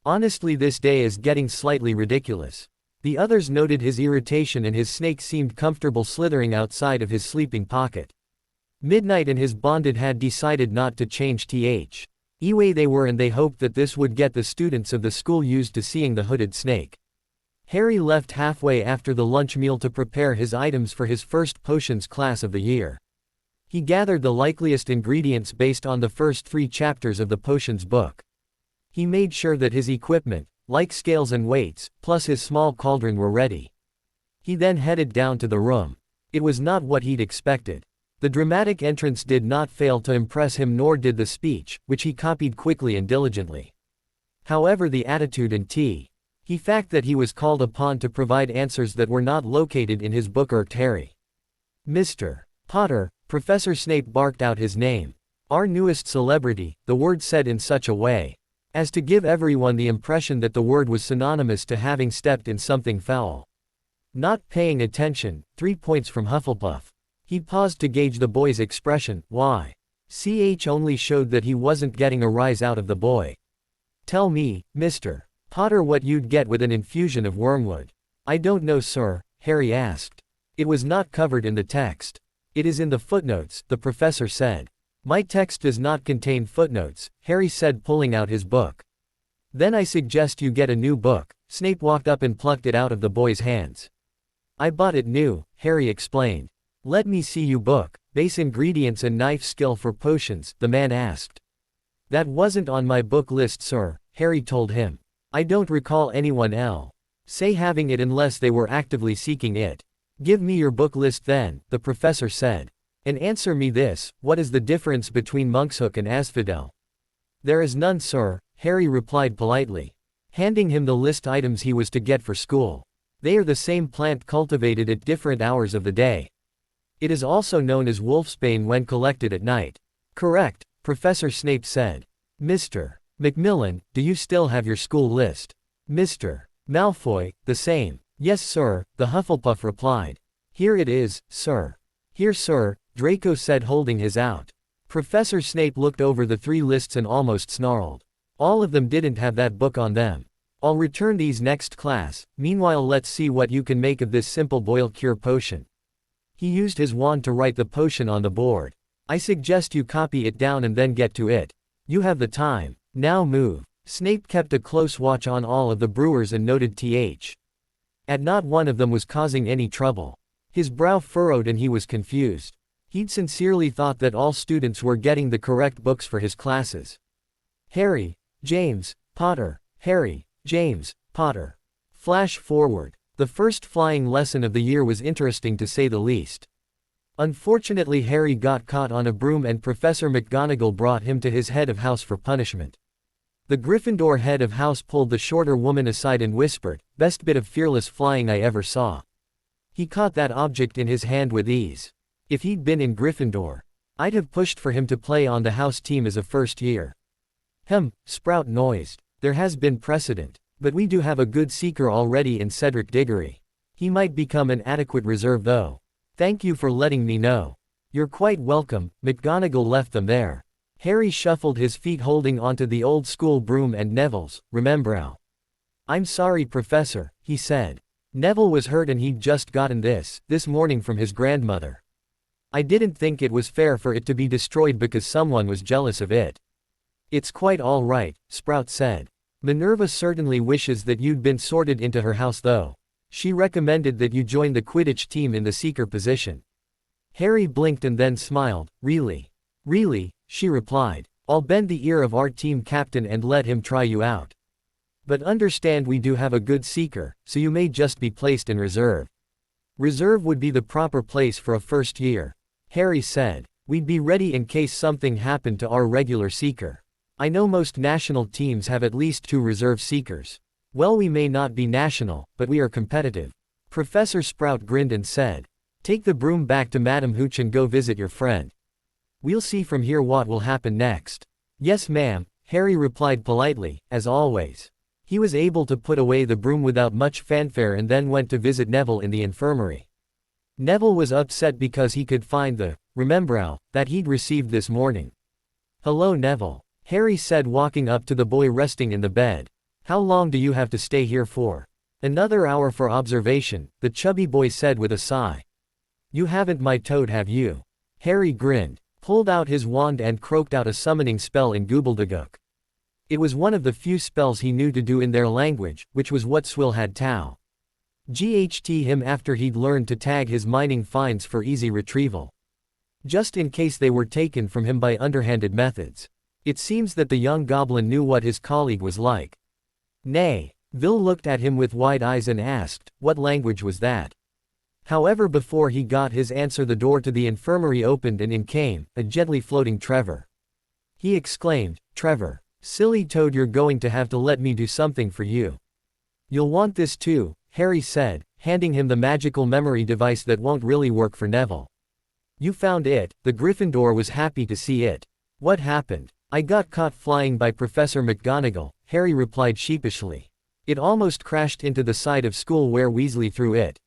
Honestly, this day is getting slightly ridiculous. The others noted his irritation and his snake seemed comfortable slithering outside of his sleeping pocket. Midnight and his bonded had decided not to change Anyway they were and they hoped that this would get the students of the school used to seeing the hooded snake. Harry left halfway after the lunch meal to prepare his items for his first potions class of the year. He gathered the likeliest ingredients based on the first 3 chapters of the potions book. He made sure that his equipment, like scales and weights, plus his small cauldron were ready. He then headed down to the room. It was not what he'd expected. The dramatic entrance did not fail to impress him, nor did the speech, which he copied quickly and diligently. However, the attitude and fact that he was called upon to provide answers that were not located in his book irked Harry. Mr. Potter, Professor Snape barked out his name. Our newest celebrity, the word said in such a way as to give everyone the impression that the word was synonymous to having stepped in something foul. Not paying attention, 3 points from Hufflepuff. He paused to gauge the boy's expression. Why? Only showed that he wasn't getting a rise out of the boy. Tell me, Mr. Potter, what you'd get with an infusion of wormwood. I don't know, sir, Harry asked. It was not covered in the text. It is in the footnotes, the professor said. My text does not contain footnotes, Harry said, pulling out his book. Then I suggest you get a new book. Snape walked up and plucked it out of the boy's hands. I bought it new, Harry explained. Let me see you book. Base ingredients and knife skill for potions, the man asked. That wasn't on my book list, sir, Harry told him. I don't recall anyone say having it unless they were actively seeking it. Give me your book list then, the professor said. And answer me this, what is the difference between Monkshook and Asphodel? There is none, sir, Harry replied politely, handing him the list items he was to get for school. They are the same plant cultivated at different hours of the day. It is also known as wolfsbane when collected at night. Correct, Professor Snape said. Mr. Macmillan, do you still have your school list? Mr. Malfoy, the same. Yes, sir, the Hufflepuff replied. Here it is, sir. Here, sir, Draco said, holding his out. Professor Snape looked over the 3 lists and almost snarled. All of them didn't have that book on them. I'll return these next class. Meanwhile, let's see what you can make of this simple boil cure potion. He used his wand to write the potion on the board. I suggest you copy it down and then get to it. You have the time. Now move. Snape kept a close watch on all of the brewers and noted at not one of them was causing any trouble. His brow furrowed and he was confused. He'd sincerely thought that all students were getting the correct books for his classes. Harry, James, Potter, Harry, James, Potter. Flash forward. The first flying lesson of the year was interesting to say the least. Unfortunately, Harry got caught on a broom and Professor McGonagall brought him to his head of house for punishment. The Gryffindor head of house pulled the shorter woman aside and whispered, "Best bit of fearless flying I ever saw." He caught that object in his hand with ease. If he'd been in Gryffindor, I'd have pushed for him to play on the house team as a first year. Sprout noised. There has been precedent. But we do have a good seeker already in Cedric Diggory. He might become an adequate reserve though. Thank you for letting me know. You're quite welcome." McGonagall left them there. Harry shuffled his feet holding onto the old school broom and Neville's, "Remember. I'm sorry, Professor," he said. Neville was hurt and he'd just gotten this morning from his grandmother. "I didn't think it was fair for it to be destroyed because someone was jealous of it." "It's quite all right," Sprout said. "Minerva certainly wishes that you'd been sorted into her house though. She recommended that you join the Quidditch team in the seeker position." Harry blinked and then smiled. "Really? Really?" she replied. "I'll bend the ear of our team captain and let him try you out. But understand we do have a good seeker, so you may just be placed in reserve." "Reserve would be the proper place for a first year," Harry said. "We'd be ready in case something happened to our regular seeker. I know most national teams have at least 2 reserve seekers. Well, we may not be national, but we are competitive." Professor Sprout grinned and said, "Take the broom back to Madam Hooch and go visit your friend. We'll see from here what will happen next." "Yes, ma'am," Harry replied politely, as always. He was able to put away the broom without much fanfare and then went to visit Neville in the infirmary. Neville was upset because he could find the "Remembrall" that he'd received this morning. "Hello, Neville," Harry said, walking up to the boy resting in the bed. "How long do you have to stay here for?" "Another hour for observation," the chubby boy said with a sigh. "You haven't my toad, have you?" Harry grinned, pulled out his wand and croaked out a summoning spell in Goobledagook. It was one of the few spells he knew to do in their language, which was what Swill had taught him after he'd learned to tag his mining finds for easy retrieval. Just in case they were taken from him by underhanded methods. It seems that the young goblin knew what his colleague was like. "Nay." Vil looked at him with wide eyes and asked, "What language was that?" However, before he got his answer, the door to the infirmary opened and in came a gently floating Trevor. He exclaimed, "Trevor, silly toad, you're going to have to let me do something for you." "You'll want this too," Harry said, handing him the magical memory device that won't really work for Neville. "You found it." The Gryffindor was happy to see it. "What happened?" "I got caught flying by Professor McGonagall," Harry replied sheepishly. "It almost crashed into the side of school where Weasley threw it."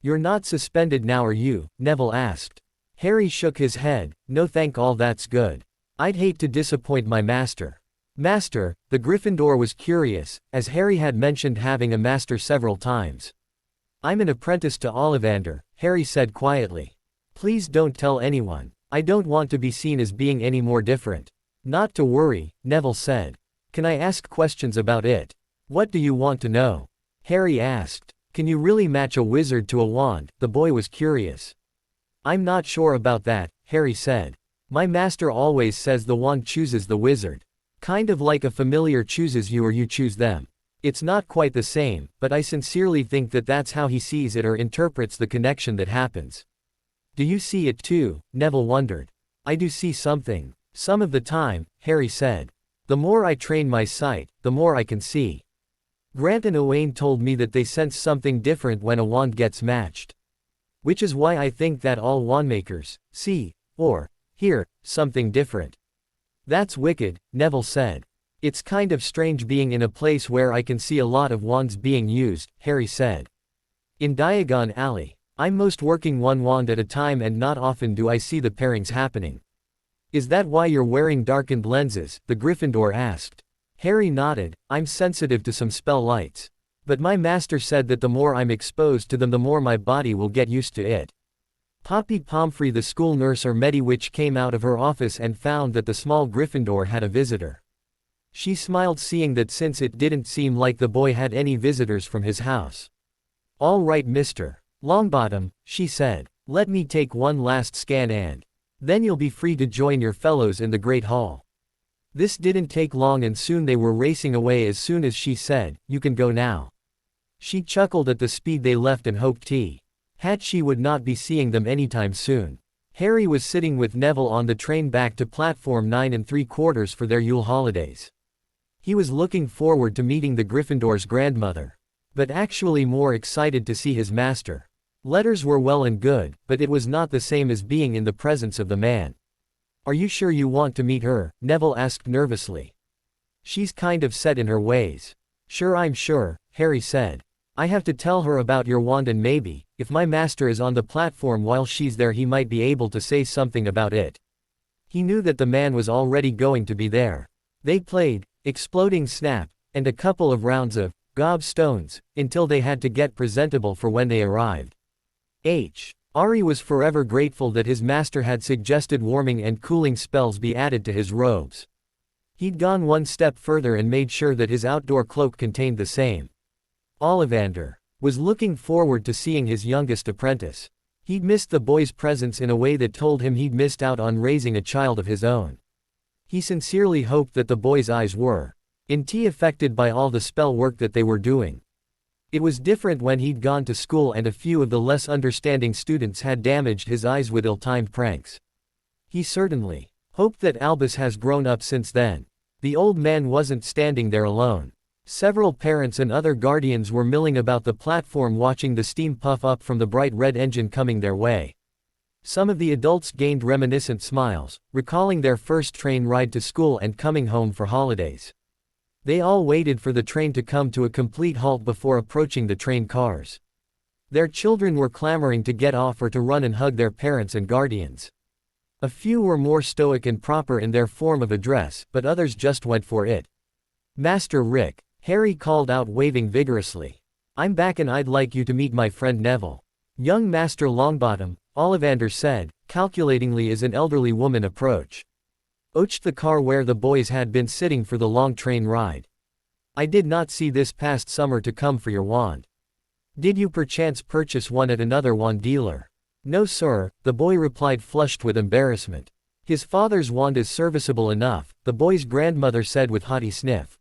"You're not suspended now, are you?" Neville asked. Harry shook his head. "No, thank all, that's good. I'd hate to disappoint my master." "Master?" The Gryffindor was curious, as Harry had mentioned having a master several times. "I'm an apprentice to Ollivander," Harry said quietly. "Please don't tell anyone. I don't want to be seen as being any more different." "Not to worry," Neville said. "Can I ask questions about it?" "What do you want to know?" Harry asked. "Can you really match a wizard to a wand?" The boy was curious. "I'm not sure about that," Harry said. "My master always says the wand chooses the wizard. Kind of like a familiar chooses you or you choose them. It's not quite the same, but I sincerely think that that's how he sees it or interprets the connection that happens." "Do you see it too?" Neville wondered. "I do see something. Some of the time," Harry said. "The more I train my sight, the more I can see. Grant and Owain told me that they sense something different when a wand gets matched. Which is why I think that all wandmakers see, or hear, something different." "That's wicked," Neville said. "It's kind of strange being in a place where I can see a lot of wands being used," Harry said. "In Diagon Alley, I'm most working one wand at a time and not often do I see the pairings happening." "Is that why you're wearing darkened lenses?" the Gryffindor asked. Harry nodded. "I'm sensitive to some spell lights. But my master said that the more I'm exposed to them, the more my body will get used to it." Poppy Pomfrey, the school nurse or Mediwitch, came out of her office and found that the small Gryffindor had a visitor. She smiled, seeing that since it didn't seem like the boy had any visitors from his house. "All right, Mr. Longbottom," she said. "Let me take one last scan and then you'll be free to join your fellows in the Great Hall." This didn't take long and soon they were racing away as soon as she said, "You can go now." She chuckled at the speed they left and hoped she would not be seeing them anytime soon. Harry was sitting with Neville on the train back to platform 9 3/4 for their Yule holidays. He was looking forward to meeting the Gryffindor's grandmother, but actually more excited to see his master. Letters were well and good, but it was not the same as being in the presence of the man. "Are you sure you want to meet her?" Neville asked nervously. She's kind of set in her ways. Sure, I'm sure, Harry said. I have to tell her about your wand, and maybe, if my master is on the platform while she's there, he might be able to say something about it. He knew that the man was already going to be there. They played Exploding Snap and a couple of rounds of Gobstones until they had to get presentable for when they arrived. Ari was forever grateful that his master had suggested warming and cooling spells be added to his robes. He'd gone one step further and made sure that his outdoor cloak contained the same. Ollivander was looking forward to seeing his youngest apprentice. He'd missed the boy's presence in a way that told him he'd missed out on raising a child of his own. He sincerely hoped that the boy's eyes were affected by all the spell work that they were doing. It was different when he'd gone to school and a few of the less understanding students had damaged his eyes with ill-timed pranks. He certainly hoped that Albus has grown up since then. The old man wasn't standing there alone. Several parents and other guardians were milling about the platform watching the steam puff up from the bright red engine coming their way. Some of the adults gained reminiscent smiles, recalling their first train ride to school and coming home for holidays. They all waited for the train to come to a complete halt before approaching the train cars. Their children were clamoring to get off or to run and hug their parents and guardians. A few were more stoic and proper in their form of address, but others just went for it. "Master Rick," Harry called out, waving vigorously. "I'm back and I'd like you to meet my friend Neville." "Young Master Longbottom," Ollivander said, calculatingly as an elderly woman approached the car where the boys had been sitting for the long train ride. "I did not see this past summer to come for your wand. Did you perchance purchase one at another wand dealer?" "No sir," the boy replied, flushed with embarrassment. "His father's wand is serviceable enough," the boy's grandmother said with haughty sniff.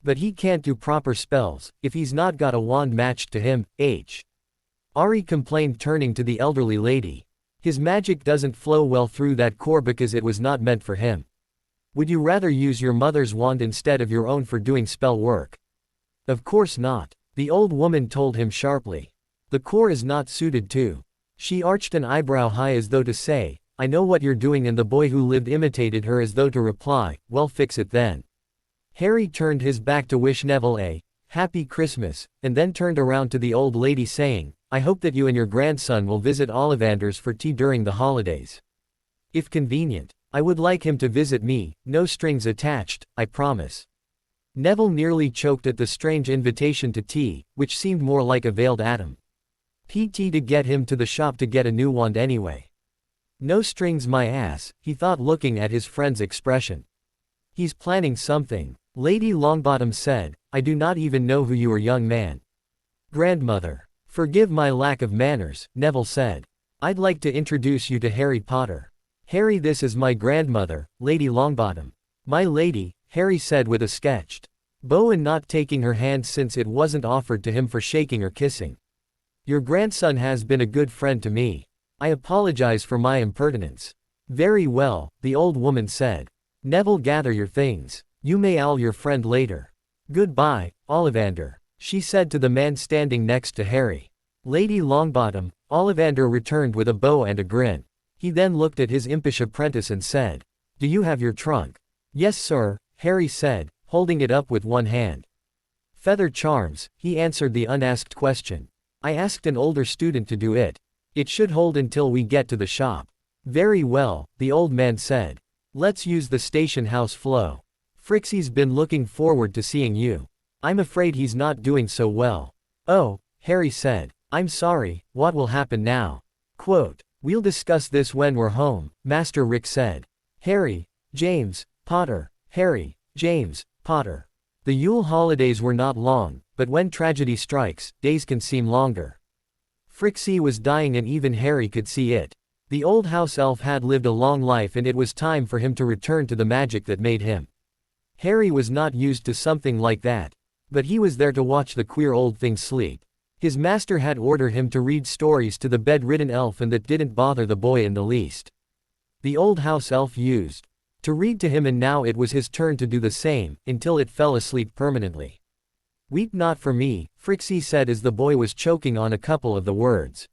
"But he can't do proper spells, if he's not got a wand matched to him." Ari complained, turning to the elderly lady. "His magic doesn't flow well through that core because it was not meant for him. Would you rather use your mother's wand instead of your own for doing spell work?" "Of course not," the old woman told him sharply. "The core is not suited to." She arched an eyebrow high as though to say, "I know what you're doing," and the boy who lived imitated her as though to reply, "Well, fix it then." Harry turned his back to wish Neville a happy Christmas, and then turned around to the old lady saying, "I hope that you and your grandson will visit Ollivander's for tea during the holidays. If convenient. I would like him to visit me, no strings attached, I promise." Neville nearly choked at the strange invitation to tea, which seemed more like a veiled atom. PT to get him to the shop to get a new wand anyway. "No strings my ass," he thought, looking at his friend's expression. "He's planning something," Lady Longbottom said. "I do not even know who you are, young man." "Grandmother. Forgive my lack of manners," Neville said. "I'd like to introduce you to Harry Potter." "Harry, this is my grandmother, Lady Longbottom." "My lady," Harry said with a sketched bow and not taking her hand since it wasn't offered to him for shaking or kissing. "Your grandson has been a good friend to me. I apologize for my impertinence." "Very well," the old woman said. "Neville, gather your things. You may owl your friend later." "Goodbye, Ollivander," she said to the man standing next to Harry. "Lady Longbottom," Ollivander returned with a bow and a grin. He then looked at his impish apprentice and said, "Do you have your trunk?" "Yes sir," Harry said, holding it up with one hand. "Feather charms," he answered the unasked question. "I asked an older student to do it. It should hold until we get to the shop." "Very well," the old man said. "Let's use the station house flow. Frixie's been looking forward to seeing you. I'm afraid he's not doing so well." "Oh," Harry said. "I'm sorry, what will happen now?" "We'll discuss this when we're home," Master Rick said. Harry, James, Potter, Harry, James, Potter. The Yule holidays were not long, but when tragedy strikes, days can seem longer. Frixie was dying and even Harry could see it. The old house elf had lived a long life and it was time for him to return to the magic that made him. Harry was not used to something like that. But he was there to watch the queer old thing sleep. His master had ordered him to read stories to the bedridden elf, and that didn't bother the boy in the least. The old house elf used to read to him, and now it was his turn to do the same, until it fell asleep permanently. "Weep not for me," Frixie said as the boy was choking on a couple of the words.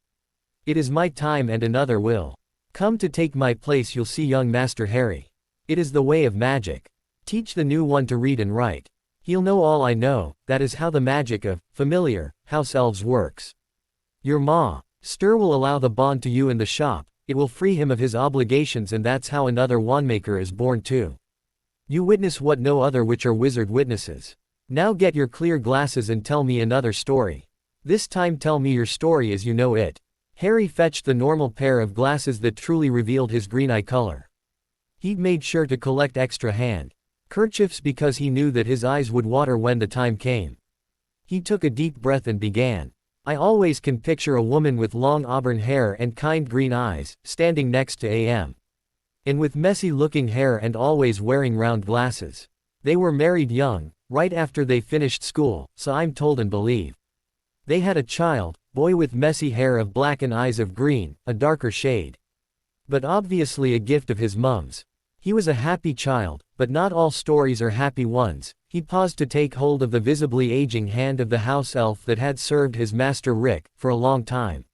"It is my time and another will come to take my place. You'll see, young Master Harry. It is the way of magic." Teach the new one to read and write. He'll know all I know, that is how the magic of familiar house elves works. Your master will allow the bond to you in the shop, it will free him of his obligations, and that's how another wandmaker is born too. You witness what no other witch or wizard witnesses. Now get your clear glasses and tell me another story. This time tell me your story as you know it. Harry fetched the normal pair of glasses that truly revealed his green eye color. He'd made sure to collect extra hand kerchiefs because he knew that his eyes would water when the time came. He took a deep breath and began. I always can picture a woman with long auburn hair and kind green eyes, standing next to A.M. and with messy-looking hair and always wearing round glasses. They were married young, right after they finished school, so I'm told and believe. They had a child, boy with messy hair of black and eyes of green, a darker shade. But obviously a gift of his mum's. He was a happy child, but not all stories are happy ones. He paused to take hold of the visibly aging hand of the house elf that had served his master Rick for a long time.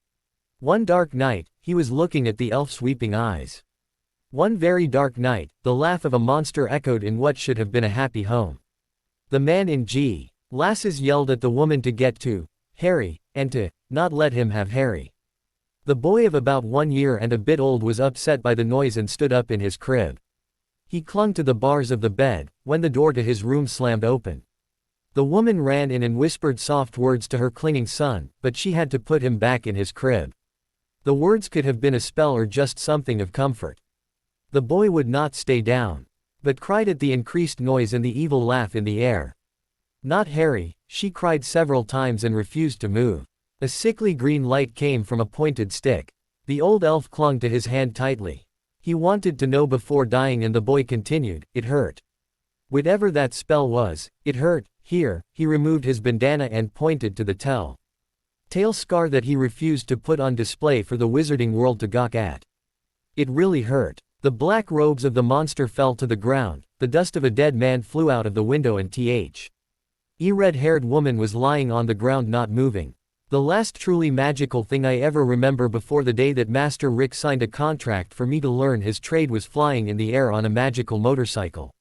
One dark night, he was looking at the elf's weeping eyes. One very dark night, the laugh of a monster echoed in what should have been a happy home. The man in G. Lasses yelled at the woman to get to Harry, and to not let him have Harry. The boy of about 1 year and a bit old was upset by the noise and stood up in his crib. He clung to the bars of the bed, when the door to his room slammed open. The woman ran in and whispered soft words to her clinging son, but she had to put him back in his crib. The words could have been a spell or just something of comfort. The boy would not stay down, but cried at the increased noise and the evil laugh in the air. Not Harry, she cried several times and refused to move. A sickly green light came from a pointed stick. The old elf clung to his hand tightly. He wanted to know before dying, and the boy continued, it hurt. Whatever that spell was, it hurt. Here, he removed his bandana and pointed to the tell-tale scar that he refused to put on display for the wizarding world to gawk at. It really hurt. The black robes of the monster fell to the ground, the dust of a dead man flew out of the window, and a red-haired woman was lying on the ground not moving. The last truly magical thing I ever remember before the day that Master Rick signed a contract for me to learn his trade was flying in the air on a magical motorcycle.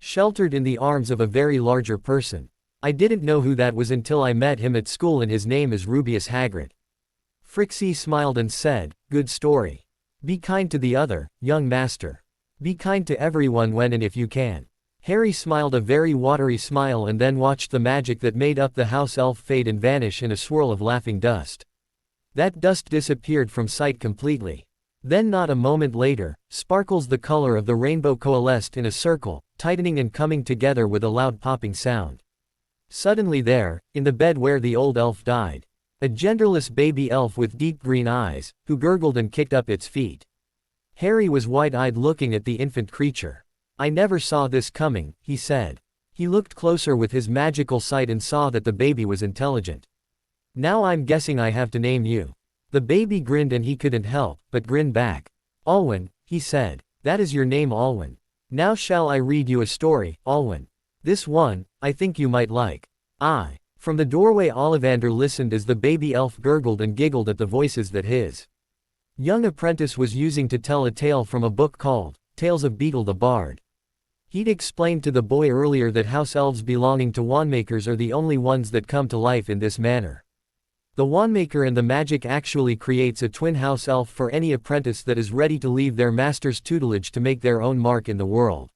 Sheltered in the arms of a very larger person. I didn't know who that was until I met him at school, and his name is Rubeus Hagrid. Frixie smiled and said, good story. Be kind to the other, young master. Be kind to everyone when and if you can. Harry smiled a very watery smile and then watched the magic that made up the house elf fade and vanish in a swirl of laughing dust. That dust disappeared from sight completely. Then not a moment later, sparkles the color of the rainbow coalesced in a circle, tightening and coming together with a loud popping sound. Suddenly there, in the bed where the old elf died, a genderless baby elf with deep green eyes, who gurgled and kicked up its feet. Harry was wide-eyed looking at the infant creature. I never saw this coming, he said. He looked closer with his magical sight and saw that the baby was intelligent. Now I'm guessing I have to name you. The baby grinned, and he couldn't help but grin back. Alwyn, he said. That is your name, Alwyn. Now shall I read you a story, Alwyn? This one, I think you might like. From the doorway Ollivander listened as the baby elf gurgled and giggled at the voices that his young apprentice was using to tell a tale from a book called Tales of Beetle the Bard. He'd explained to the boy earlier that house elves belonging to wandmakers are the only ones that come to life in this manner. The wandmaker and the magic actually creates a twin house elf for any apprentice that is ready to leave their master's tutelage to make their own mark in the world.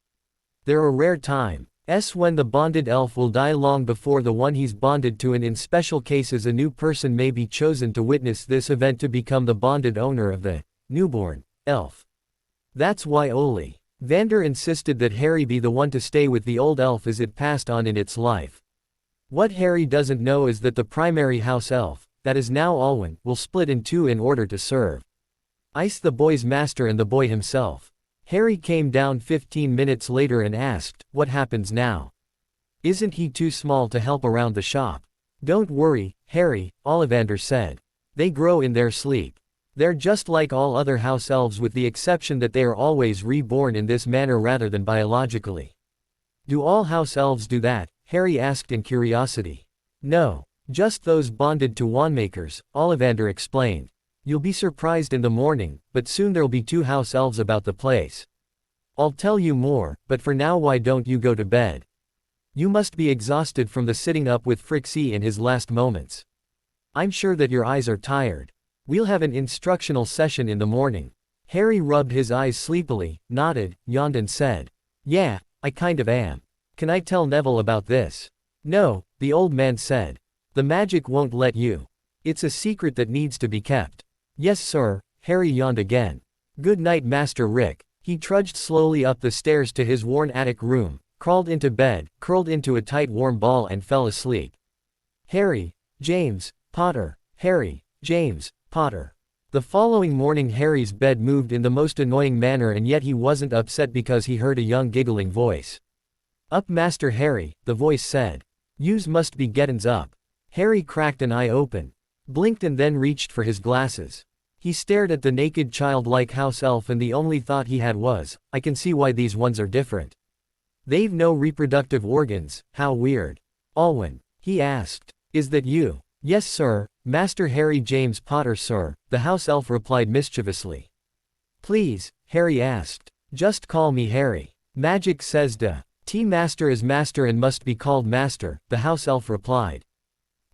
There are rare times when the bonded elf will die long before the one he's bonded to, and in special cases a new person may be chosen to witness this event to become the bonded owner of the newborn elf. That's why Ollivander insisted that Harry be the one to stay with the old elf as it passed on in its life. What Harry doesn't know is that the primary house elf, that is now Alwyn, will split in two in order to serve the boy's master and the boy himself. Harry came down 15 minutes later and asked, what happens now? Isn't he too small to help around the shop? Don't worry, Harry, Ollivander said. They grow in their sleep. They're just like all other house elves with the exception that they are always reborn in this manner rather than biologically. Do all house elves do that? Harry asked in curiosity. No. Just those bonded to wandmakers, Ollivander explained. You'll be surprised in the morning, but soon there'll be two house elves about the place. I'll tell you more, but for now why don't you go to bed? You must be exhausted from the sitting up with Frixie in his last moments. I'm sure that your eyes are tired. We'll have an instructional session in the morning. Harry rubbed his eyes sleepily, nodded, yawned and said, "Yeah, I kind of am. Can I tell Neville about this?" "No," the old man said. "The magic won't let you. It's a secret that needs to be kept." "Yes, sir," Harry yawned again. "Good night, Master Rick." He trudged slowly up the stairs to his worn attic room, crawled into bed, curled into a tight warm ball and fell asleep. Harry, James, Potter, Harry, James, Potter. The following morning Harry's bed moved in the most annoying manner, and yet he wasn't upset because he heard a young giggling voice. "Up, Master Harry," the voice said. "Yous must be gettin's up." Harry cracked an eye open, blinked and then reached for his glasses. He stared at the naked childlike house elf and the only thought he had was, "I can see why these ones are different. They've no reproductive organs, how weird." "Alwyn," he asked, "is that you?" "Yes, sir, Master Harry James Potter, sir," the house elf replied mischievously. "Please," Harry asked, "just call me Harry. Magic says Master is master and must be called master," the house elf replied.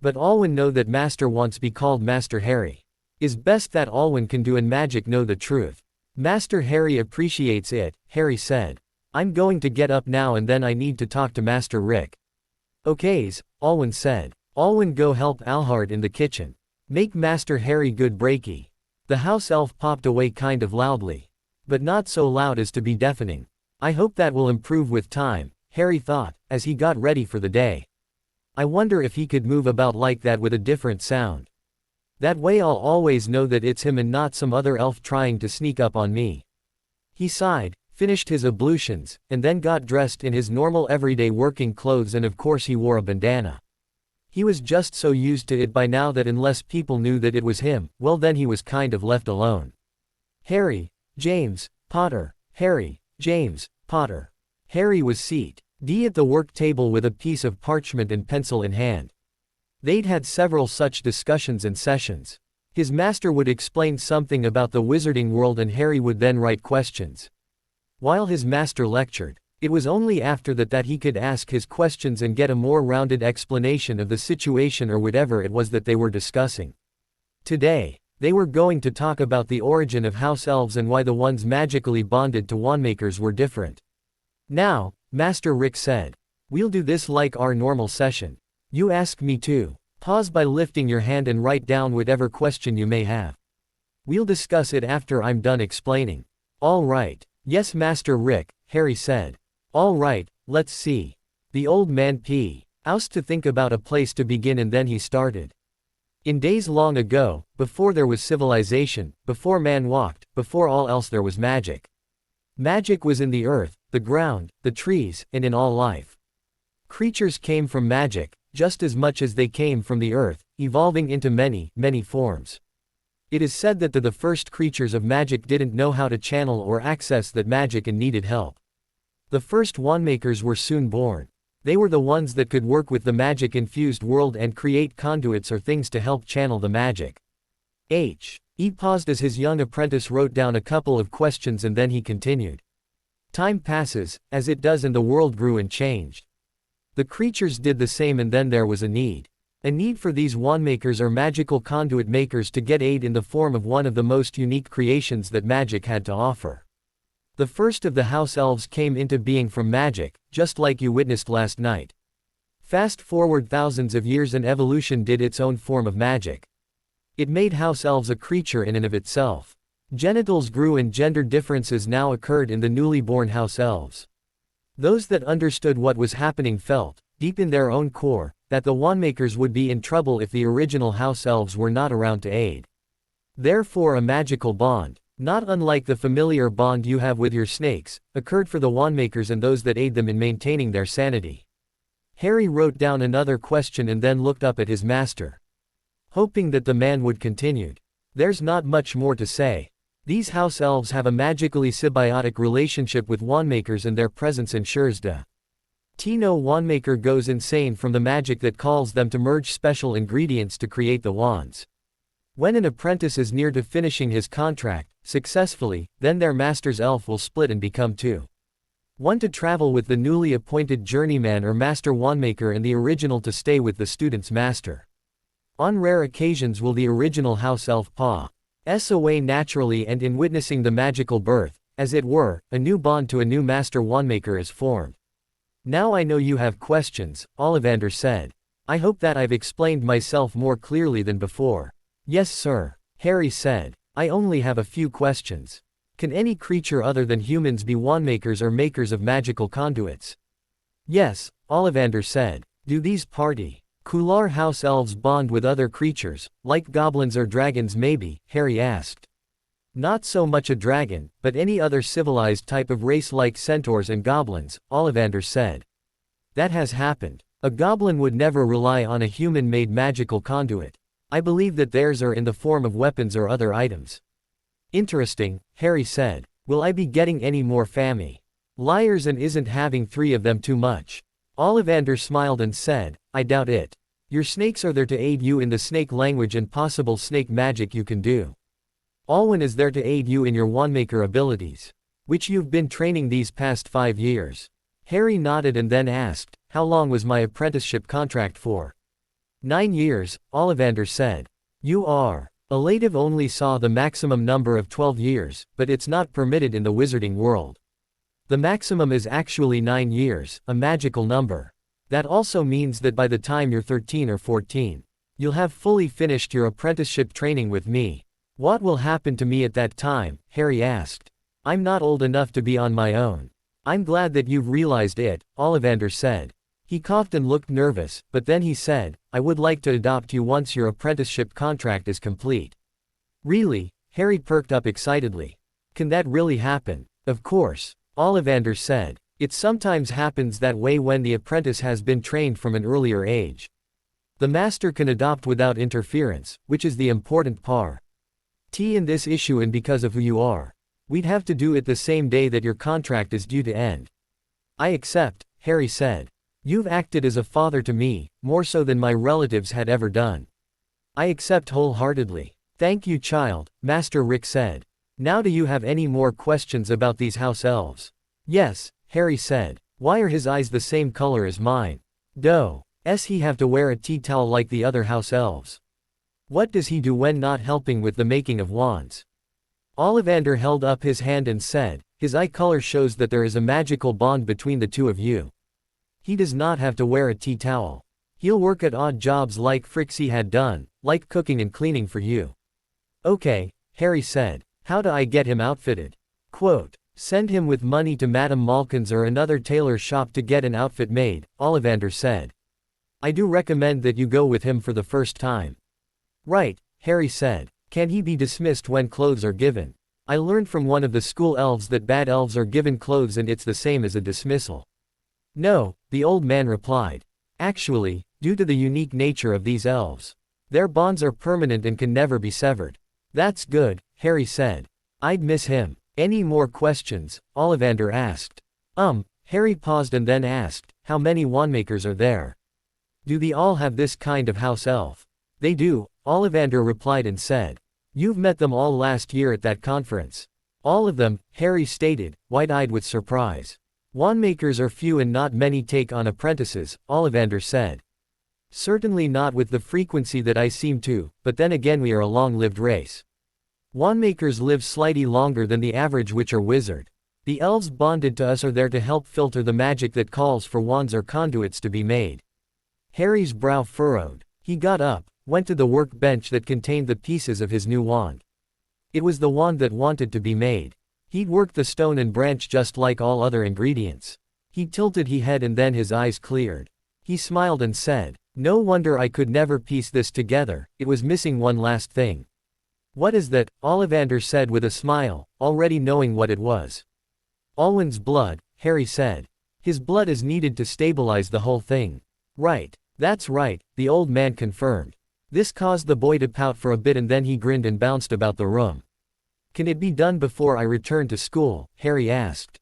"But Alwyn know that master wants be called Master Harry. Is best that Alwyn can do and magic know the truth. Master Harry appreciates it," Harry said. "I'm going to get up now and then I need to talk to Master Rick." "Okays," Alwyn said. "Alwyn go help Alhart in the kitchen. Make Master Harry good breaky." The house elf popped away kind of loudly. But not so loud as to be deafening. "I hope that will improve with time," Harry thought, as he got ready for the day. "I wonder if he could move about like that with a different sound. That way I'll always know that it's him and not some other elf trying to sneak up on me." He sighed, finished his ablutions, and then got dressed in his normal everyday working clothes, and of course he wore a bandana. He was just so used to it by now that unless people knew that it was him, well then he was kind of left alone. Harry, James, Potter, Harry, James, Potter. Harry was seated at the work table with a piece of parchment and pencil in hand. They'd had several such discussions and sessions. His master would explain something about the wizarding world and Harry would then write questions. While his master lectured, it was only after that he could ask his questions and get a more rounded explanation of the situation or whatever it was that they were discussing. Today, they were going to talk about the origin of house elves and why the ones magically bonded to wandmakers were different. "Now," Master Rick said, "we'll do this like our normal session. You ask me to. Pause by lifting your hand and write down whatever question you may have. We'll discuss it after I'm done explaining." "All right." "Yes, Master Rick," Harry said. "All right, let's see." The old man paused to think about a place to begin and then he started. "In days long ago, before there was civilization, before man walked, before all else there was magic. Magic was in the earth, the ground, the trees, and in all life. Creatures came from magic, just as much as they came from the earth, evolving into many, many forms. It is said that the first creatures of magic didn't know how to channel or access that magic and needed help. The first wandmakers were soon born. They were the ones that could work with the magic-infused world and create conduits or things to help channel the magic." He paused as his young apprentice wrote down a couple of questions and then he continued. "Time passes, as it does, and the world grew and changed. The creatures did the same, and then there was a need. A need for these wandmakers or magical conduit makers to get aid in the form of one of the most unique creations that magic had to offer. The first of the house elves came into being from magic, just like you witnessed last night. Fast forward thousands of years and evolution did its own form of magic. It made house elves a creature in and of itself. Genitals grew and gender differences now occurred in the newly born house elves. Those that understood what was happening felt, deep in their own core, that the wandmakers would be in trouble if the original house elves were not around to aid. Therefore a magical bond, not unlike the familiar bond you have with your snakes, occurred for the wandmakers and those that aid them in maintaining their sanity." Harry wrote down another question and then looked up at his master, hoping that the man would continue. "There's not much more to say. These house elves have a magically symbiotic relationship with wandmakers and their presence ensures no wandmaker goes insane from the magic that calls them to merge special ingredients to create the wands. When an apprentice is near to finishing his contract, successfully, then their master's elf will split and become two. One to travel with the newly appointed journeyman or master wandmaker and the original to stay with the student's master. On rare occasions will the original house elf pass away naturally, and in witnessing the magical birth, as it were, a new bond to a new master wandmaker is formed. Now I know you have questions, Ollivander said. I hope that I've explained myself more clearly than before. Yes, sir, Harry said. I only have a few questions. Can any creature other than humans be wandmakers or makers of magical conduits? Yes, Ollivander said. Do these particular house elves bond with other creatures, like goblins or dragons maybe? Harry asked. Not so much a dragon, but any other civilized type of race like centaurs and goblins, Ollivander said. That has happened. A goblin would never rely on a human-made magical conduit. I believe that theirs are in the form of weapons or other items. Interesting, Harry said. Will I be getting any more liars, and isn't having 3 of them too much? Ollivander smiled and said, I doubt it. Your snakes are there to aid you in the snake language and possible snake magic you can do. Alwyn is there to aid you in your wandmaker abilities, which you've been training these past 5 years. Harry nodded and then asked, how long was my apprenticeship contract for? 9 years, Ollivander said. You are. Elative only saw the maximum number of 12 years, but it's not permitted in the wizarding world. The maximum is actually 9 years, a magical number. That also means that by the time you're 13 or 14, you'll have fully finished your apprenticeship training with me. What will happen to me at that time? Harry asked. I'm not old enough to be on my own. I'm glad that you've realized it, Ollivander said. He coughed and looked nervous, but then he said, I would like to adopt you once your apprenticeship contract is complete. Really? Harry perked up excitedly. Can that really happen? Of course, Ollivander said. It sometimes happens that way when the apprentice has been trained from an earlier age. The master can adopt without interference, which is the important part in this issue, and because of who you are. We'd have to do it the same day that your contract is due to end. I accept, Harry said. You've acted as a father to me, more so than my relatives had ever done. I accept wholeheartedly. Thank you, child, Master Rick said. Now do you have any more questions about these house elves? Yes, Harry said. Why are his eyes the same color as mine? Does he have to wear a tea towel like the other house elves? What does he do when not helping with the making of wands? Ollivander held up his hand and said, his eye color shows that there is a magical bond between the two of you. He does not have to wear a tea towel. He'll work at odd jobs like Frixie had done, like cooking and cleaning for you. Okay, Harry said. How do I get him outfitted? Quote, send him with money to Madame Malkin's or another tailor shop to get an outfit made, Ollivander said. I do recommend that you go with him for the first time. Right, Harry said. Can he be dismissed when clothes are given? I learned from one of the school elves that bad elves are given clothes and it's the same as a dismissal. No, the old man replied. Actually, due to the unique nature of these elves, their bonds are permanent and can never be severed. That's good, Harry said. I'd miss him. Any more questions? Ollivander asked. Harry paused and then asked, how many wandmakers are there? Do they all have this kind of house elf? They do, Ollivander replied and said. You've met them all last year at that conference. All of them, Harry stated, wide-eyed with surprise. Wandmakers are few and not many take on apprentices, Ollivander said. Certainly not with the frequency that I seem to, but then again we are a long-lived race. Wandmakers live slightly longer than the average witch or wizard. The elves bonded to us are there to help filter the magic that calls for wands or conduits to be made. Harry's brow furrowed. He got up, went to the workbench that contained the pieces of his new wand. It was the wand that wanted to be made. He'd worked the stone and branch just like all other ingredients. He tilted his head and then his eyes cleared. He smiled and said, no wonder I could never piece this together, it was missing one last thing. What is that? Ollivander said with a smile, already knowing what it was. Alwyn's blood, Harry said. His blood is needed to stabilize the whole thing. Right. That's right, the old man confirmed. This caused the boy to pout for a bit and then he grinned and bounced about the room. Can it be done before I return to school? Harry asked.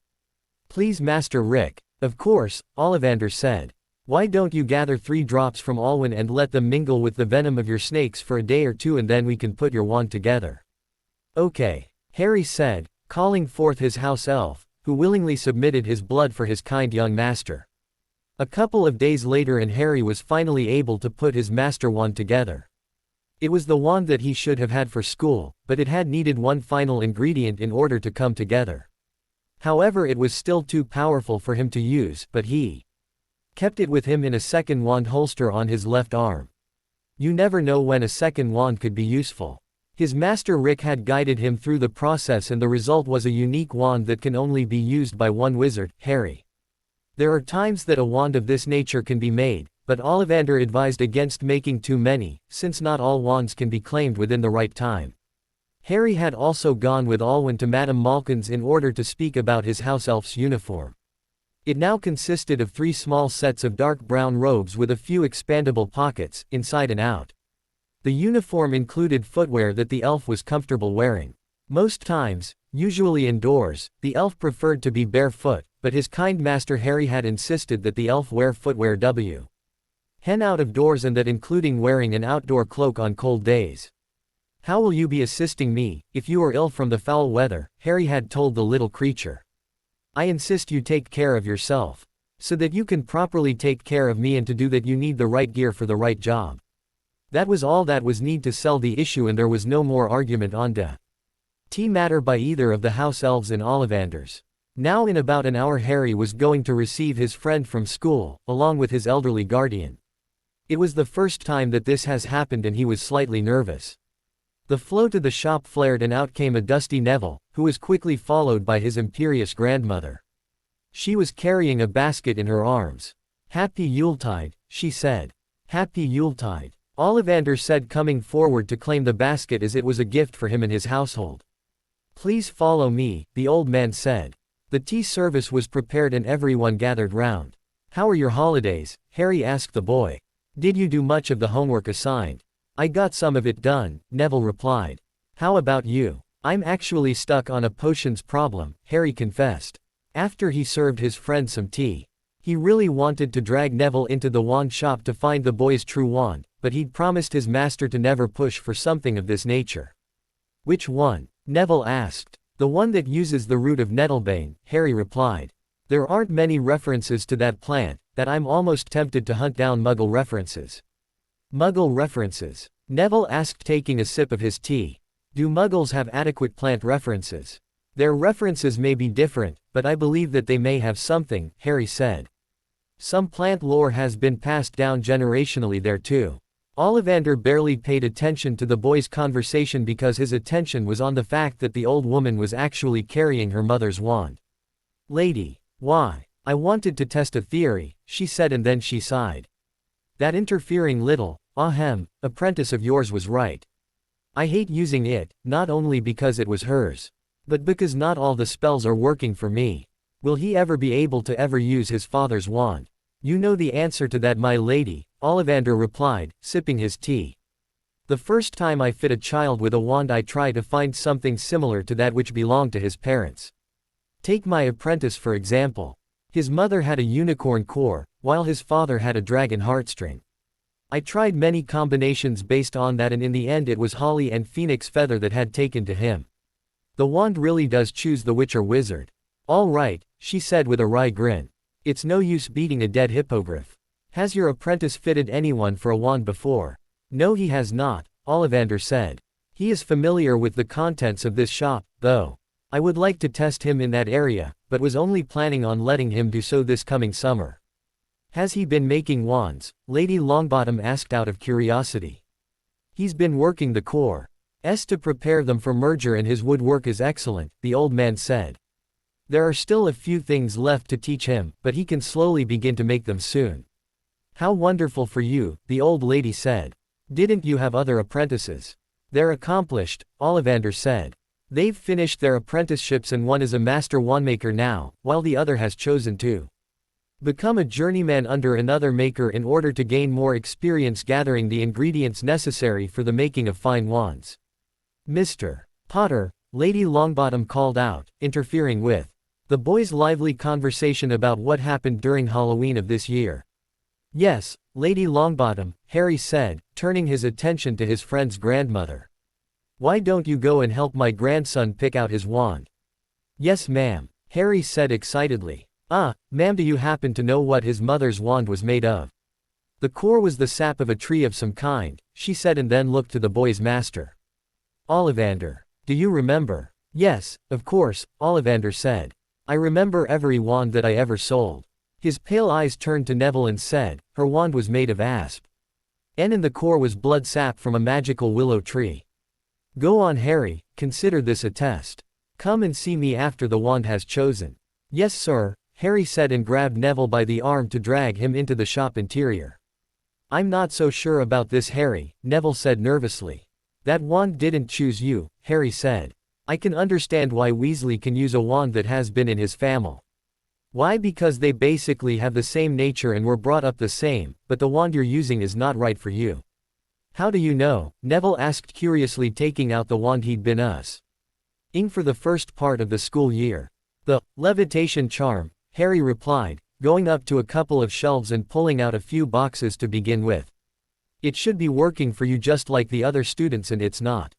Please, Master Rick. Of course, Ollivander said. Why don't you gather 3 drops from Alwyn and let them mingle with the venom of your snakes for a day or 2 and then we can put your wand together. Okay. Harry said, calling forth his house elf, who willingly submitted his blood for his kind young master. A couple of days later and Harry was finally able to put his master wand together. It was the wand that he should have had for school, but it had needed one final ingredient in order to come together. However, it was still too powerful for him to use, but he kept it with him in a second wand holster on his left arm. You never know when a second wand could be useful. His master Rick had guided him through the process, and the result was a unique wand that can only be used by one wizard, Harry. There are times that a wand of this nature can be made, but Ollivander advised against making too many, since not all wands can be claimed within the right time. Harry had also gone with Olwen to Madame Malkin's in order to speak about his house elf's uniform. It now consisted of 3 small sets of dark brown robes with a few expandable pockets, inside and out. The uniform included footwear that the elf was comfortable wearing. Most times, usually indoors, the elf preferred to be barefoot, but his kind master Harry had insisted that the elf wear footwear out of doors, and that including wearing an outdoor cloak on cold days. How will you be assisting me, if you are ill from the foul weather? Harry had told the little creature. I insist you take care of yourself. So that you can properly take care of me, and to do that you need the right gear for the right job. That was all that was need to sell the issue, and there was no more argument on the matter by either of the house elves in Ollivanders. Now in about an hour Harry was going to receive his friend from school, along with his elderly guardian. It was the first time that this has happened, and he was slightly nervous. The flow to the shop flared, and out came a dusty Neville, who was quickly followed by his imperious grandmother. She was carrying a basket in her arms. Happy Yuletide, she said. Happy Yuletide, Ollivander said, coming forward to claim the basket as it was a gift for him and his household. Please follow me, the old man said. The tea service was prepared and everyone gathered round. How are your holidays? Harry asked the boy. Did you do much of the homework assigned? I got some of it done, Neville replied. How about you? I'm actually stuck on a potions problem, Harry confessed. After he served his friend some tea. He really wanted to drag Neville into the wand shop to find the boy's true wand, but he'd promised his master to never push for something of this nature. Which one? Neville asked. The one that uses the root of nettlebane, Harry replied. There aren't many references to that plant, that I'm almost tempted to hunt down Muggle references. Muggle references? Neville asked, taking a sip of his tea. Do Muggles have adequate plant references? Their references may be different, but I believe that they may have something, Harry said. Some plant lore has been passed down generationally there too. Ollivander barely paid attention to the boy's conversation because his attention was on the fact that the old woman was actually carrying her mother's wand. Lady, why? I wanted to test a theory, she said, and then she sighed. That interfering little, apprentice of yours was right. I hate using it, not only because it was hers, but because not all the spells are working for me. Will he ever be able to ever use his father's wand? You know the answer to that, my lady, Ollivander replied, sipping his tea. The first time I fit a child with a wand I try to find something similar to that which belonged to his parents. Take my apprentice for example. His mother had a unicorn core, while his father had a dragon heartstring. I tried many combinations based on that, and in the end it was holly and phoenix feather that had taken to him. The wand really does choose the witch or wizard. All right, she said with a wry grin. It's no use beating a dead hippogriff. Has your apprentice fitted anyone for a wand before? No, he has not, Ollivander said. He is familiar with the contents of this shop, though. I would like to test him in that area, but was only planning on letting him do so this coming summer. Has he been making wands? Lady Longbottom asked out of curiosity. He's been working the core to prepare them for merger, and his woodwork is excellent, the old man said. There are still a few things left to teach him, but he can slowly begin to make them soon. How wonderful for you, the old lady said. Didn't you have other apprentices? They're accomplished, Ollivander said. They've finished their apprenticeships and one is a master wandmaker now, while the other has chosen to become a journeyman under another maker in order to gain more experience gathering the ingredients necessary for the making of fine wands. Mr. Potter, Lady Longbottom called out, interfering with the boys' lively conversation about what happened during Halloween of this year. Yes, Lady Longbottom, Harry said, turning his attention to his friend's grandmother. Why don't you go and help my grandson pick out his wand? Yes, ma'am, Harry said excitedly. Ah, ma'am, do you happen to know what his mother's wand was made of? The core was the sap of a tree of some kind, she said, and then looked to the boy's master. Ollivander. Do you remember? Yes, of course, Ollivander said. I remember every wand that I ever sold. His pale eyes turned to Neville and said, her wand was made of asp. And in the core was blood sap from a magical willow tree. Go on, Harry, consider this a test. Come and see me after the wand has chosen. Yes, sir, Harry said and grabbed Neville by the arm to drag him into the shop interior. I'm not so sure about this, Harry, Neville said nervously. That wand didn't choose you, Harry said. I can understand why Weasley can use a wand that has been in his family. Why? Because they basically have the same nature and were brought up the same, but the wand you're using is not right for you. How do you know? Neville asked curiously, taking out the wand he'd been using for the first part of the school year. The levitation charm, Harry replied, going up to a couple of shelves and pulling out a few boxes to begin with. It should be working for you just like the other students, and it's not.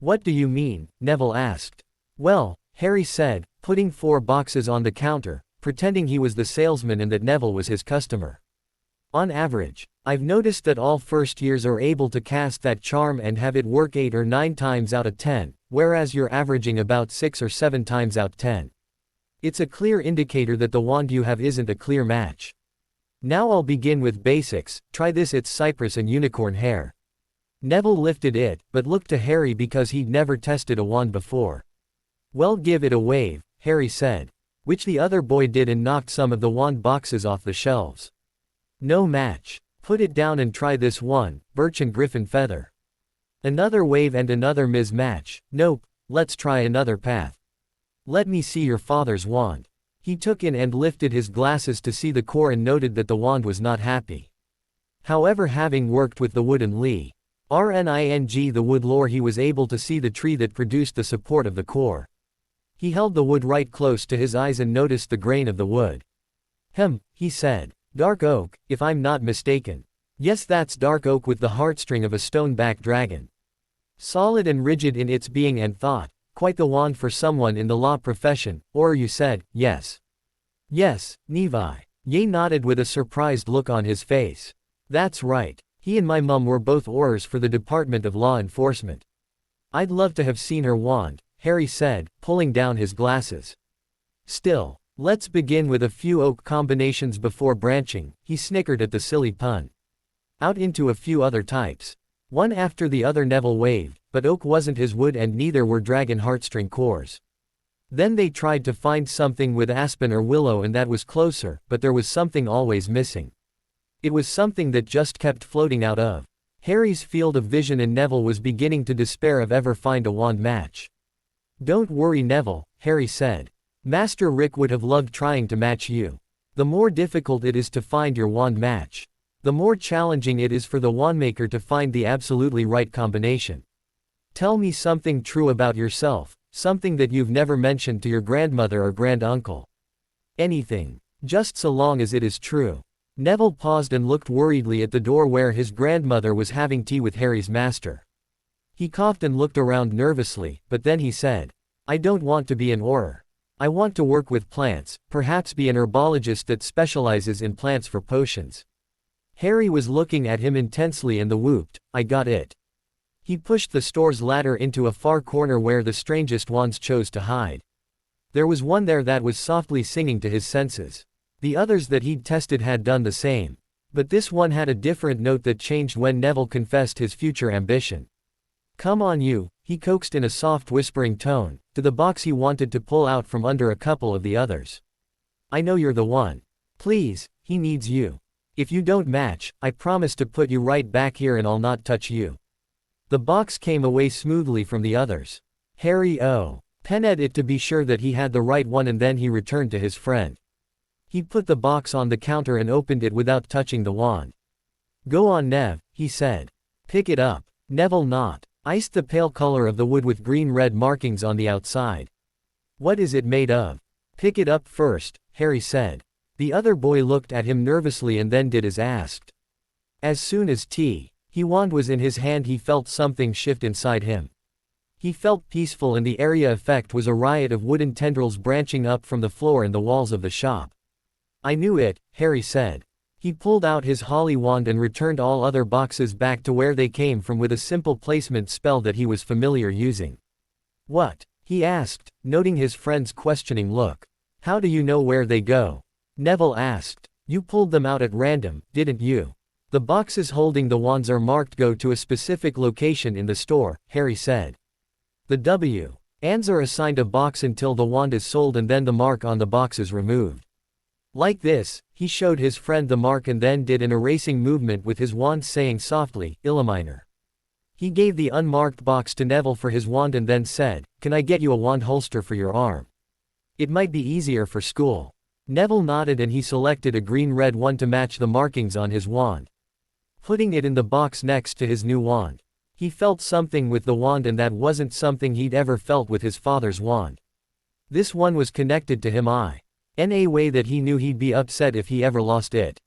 What do you mean? Neville asked. Well, Harry said, putting 4 boxes on the counter, pretending he was the salesman and that Neville was his customer. On average, I've noticed that all first years are able to cast that charm and have it work 8 or 9 times out of 10, whereas you're averaging about 6 or 7 times out of 10. It's a clear indicator that the wand you have isn't a clear match. Now I'll begin with basics. Try this, it's cypress and unicorn hair. Neville lifted it, but looked to Harry because he'd never tested a wand before. Well, give it a wave, Harry said. Which the other boy did and knocked some of the wand boxes off the shelves. No match. Put it down and try this one, birch and griffin feather. Another wave and another mismatch. Nope, let's try another path. Let me see your father's wand. He took in and lifted his glasses to see the core and noted that the wand was not happy. However, having worked with the wooden the wood lore, he was able to see the tree that produced the support of the core. He held the wood right close to his eyes and noticed the grain of the wood. He said. Dark oak, if I'm not mistaken. Yes, that's dark oak with the heartstring of a stone-backed dragon. Solid and rigid in its being and thought. Quite the wand for someone in the law profession, or you said, yes. Yes, Levi. Ye nodded with a surprised look on his face. That's right. He and my mum were both Aurors for the Department of Law Enforcement. I'd love to have seen her wand, Harry said, pulling down his glasses. Still, let's begin with a few oak combinations before branching, he snickered at the silly pun. Out into a few other types. One after the other Neville waved, but oak wasn't his wood and neither were dragon heartstring cores. Then they tried to find something with aspen or willow, and that was closer, but there was something always missing. It was something that just kept floating out of Harry's field of vision, and Neville was beginning to despair of ever find a wand match. Don't worry, Neville, Harry said. Master Rick would have loved trying to match you. The more difficult it is to find your wand match, the more challenging it is for the wandmaker to find the absolutely right combination. Tell me something true about yourself, something that you've never mentioned to your grandmother or granduncle. Anything. Just so long as it is true. Neville paused and looked worriedly at the door where his grandmother was having tea with Harry's master. He coughed and looked around nervously, but then he said, I don't want to be an Auror. I want to work with plants, perhaps be an herbologist that specializes in plants for potions. Harry was looking at him intensely and whooped, I got it. He pushed the store's ladder into a far corner where the strangest wands chose to hide. There was one there that was softly singing to his senses. The others that he'd tested had done the same. But this one had a different note that changed when Neville confessed his future ambition. Come on you, he coaxed in a soft whispering tone, to the box he wanted to pull out from under a couple of the others. I know you're the one. Please, he needs you. If you don't match, I promise to put you right back here and I'll not touch you. The box came away smoothly from the others. Harry penned it to be sure that he had the right one, and then he returned to his friend. He put the box on the counter and opened it without touching the wand. Go on, Nev, he said. Pick it up. Neville iced the pale color of the wood with green-red markings on the outside. What is it made of? Pick it up first, Harry said. The other boy looked at him nervously and then did as asked. As soon as wand was in his hand, he felt something shift inside him. He felt peaceful and the area effect was a riot of wooden tendrils branching up from the floor and the walls of the shop. I knew it, Harry said. He pulled out his holly wand and returned all other boxes back to where they came from with a simple placement spell that he was familiar using. What? He asked, noting his friend's questioning look. How do you know where they go? Neville asked. You pulled them out at random, didn't you? The boxes holding the wands are marked go to a specific location in the store, Harry said. The W.Ns are assigned a box until the wand is sold and then the mark on the box is removed. Like this, he showed his friend the mark and then did an erasing movement with his wand saying softly, Ollivander. He gave the unmarked box to Neville for his wand and then said, Can I get you a wand holster for your arm? It might be easier for school. Neville nodded and he selected a green-red one to match the markings on his wand. Putting it in the box next to his new wand. He felt something with the wand and that wasn't something he'd ever felt with his father's wand. This one was connected to him in a way that he knew he'd be upset if he ever lost it.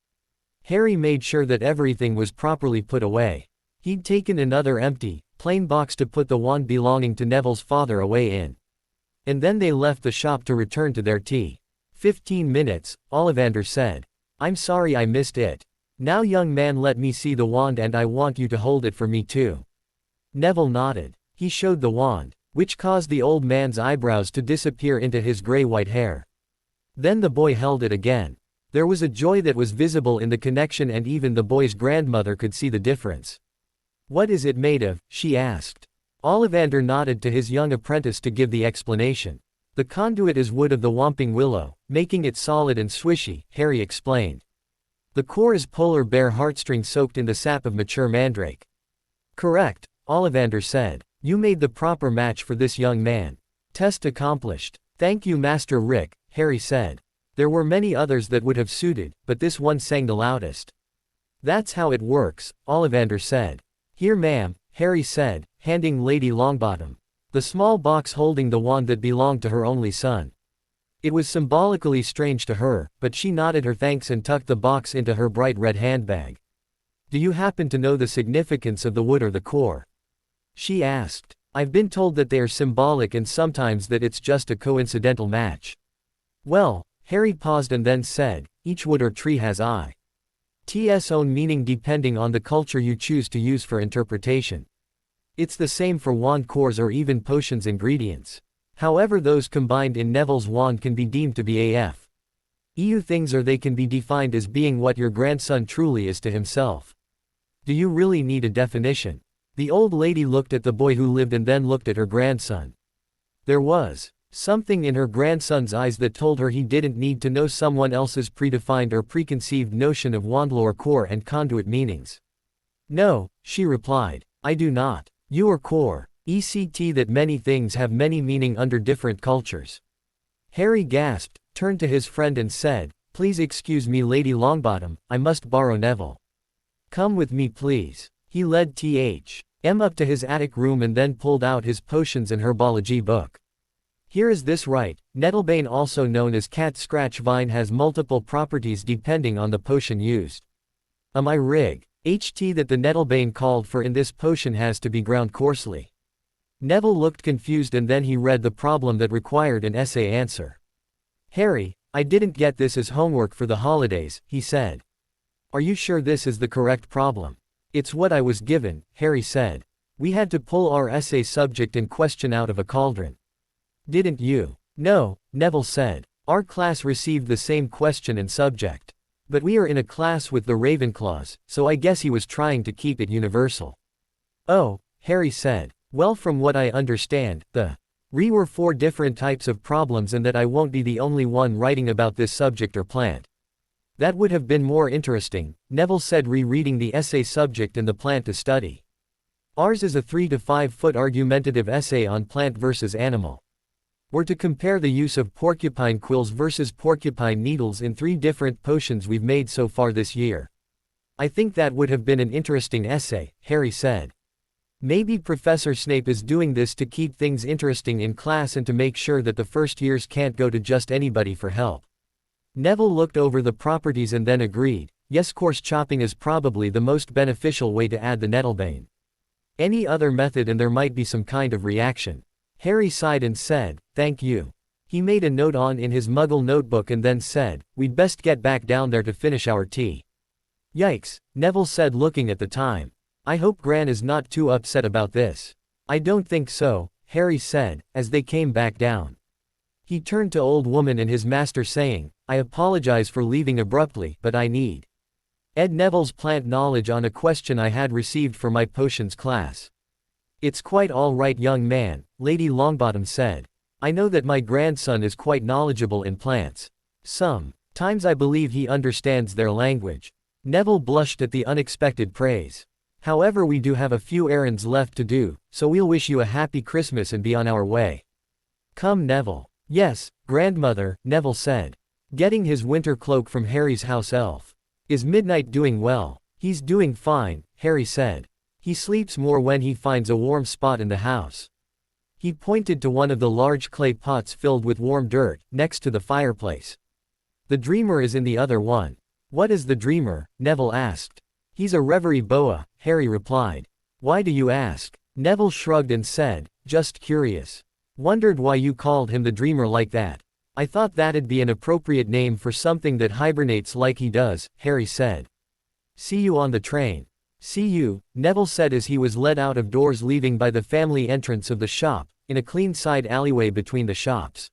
Harry made sure that everything was properly put away. He'd taken another empty, plain box to put the wand belonging to Neville's father away in. And then they left the shop to return to their tea. 15 minutes, Ollivander said. I'm sorry I missed it. Now young man, let me see the wand and I want you to hold it for me too. Neville nodded. He showed the wand, which caused the old man's eyebrows to disappear into his gray-white hair. Then the boy held it again. There was a joy that was visible in the connection and even the boy's grandmother could see the difference. What is it made of? She asked. Ollivander nodded to his young apprentice to give the explanation. The conduit is wood of the whomping willow, making it solid and swishy, Harry explained. The core is polar bear heartstring soaked in the sap of mature mandrake. Correct, Ollivander said. You made the proper match for this young man. Test accomplished. Thank you Master Rick, Harry said. There were many others that would have suited, but this one sang the loudest. That's how it works, Ollivander said. Here ma'am, Harry said, handing Lady Longbottom the small box holding the wand that belonged to her only son. It was symbolically strange to her, but she nodded her thanks and tucked the box into her bright red handbag. Do you happen to know the significance of the wood or the core? She asked. I've been told that they are symbolic and sometimes that it's just a coincidental match. Well, Harry paused and then said, each wood or tree has its own meaning depending on the culture you choose to use for interpretation. It's the same for wand cores or even potions ingredients. However, those combined in Neville's wand can be deemed to be EU things or they can be defined as being what your grandson truly is to himself. Do you really need a definition? The old lady looked at the boy who lived and then looked at her grandson. There was something in her grandson's eyes that told her he didn't need to know someone else's predefined or preconceived notion of wand lore, core and conduit meanings. No, she replied. I do not. You are core. ECT that many things have many meaning under different cultures. Harry gasped, turned to his friend and said, Please excuse me Lady Longbottom, I must borrow Neville. Come with me please. He led T.H.M. up to his attic room and then pulled out his potions and herbology book. Here is this right, Nettlebane also known as cat scratch vine has multiple properties depending on the potion used. My rig. HT that the Nettlebane called for in this potion has to be ground coarsely. Neville looked confused and then he read the problem that required an essay answer. Harry, I didn't get this as homework for the holidays, he said. Are you sure this is the correct problem? It's what I was given, Harry said. We had to pull our essay subject and question out of a cauldron. Didn't you? No, Neville said. Our class received the same question and subject. But we are in a class with the Ravenclaws, so I guess he was trying to keep it universal. Oh, Harry said. Well, from what I understand, were 4 different types of problems and that I won't be the only one writing about this subject or plant. That would have been more interesting, Neville said, rereading the essay subject and the plant to study. Ours is a 3 to 5 foot argumentative essay on plant versus animal. We're to compare the use of porcupine quills versus porcupine needles in 3 different potions we've made so far this year. I think that would have been an interesting essay, Harry said. Maybe Professor Snape is doing this to keep things interesting in class and to make sure that the first years can't go to just anybody for help. Neville looked over the properties and then agreed, yes, coarse chopping is probably the most beneficial way to add the Nettlebane. Any other method and there might be some kind of reaction. Harry sighed and said, "Thank you." He made a note in his muggle notebook and then said, "We'd best get back down there to finish our tea." "Yikes," Neville said looking at the time. "I hope Gran is not too upset about this." "I don't think so," Harry said, as they came back down. He turned to Old Woman and his master saying, "I apologize for leaving abruptly, but I need Ed Neville's plant knowledge on a question I had received for my potions class." "It's quite all right, young man," Lady Longbottom said. "I know that my grandson is quite knowledgeable in plants. Sometimes I believe he understands their language." Neville blushed at the unexpected praise. "However, we do have a few errands left to do, so we'll wish you a happy Christmas and be on our way." "Come, Neville." "Yes, grandmother," Neville said, getting his winter cloak from Harry's house elf. "Is Midnight doing well?" "He's doing fine," Harry said. "He sleeps more when he finds a warm spot in the house." He pointed to one of the large clay pots filled with warm dirt, next to the fireplace. "The dreamer is in the other one." "What is the dreamer?" Neville asked. "He's a reverie boa," Harry replied. "Why do you ask?" Neville shrugged and said, "Just curious. Wondered why you called him the dreamer like that." "I thought that'd be an appropriate name for something that hibernates like he does," Harry said. "See you on the train." "See you," Neville said as he was led out of doors, leaving by the family entrance of the shop, in a clean side alleyway between the shops.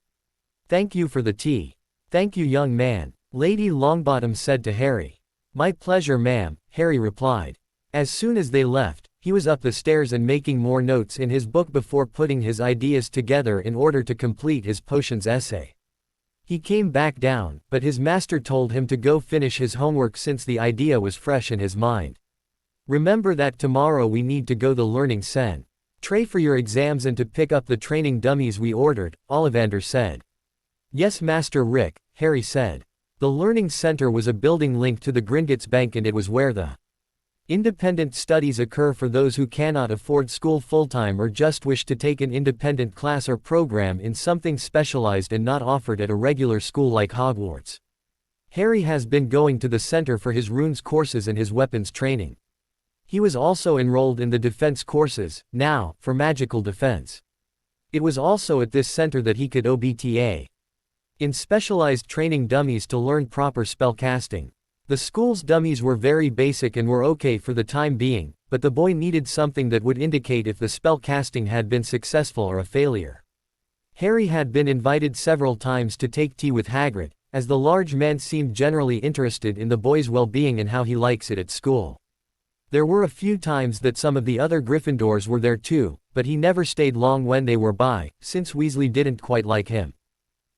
"Thank you for the tea." "Thank you, young man," Lady Longbottom said to Harry. "My pleasure, ma'am," Harry replied. As soon as they left, he was up the stairs and making more notes in his book before putting his ideas together in order to complete his potions essay. He came back down, but his master told him to go finish his homework since the idea was fresh in his mind. "Remember that tomorrow we need to go the learning centre for your exams and to pick up the training dummies we ordered," Ollivander said. "Yes, Master Rick," Harry said. The learning center was a building linked to the Gringotts Bank, and it was where the independent studies occur for those who cannot afford school full-time or just wish to take an independent class or program in something specialized and not offered at a regular school like Hogwarts. Harry has been going to the center for his runes courses and his weapons training. He was also enrolled in the defense courses, now, for magical defense. It was also at this center that he could OBTA in specialized training dummies to learn proper spell casting. The school's dummies were very basic and were okay for the time being, but the boy needed something that would indicate if the spell casting had been successful or a failure. Harry had been invited several times to take tea with Hagrid, as the large man seemed generally interested in the boy's well-being and how he likes it at school. There were a few times that some of the other Gryffindors were there too, but he never stayed long when they were by, since Weasley didn't quite like him.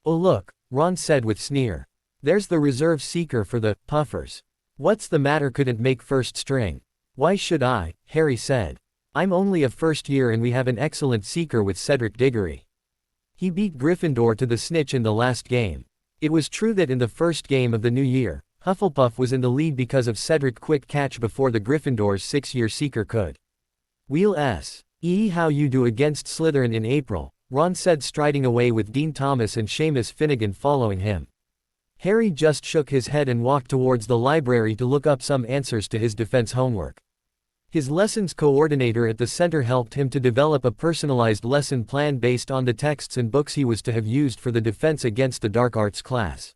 "Oh look," Ron said with sneer. "There's the reserve seeker for the Puffers." "What's the matter, couldn't make first string?" "Why should I?" Harry said. "I'm only a first year and we have an excellent seeker with Cedric Diggory. He beat Gryffindor to the snitch in the last game." It was true that in the first game of the new year, Hufflepuff was in the lead because of Cedric's quick catch before the Gryffindor's six-year seeker could. "We'll see how you do against Slytherin in April," Ron said, striding away with Dean Thomas and Seamus Finnegan following him. Harry just shook his head and walked towards the library to look up some answers to his defense homework. His lessons coordinator at the center helped him to develop a personalized lesson plan based on the texts and books he was to have used for the Defense Against the Dark Arts class.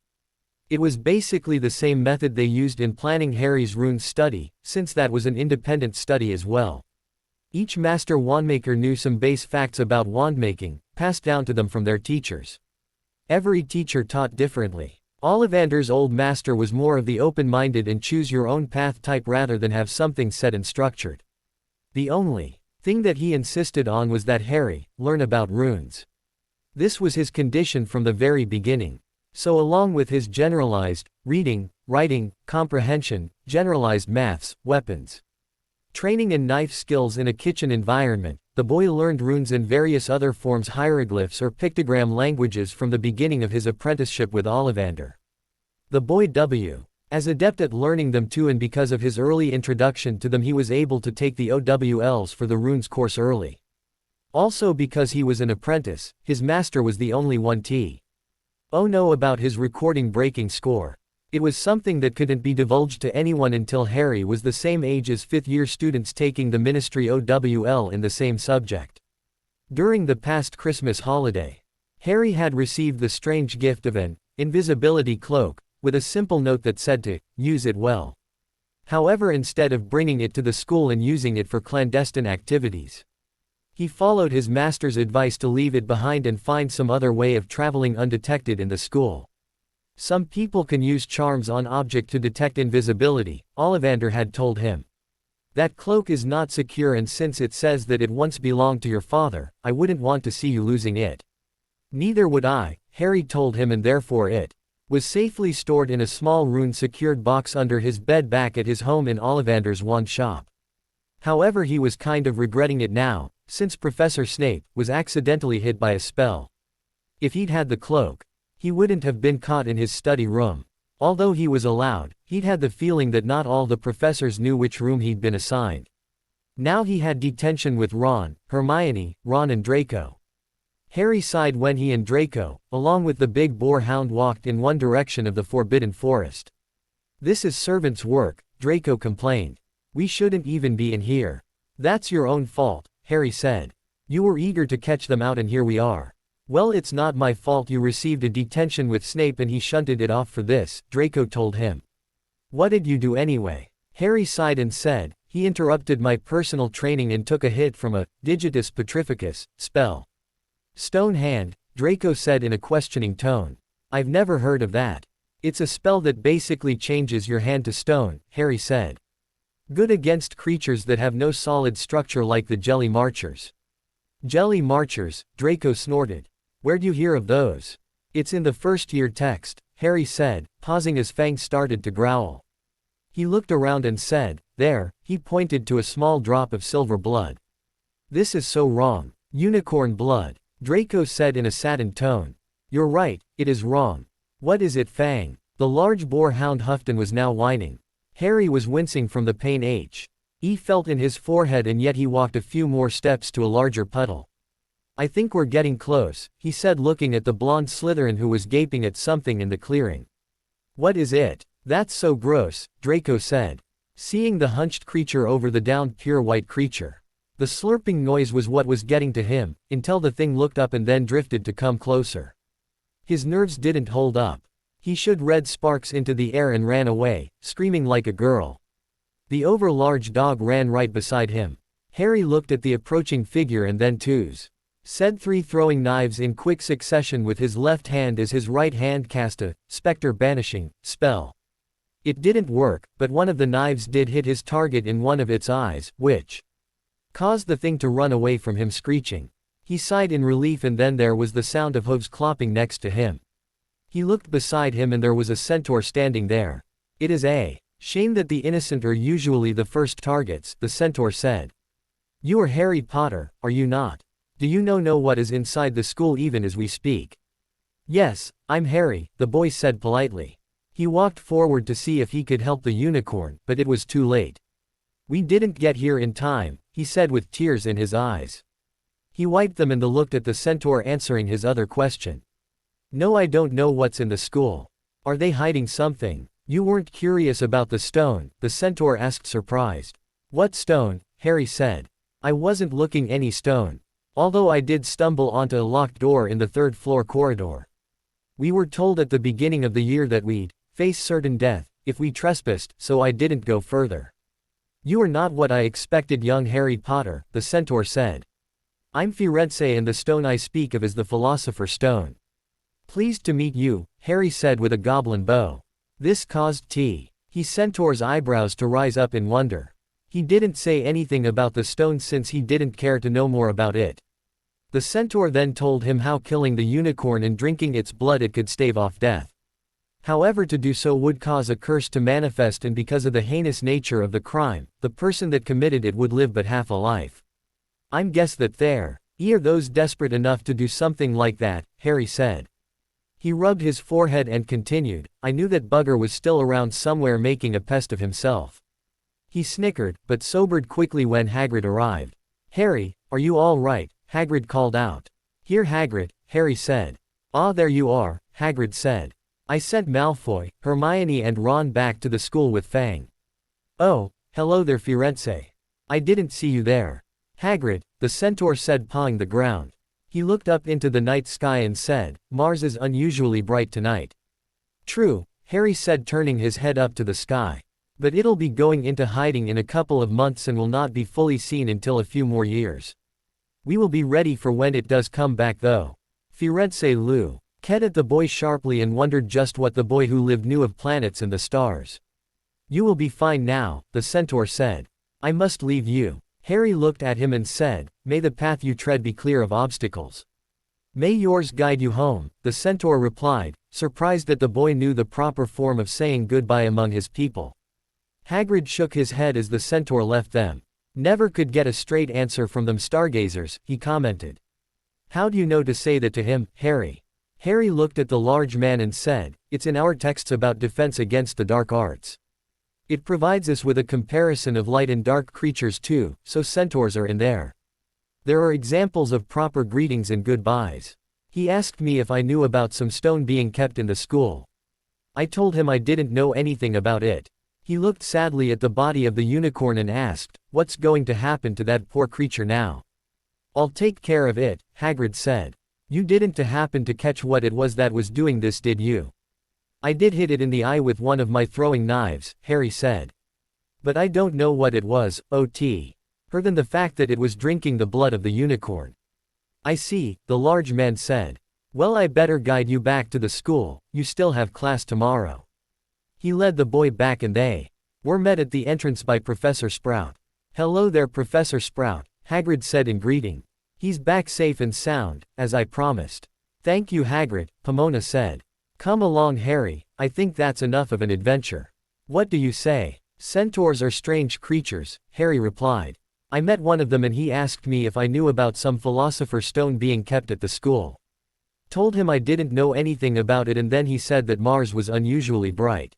It was basically the same method they used in planning Harry's runes study, since that was an independent study as well. Each master wandmaker knew some base facts about wandmaking, passed down to them from their teachers. Every teacher taught differently. Ollivander's old master was more of the open-minded and choose-your-own-path type rather than have something set and structured. The only thing that he insisted on was that Harry learn about runes. This was his condition from the very beginning. So along with his generalized reading, writing, comprehension, generalized maths, weapons training and knife skills in a kitchen environment, the boy learned runes and various other forms, hieroglyphs or pictogram languages from the beginning of his apprenticeship with Ollivander. The boy was as adept at learning them too, and because of his early introduction to them he was able to take the OWLs for the runes course early. Also because he was an apprentice, his master was the only one to know about his recording breaking score. It was something that couldn't be divulged to anyone until Harry was the same age as fifth-year students taking the ministry OWL in the same subject. During the past Christmas holiday, Harry had received the strange gift of an invisibility cloak, with a simple note that said to use it well. However, instead of bringing it to the school and using it for clandestine activities, he followed his master's advice to leave it behind and find some other way of traveling undetected in the school. Some people can use charms on object to detect invisibility, Ollivander had told him. That cloak is not secure, and since it says that it once belonged to your father, I wouldn't want to see you losing it. Neither would I, Harry told him, and therefore it was safely stored in a small rune-secured box under his bed back at his home in Ollivander's wand shop. However, he was kind of regretting it now, since Professor Snape was accidentally hit by a spell. If he'd had the cloak, he wouldn't have been caught in his study room. Although he was allowed, he'd had the feeling that not all the professors knew which room he'd been assigned. Now he had detention with Ron, Hermione, Ron and Draco. Harry sighed when he and Draco, along with the big boarhound, walked in one direction of the Forbidden Forest. This is servants' work, Draco complained. We shouldn't even be in here. That's your own fault, Harry said. You were eager to catch them out and here we are. Well, it's not my fault you received a detention with Snape and he shunted it off for this, Draco told him. What did you do anyway? Harry sighed and said, he interrupted my personal training and took a hit from a Digitus Petrificus spell. Stone hand, Draco said in a questioning tone. I've never heard of that. It's a spell that basically changes your hand to stone, Harry said. Good against creatures that have no solid structure like the Jelly Marchers. Jelly Marchers, Draco snorted. Where'd you hear of those? It's in the first-year text, Harry said, pausing as Fang started to growl. He looked around and said, there, he pointed to a small drop of silver blood. This is so wrong. Unicorn blood, Draco said in a saddened tone. You're right, it is wrong. What is it, Fang? The large boarhound huffed and was now whining. Harry was wincing from the pain he felt in his forehead, and yet he walked a few more steps to a larger puddle. I think we're getting close, he said, looking at the blonde Slytherin who was gaping at something in the clearing. What is it? That's so gross, Draco said, seeing the hunched creature over the downed pure white creature. The slurping noise was what was getting to him, until the thing looked up and then drifted to come closer. His nerves didn't hold up. He shot red sparks into the air and ran away, screaming like a girl. The over-large dog ran right beside him. Harry looked at the approaching figure and then said three, throwing knives in quick succession with his left hand as his right hand cast a specter banishing spell. It didn't work, but one of the knives did hit his target in one of its eyes, which caused the thing to run away from him screeching. He sighed in relief, and then there was the sound of hooves clopping next to him. He looked beside him and there was a centaur standing there. It is a shame that the innocent are usually the first targets, the centaur said. You are Harry Potter, are you not? Do you know what is inside the school even as we speak? Yes, I'm Harry, the boy said politely. He walked forward to see if he could help the unicorn, but it was too late. We didn't get here in time, he said with tears in his eyes. He wiped them and looked at the centaur, answering his other question. No, I don't know what's in the school. Are they hiding something? You weren't curious about the stone, the centaur asked, surprised. What stone? Harry said. I wasn't looking any stone. Although I did stumble onto a locked door in the third-floor corridor. We were told at the beginning of the year that we'd face certain death if we trespassed, so I didn't go further. You are not what I expected, young Harry Potter, the centaur said. I'm Firenze, and the stone I speak of is the Philosopher's Stone. Pleased to meet you, Harry said with a goblin bow. This caused his centaur's eyebrows to rise up in wonder. He didn't say anything about the stone since he didn't care to know more about it. The centaur then told him how killing the unicorn and drinking its blood it could stave off death. However, to do so would cause a curse to manifest, and because of the heinous nature of the crime, the person that committed it would live but half a life. I'm guess that there are those desperate enough to do something like that, Harry said. He rubbed his forehead and continued, I knew that bugger was still around somewhere making a pest of himself. He snickered, but sobered quickly when Hagrid arrived. Harry, are you all right? Hagrid called out. Here, Hagrid, Harry said. Ah, there you are, Hagrid said. I sent Malfoy, Hermione and Ron back to the school with Fang. Oh, hello there Firenze. I didn't see you there. Hagrid, the centaur said, pawing the ground. He looked up into the night sky and said, Mars is unusually bright tonight. True, Harry said, turning his head up to the sky. But it'll be going into hiding in a couple of months and will not be fully seen until a few more years. We will be ready for when it does come back though. Firenze Lou. Ket at the boy sharply and wondered just what the boy who lived knew of planets and the stars. You will be fine now, the centaur said. I must leave you. Harry looked at him and said, May the path you tread be clear of obstacles. May yours guide you home, the centaur replied, surprised that the boy knew the proper form of saying goodbye among his people. Hagrid shook his head as the centaur left them. Never could get a straight answer from them stargazers, he commented. How do you know to say that to him, Harry? Harry looked at the large man and said, It's in our texts about defense against the dark arts. It provides us with a comparison of light and dark creatures too, so centaurs are in there. There are examples of proper greetings and goodbyes. He asked me if I knew about some stone being kept in the school. I told him I didn't know anything about it. He looked sadly at the body of the unicorn and asked, What's going to happen to that poor creature now? I'll take care of it, Hagrid said. You didn't happen to catch what it was that was doing this, did you? I did hit it in the eye with one of my throwing knives, Harry said. But I don't know what it was, other than the fact that it was drinking the blood of the unicorn. I see, the large man said. Well, I better guide you back to the school, you still have class tomorrow. He led the boy back and they were met at the entrance by Professor Sprout. Hello there Professor Sprout, Hagrid said in greeting. He's back safe and sound, as I promised. Thank you Hagrid, Pomona said. Come along Harry, I think that's enough of an adventure. What do you say? Centaurs are strange creatures, Harry replied. I met one of them and he asked me if I knew about some philosopher's stone being kept at the school. Told him I didn't know anything about it and then he said that Mars was unusually bright.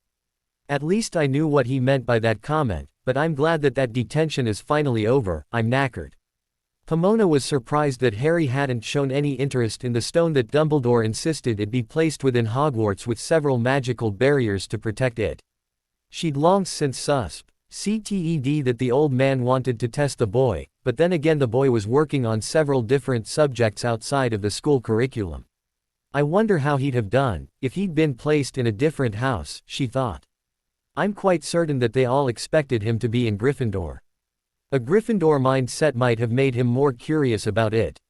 At least I knew what he meant by that comment, but I'm glad that that detention is finally over, I'm knackered. Pomona was surprised that Harry hadn't shown any interest in the stone that Dumbledore insisted it be placed within Hogwarts with several magical barriers to protect it. She'd long since suspected that the old man wanted to test the boy, but then again the boy was working on several different subjects outside of the school curriculum. I wonder how he'd have done if he'd been placed in a different house, she thought. I'm quite certain that they all expected him to be in Gryffindor. A Gryffindor mindset might have made him more curious about it.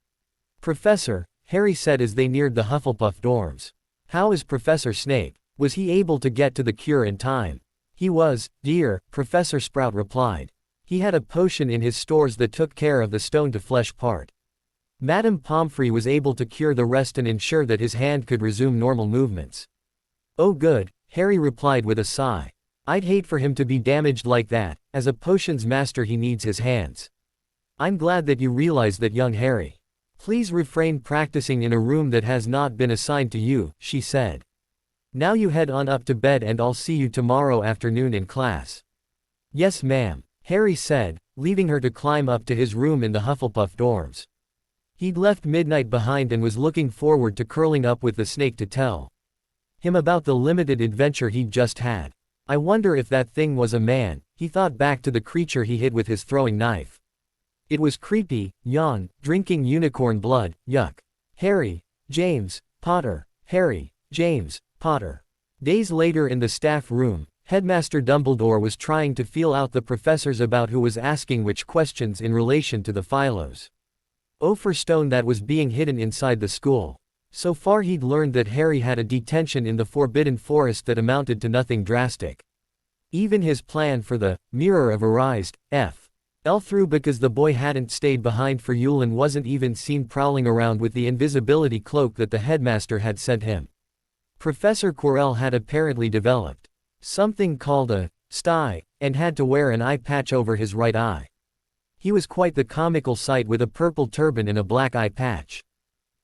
Professor, Harry said as they neared the Hufflepuff dorms. How is Professor Snape? Was he able to get to the cure in time? He was, dear, Professor Sprout replied. He had a potion in his stores that took care of the stone-to-flesh part. Madame Pomfrey was able to cure the rest and ensure that his hand could resume normal movements. Oh good, Harry replied with a sigh. I'd hate for him to be damaged like that. As a potions master he needs his hands. I'm glad that you realize that, young Harry. Please refrain practicing in a room that has not been assigned to you, she said. Now you head on up to bed and I'll see you tomorrow afternoon in class. Yes ma'am, Harry said, leaving her to climb up to his room in the Hufflepuff dorms. He'd left midnight behind and was looking forward to curling up with the snake to tell him about the limited adventure he'd just had. I wonder if that thing was a man, he thought back to the creature he hit with his throwing knife. It was creepy, yawn, drinking unicorn blood, yuck. Harry, James, Potter, Harry, James, Potter. Days later in the staff room, Headmaster Dumbledore was trying to feel out the professors about who was asking which questions in relation to the Philos. For stone that was being hidden inside the school. So far he'd learned that Harry had a detention in the Forbidden Forest that amounted to nothing drastic. Even his plan for the Mirror of Arised fell through because the boy hadn't stayed behind for Yule and wasn't even seen prowling around with the invisibility cloak that the headmaster had sent him. Professor Quirrell had apparently developed something called a sty, and had to wear an eye patch over his right eye. He was quite the comical sight with a purple turban and a black eye patch.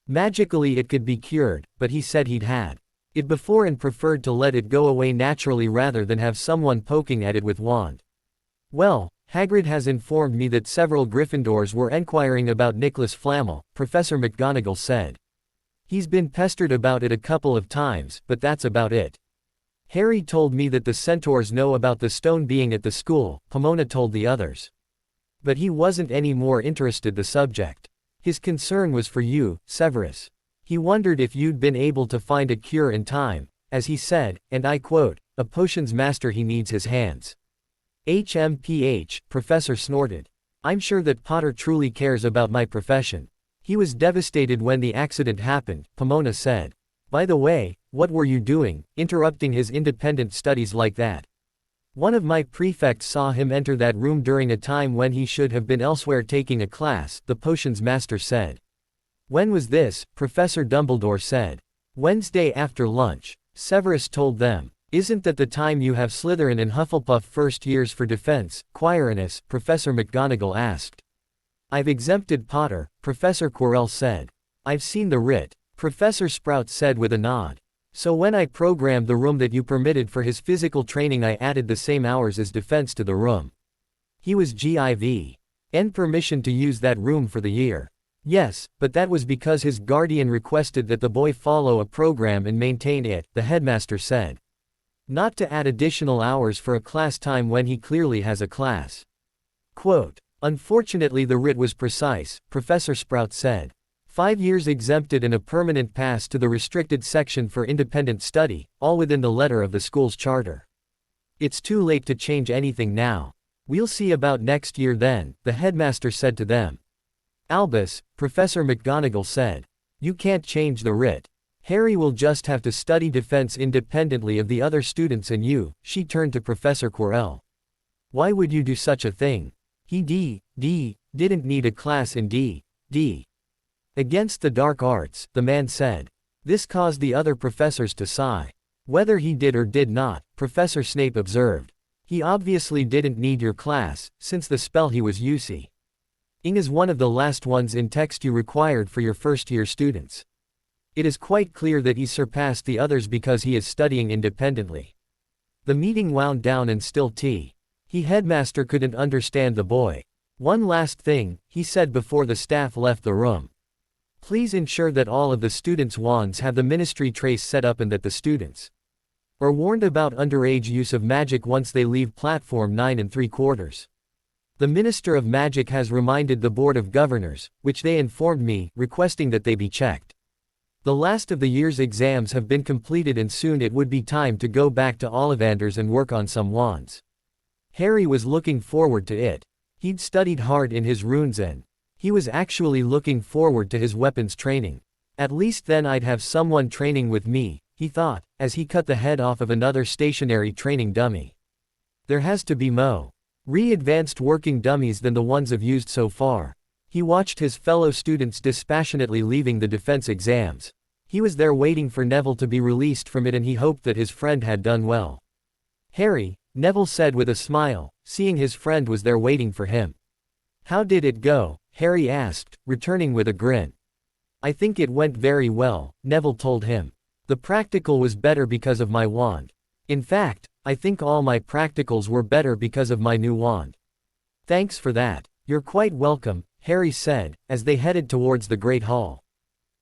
Magically it could be cured, but he said he'd had it before and preferred to let it go away naturally rather than have someone poking at it with wand. Well, Hagrid has informed me that several Gryffindors were enquiring about Nicholas Flamel, Professor McGonagall said. He's been pestered about it a couple of times, but that's about it. Harry told me that the centaurs know about the stone being at the school, Pomona told the others. But he wasn't any more interested the subject. His concern was for you, Severus. He wondered if you'd been able to find a cure in time, as he said, and I quote, "A potion's master, he needs his hands." HMPH, Professor snorted. I'm sure that Potter truly cares about my profession. He was devastated when the accident happened, Pomona said. By the way, what were you doing, interrupting his independent studies like that? One of my prefects saw him enter that room during a time when he should have been elsewhere taking a class, the potions master said. When was this? Professor Dumbledore said. Wednesday after lunch. Severus told them. Isn't that the time you have Slytherin and Hufflepuff first years for defense, Quirinus? Professor McGonagall asked. I've exempted Potter, Professor Quirrell said. I've seen the writ, Professor Sprout said with a nod. So when I programmed the room that you permitted for his physical training, I added the same hours as defense to the room. He was given permission to use that room for the year. Yes, but that was because his guardian requested that the boy follow a program and maintain it, the headmaster said. Not to add additional hours for a class time when he clearly has a class. Quote, unfortunately the writ was precise, Professor Sprout said. 5 years exempted and a permanent pass to the restricted section for independent study, all within the letter of the school's charter. It's too late to change anything now. We'll see about next year then, the headmaster said to them. Albus, Professor McGonagall said. You can't change the writ. Harry will just have to study defense independently of the other students and you, she turned to Professor Quirrell. Why would you do such a thing? He didn't need a class in D. Against the dark arts, the man said. This caused the other professors to sigh. Whether he did or did not, Professor Snape observed. He obviously didn't need your class, since the spell he was using is one of the last ones in text you required for your first-year students. It is quite clear that he surpassed the others because he is studying independently. The meeting wound down and still headmaster couldn't understand the boy. One last thing, he said before the staff left the room. Please ensure that all of the students' wands have the ministry trace set up and that the students are warned about underage use of magic once they leave platform 9 3/4. The Minister of Magic has reminded the Board of Governors, which they informed me, requesting that they be checked. The last of the year's exams have been completed and soon it would be time to go back to Ollivander's and work on some wands. Harry was looking forward to it. He'd studied hard in his runes and he was actually looking forward to his weapons training. At least then I'd have someone training with me, he thought, as he cut the head off of another stationary training dummy. There has to be more advanced working dummies than the ones I've used so far. He watched his fellow students dispassionately leaving the defense exams. He was there waiting for Neville to be released from it and he hoped that his friend had done well. Harry, Neville said with a smile, seeing his friend was there waiting for him. How did it go? Harry asked, returning with a grin. I think it went very well, Neville told him. The practical was better because of my wand. In fact, I think all my practicals were better because of my new wand. Thanks for that. You're quite welcome, Harry said, as they headed towards the Great Hall.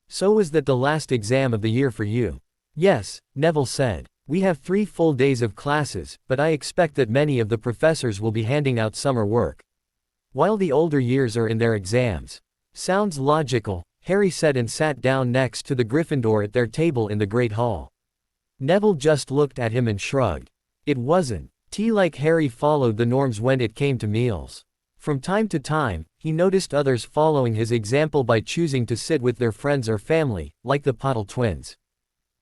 So was that the last exam of the year for you? Yes, Neville said. We have 3 full days of classes, but I expect that many of the professors will be handing out summer work while the older years are in their exams. Sounds logical, Harry said and sat down next to the Gryffindor at their table in the Great Hall. Neville just looked at him and shrugged. It wasn't like Harry followed the norms when it came to meals. From time to time, he noticed others following his example by choosing to sit with their friends or family, like the Pottle twins.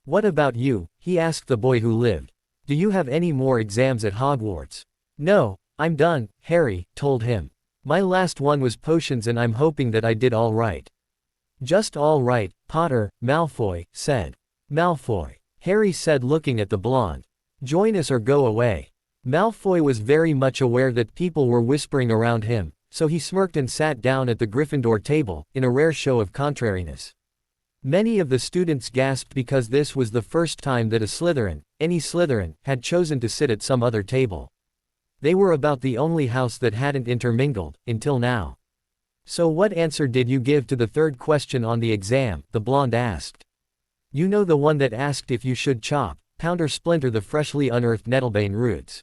What about you? He asked the boy who lived. Do you have any more exams at Hogwarts? No, I'm done, Harry told him. My last one was potions and I'm hoping that I did all right. Just all right, Potter, Malfoy said. Malfoy, Harry said looking at the blonde. Join us or go away. Malfoy was very much aware that people were whispering around him, so he smirked and sat down at the Gryffindor table, in a rare show of contrariness. Many of the students gasped because this was the first time that any Slytherin, had chosen to sit at some other table. They were about the only house that hadn't intermingled, until now. So what answer did you give to the third question on the exam? The blonde asked. You know, the one that asked if you should chop, pound or splinter the freshly unearthed nettlebane roots.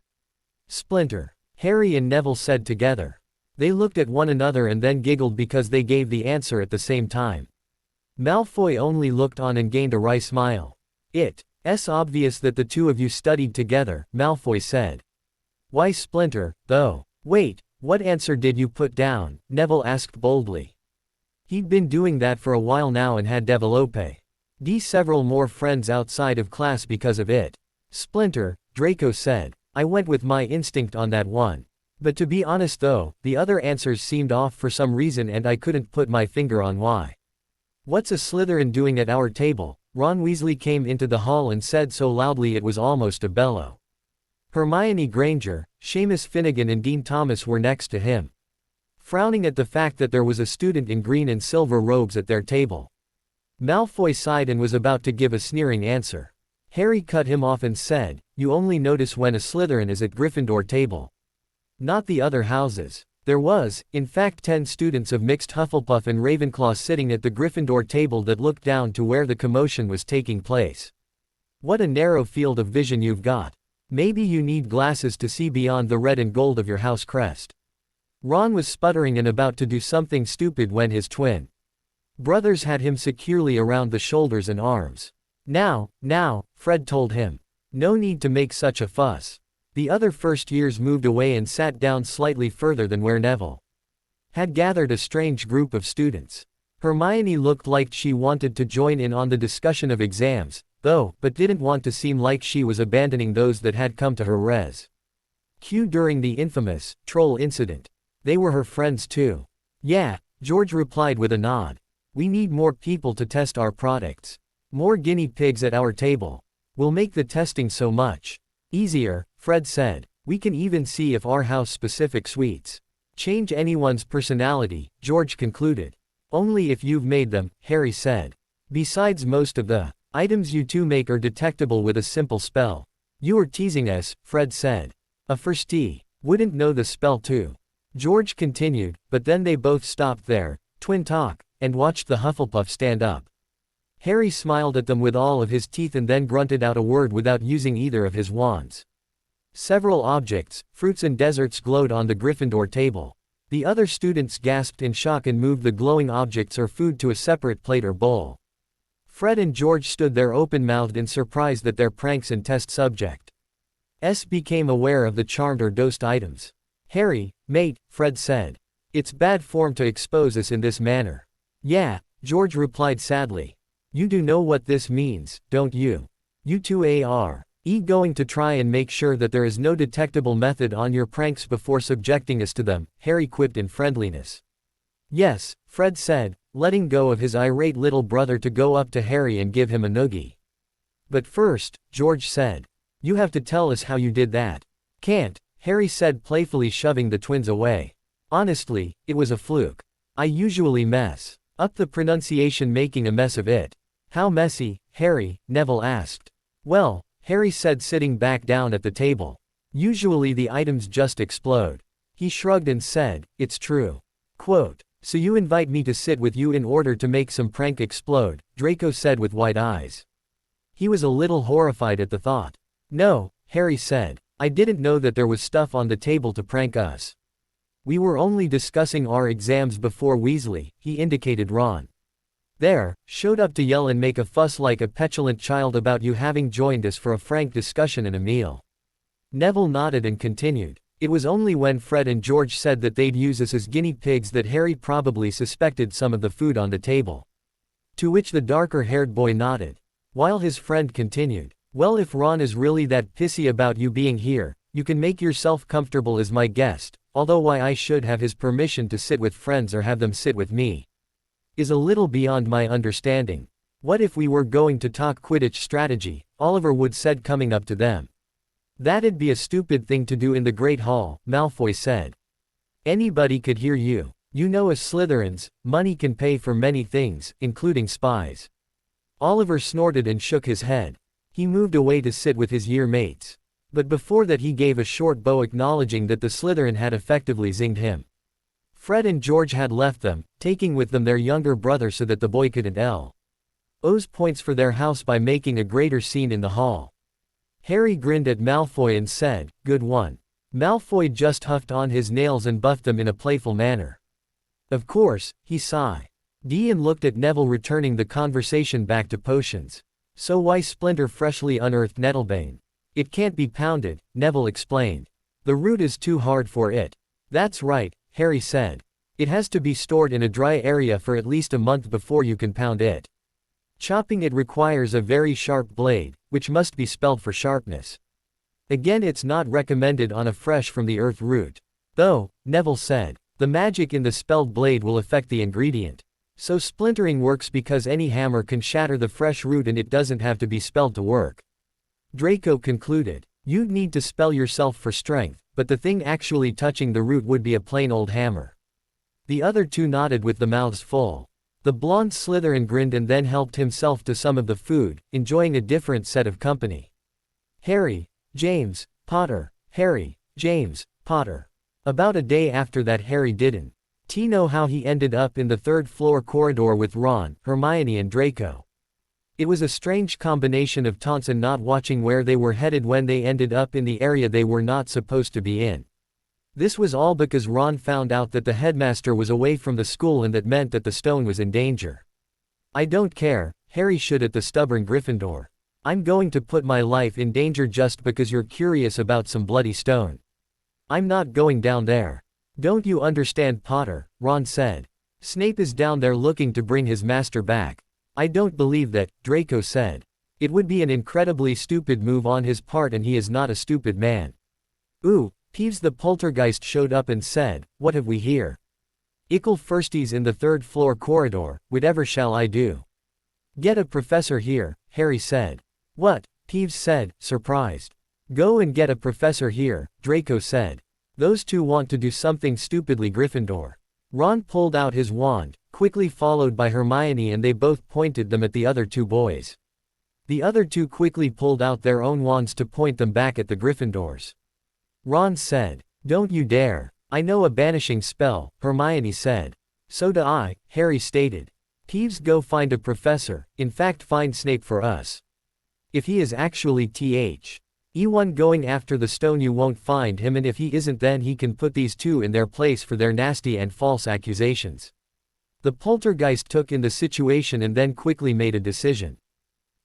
Splinter, Harry and Neville said together. They looked at one another and then giggled because they gave the answer at the same time. Malfoy only looked on and gained a wry smile. It's obvious that the two of you studied together, Malfoy said. Why splinter, though? Wait, what answer did you put down? Neville asked boldly. He'd been doing that for a while now and had developed several more friends outside of class because of it. Splinter, Draco said. I went with my instinct on that one. But to be honest though, the other answers seemed off for some reason and I couldn't put my finger on why. What's a Slytherin doing at our table? Ron Weasley came into the hall and said so loudly it was almost a bellow. Hermione Granger, Seamus Finnegan and Dean Thomas were next to him, frowning at the fact that there was a student in green and silver robes at their table. Malfoy sighed and was about to give a sneering answer. Harry cut him off and said, "You only notice when a Slytherin is at Gryffindor table. Not the other houses." There was, in fact, 10 students of mixed Hufflepuff and Ravenclaw sitting at the Gryffindor table that looked down to where the commotion was taking place. What a narrow field of vision you've got. Maybe you need glasses to see beyond the red and gold of your house crest. Ron was sputtering and about to do something stupid when his twin brothers had him securely around the shoulders and arms. Now, Fred told him. No need to make such a fuss. The other first years moved away and sat down slightly further than where Neville had gathered a strange group of students. Hermione looked like she wanted to join in on the discussion of exams, though, but didn't want to seem like she was abandoning those that had come to her res cue during the infamous troll incident. They were her friends too. Yeah, George replied with a nod. We need more people to test our products. More guinea pigs at our table. Will make the testing so much easier, Fred said. We can even see if our house-specific sweets change anyone's personality, George concluded. Only if you've made them, Harry said. Besides, most of the items you two make are detectable with a simple spell. You are teasing us, Fred said. A firstie wouldn't know the spell too. George continued, but then they both stopped their twin talk and watched the Hufflepuff stand up. Harry smiled at them with all of his teeth and then grunted out a word without using either of his wands. Several objects, fruits and desserts, glowed on the Gryffindor table. The other students gasped in shock and moved the glowing objects or food to a separate plate or bowl. Fred and George stood there open-mouthed in surprise that their pranks and test subjects became aware of the charmed or dosed items. Harry, mate, Fred said. It's bad form to expose us in this manner. Yeah, George replied sadly. You do know what this means, don't you? You two are going to try and make sure that there is no detectable method on your pranks before subjecting us to them, Harry quipped in friendliness. Yes, Fred said, letting go of his irate little brother to go up to Harry and give him a noogie. But first, George said. You have to tell us how you did that. Can't, Harry said playfully, shoving the twins away. Honestly, it was a fluke. I usually mess up the pronunciation, making a mess of it. How messy, Harry? Neville asked. Well, Harry said, sitting back down at the table. Usually the items just explode. He shrugged and said, it's true. Quote, so you invite me to sit with you in order to make some prank explode, Draco said with wide eyes. He was a little horrified at the thought. No, Harry said. I didn't know that there was stuff on the table to prank us. We were only discussing our exams before Weasley, he indicated Ron. There, showed up to yell and make a fuss like a petulant child about you having joined us for a frank discussion and a meal. Neville nodded and continued. It was only when Fred and George said that they'd use us as guinea pigs that Harry probably suspected some of the food on the table. To which the darker-haired boy nodded. While his friend continued. Well, if Ron is really that pissy about you being here, you can make yourself comfortable as my guest, although why I should have his permission to sit with friends or have them sit with me is a little beyond my understanding. What if we were going to talk Quidditch strategy? Oliver Wood said, coming up to them. That'd be a stupid thing to do in the Great Hall, Malfoy said. Anybody could hear you. You know, as Slytherins, money can pay for many things, including spies. Oliver snorted and shook his head. He moved away to sit with his year mates. But before that he gave a short bow acknowledging that the Slytherin had effectively zinged him. Fred and George had left them, taking with them their younger brother so that the boy couldn't owes points for their house by making a greater scene in the hall. Harry grinned at Malfoy and said, "Good one." Malfoy just huffed on his nails and buffed them in a playful manner. "Of course," he sighed. Dean looked at Neville, returning the conversation back to potions. "So why splinter freshly unearthed Nettlebane?" "It can't be pounded," Neville explained. "The root is too hard for it." "That's right," Harry said. "It has to be stored in a dry area for at least a month before you can pound it. Chopping it requires a very sharp blade, which must be spelled for sharpness. Again, it's not recommended on a fresh from the earth root. Though," Neville said, "the magic in the spelled blade will affect the ingredient. So splintering works because any hammer can shatter the fresh root and it doesn't have to be spelled to work." Draco concluded. "You'd need to spell yourself for strength, but the thing actually touching the root would be a plain old hammer." The other two nodded with the mouths full. The blonde Slytherin grinned and then helped himself to some of the food, enjoying a different set of company. Harry, James, Potter, Harry, James, Potter. About a day after that, Harry didn't know how he ended up in the third-floor corridor with Ron, Hermione and Draco. It was a strange combination of taunts and not watching where they were headed when they ended up in the area they were not supposed to be in. This was all because Ron found out that the headmaster was away from the school, and that meant that the stone was in danger. "I don't care," Harry should at the stubborn Gryffindor. "I'm going to put my life in danger just because you're curious about some bloody stone. I'm not going down there." "Don't you understand, Potter?" Ron said. "Snape is down there looking to bring his master back." "I don't believe that," Draco said. "It would be an incredibly stupid move on his part, and he is not a stupid man." "Ooh." Peeves the poltergeist showed up and said, "What have we here?" "Ickle firsties in the third-floor corridor, whatever shall I do?" "Get a professor here," Harry said. "What?" Peeves said, surprised. "Go and get a professor here," Draco said. "Those two want to do something stupidly Gryffindor." Ron pulled out his wand, quickly followed by Hermione, and they both pointed them at the other two boys. The other two quickly pulled out their own wands to point them back at the Gryffindors. Ron said, "Don't you dare." "I know a banishing spell," Hermione said. "So do I," Harry stated. "Peeves, go find a professor, in fact find Snape for us. If he is actually E1 going after the stone, you won't find him, and if he isn't, then he can put these two in their place for their nasty and false accusations." The poltergeist took in the situation and then quickly made a decision.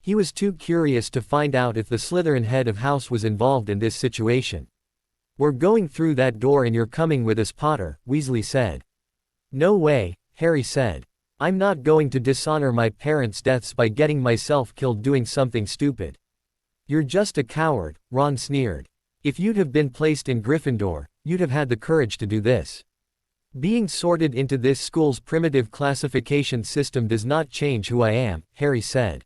He was too curious to find out if the Slytherin head of house was involved in this situation. "We're going through that door and you're coming with us, Potter," Weasley said. "No way," Harry said. "I'm not going to dishonor my parents' deaths by getting myself killed doing something stupid." "You're just a coward," Ron sneered. "If you'd have been placed in Gryffindor, you'd have had the courage to do this." "Being sorted into this school's primitive classification system does not change who I am," Harry said.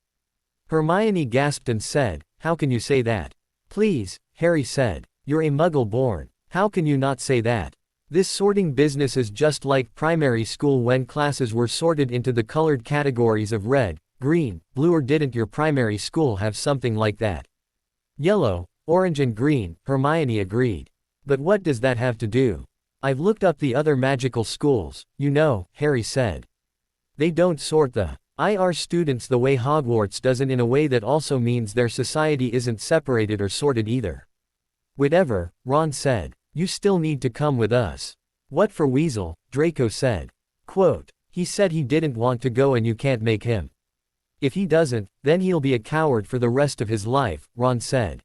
Hermione gasped and said, "How can you say that?" "Please," Harry said. "You're a Muggle born. How can you not say that? This sorting business is just like primary school when classes were sorted into the colored categories of red, green, blue, or didn't your primary school have something like that?" "Yellow, orange and green," Hermione agreed. "But what does that have to do?" "I've looked up the other magical schools, you know," Harry said. "They don't sort the IR students the way Hogwarts does, and in a way that also means their society isn't separated or sorted either." "Whatever," Ron said. "You still need to come with us." "What for Weasel?" Draco said. Quote, "He said he didn't want to go and you can't make him." "If he doesn't, then he'll be a coward for the rest of his life," Ron said.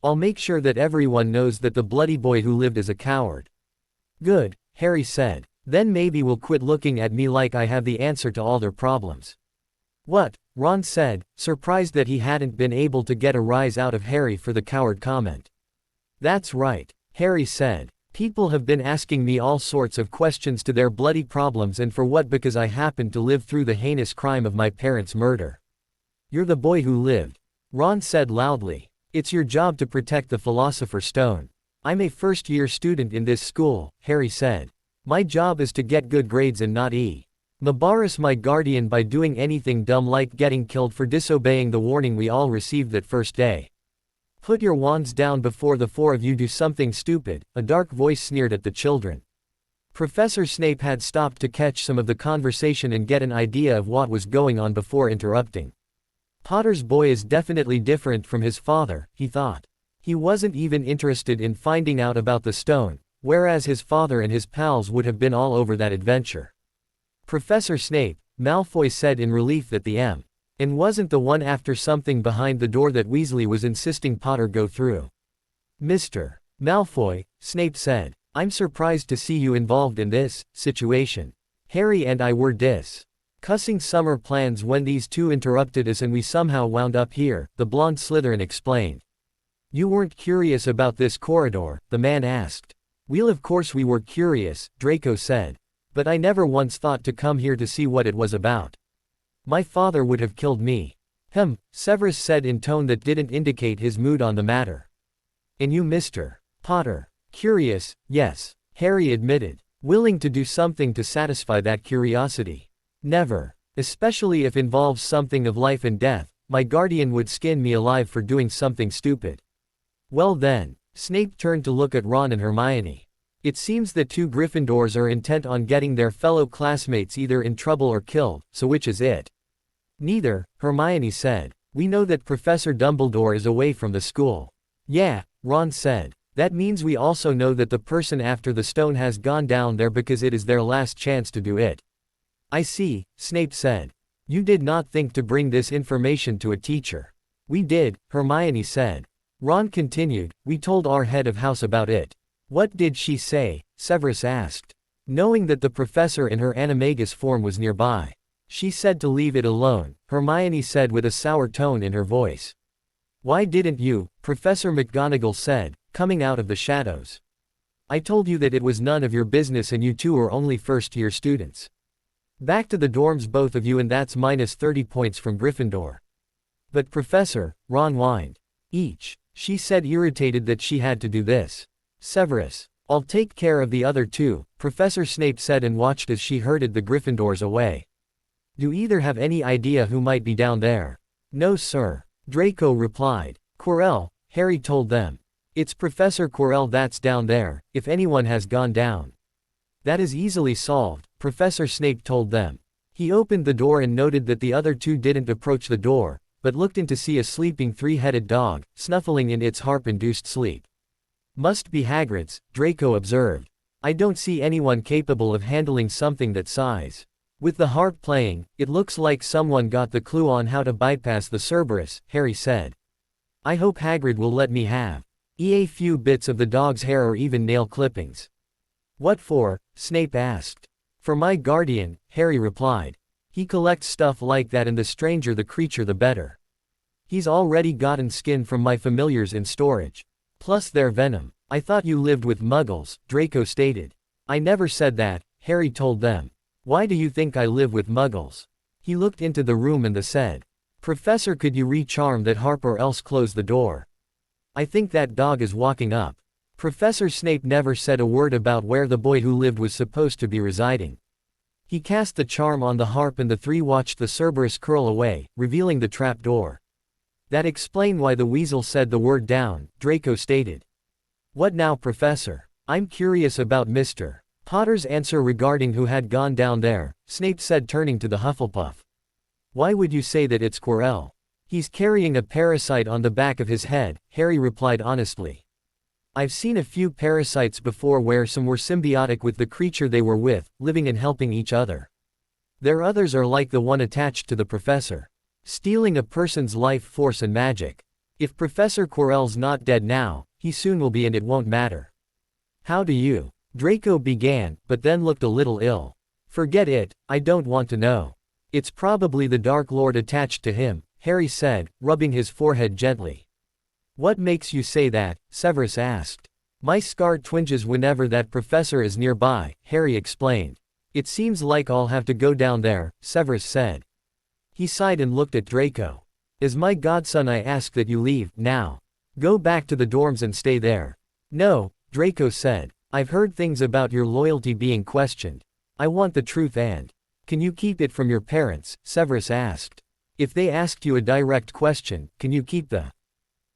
"I'll make sure that everyone knows that the bloody boy who lived is a coward." "Good," Harry said. "Then maybe we'll quit looking at me like I have the answer to all their problems." "What?" Ron said, surprised that he hadn't been able to get a rise out of Harry for the coward comment. "That's right," Harry said. "People have been asking me all sorts of questions to their bloody problems, and for what? Because I happened to live through the heinous crime of my parents' murder." "You're the boy who lived," Ron said loudly. "It's your job to protect the Philosopher's Stone." "I'm a first-year student in this school," Harry said. "My job is to get good grades and not embarrass my guardian by doing anything dumb like getting killed for disobeying the warning we all received that first day." "Put your wands down before the four of you do something stupid," a dark voice sneered at the children. Professor Snape had stopped to catch some of the conversation and get an idea of what was going on before interrupting. Potter's boy is definitely different from his father, he thought. He wasn't even interested in finding out about the stone, whereas his father and his pals would have been all over that adventure. Professor Snape, Malfoy said in relief that the M&, wasn't the one after something behind the door that Weasley was insisting Potter go through. Mr. Malfoy, Snape said, I'm surprised to see you involved in this situation. Harry and I were discussing summer plans when these two interrupted us and we somehow wound up here, the blonde Slytherin explained. You weren't curious about this corridor, the man asked. Well, of course we were curious, Draco said. But I never once thought to come here to see what it was about. My father would have killed me. Severus said in tone that didn't indicate his mood on the matter. And you, Mr. Potter? Curious, yes, Harry admitted, willing to do something to satisfy that curiosity. Never. Especially if involves something of life and death, my guardian would skin me alive for doing something stupid. Well then, Snape turned to look at Ron and Hermione. It seems that two Gryffindors are intent on getting their fellow classmates either in trouble or killed, so which is it? Neither, Hermione said. We know that Professor Dumbledore is away from the school. Yeah, Ron said. That means we also know that the person after the stone has gone down there because it is their last chance to do it. I see, Snape said. You did not think to bring this information to a teacher. We did, Hermione said. Ron continued, we told our head of house about it. What did she say? Severus asked. Knowing that the professor in her animagus form was nearby. She said to leave it alone, Hermione said with a sour tone in her voice. Why didn't you? Professor McGonagall said, coming out of the shadows. I told you that it was none of your business and you two are only first-year students. Back to the dorms both of you and that's minus 30 points from Gryffindor. But Professor, Ron whined. Each, she said irritated that she had to do this. Severus, I'll take care of the other two, Professor Snape said and watched as she herded the Gryffindors away. Do either have any idea who might be down there? No sir, Draco replied. Quirrell, Harry told them. It's Professor Quirrell that's down there, if anyone has gone down. That is easily solved, Professor Snape told them. He opened the door and noted that the other two didn't approach the door, but looked in to see a sleeping three-headed dog, snuffling in its harp-induced sleep. Must be Hagrid's, Draco observed. I don't see anyone capable of handling something that size. With the harp playing, it looks like someone got the clue on how to bypass the Cerberus, Harry said. I hope Hagrid will let me have a few bits of the dog's hair or even nail clippings. What for? Snape asked. For my guardian, Harry replied. He collects stuff like that and the stranger the creature the better. He's already gotten skin from my familiars in storage. Plus their venom. I thought you lived with muggles, Draco stated. I never said that, Harry told them. Why do you think I live with muggles? He looked into the room and said. Professor, could you recharm that harp or else close the door? I think that dog is walking up. Professor Snape never said a word about where the boy who lived was supposed to be residing. He cast the charm on the harp and the three watched the Cerberus curl away, revealing the trap door. That explained why the weasel said the word down, Draco stated. What now, Professor? I'm curious about Mr. Potter's answer regarding who had gone down there, Snape said turning to the Hufflepuff. Why would you say that it's Quirrell? He's carrying a parasite on the back of his head, Harry replied honestly. I've seen a few parasites before where some were symbiotic with the creature they were with, living and helping each other. Their others are like the one attached to the professor. Stealing a person's life force and magic. If Professor Quirrell's not dead now, he soon will be and it won't matter. How do you? Draco began, but then looked a little ill. Forget it, I don't want to know. It's probably the Dark Lord attached to him, Harry said, rubbing his forehead gently. What makes you say that? Severus asked. My scar twinges whenever that professor is nearby, Harry explained. It seems like I'll have to go down there, Severus said. He sighed and looked at Draco. As my godson I ask that you leave, now. Go back to the dorms and stay there. No, Draco said. I've heard things about your loyalty being questioned. I want the truth and. Can you keep it from your parents? Severus asked. If they asked you a direct question, can you keep the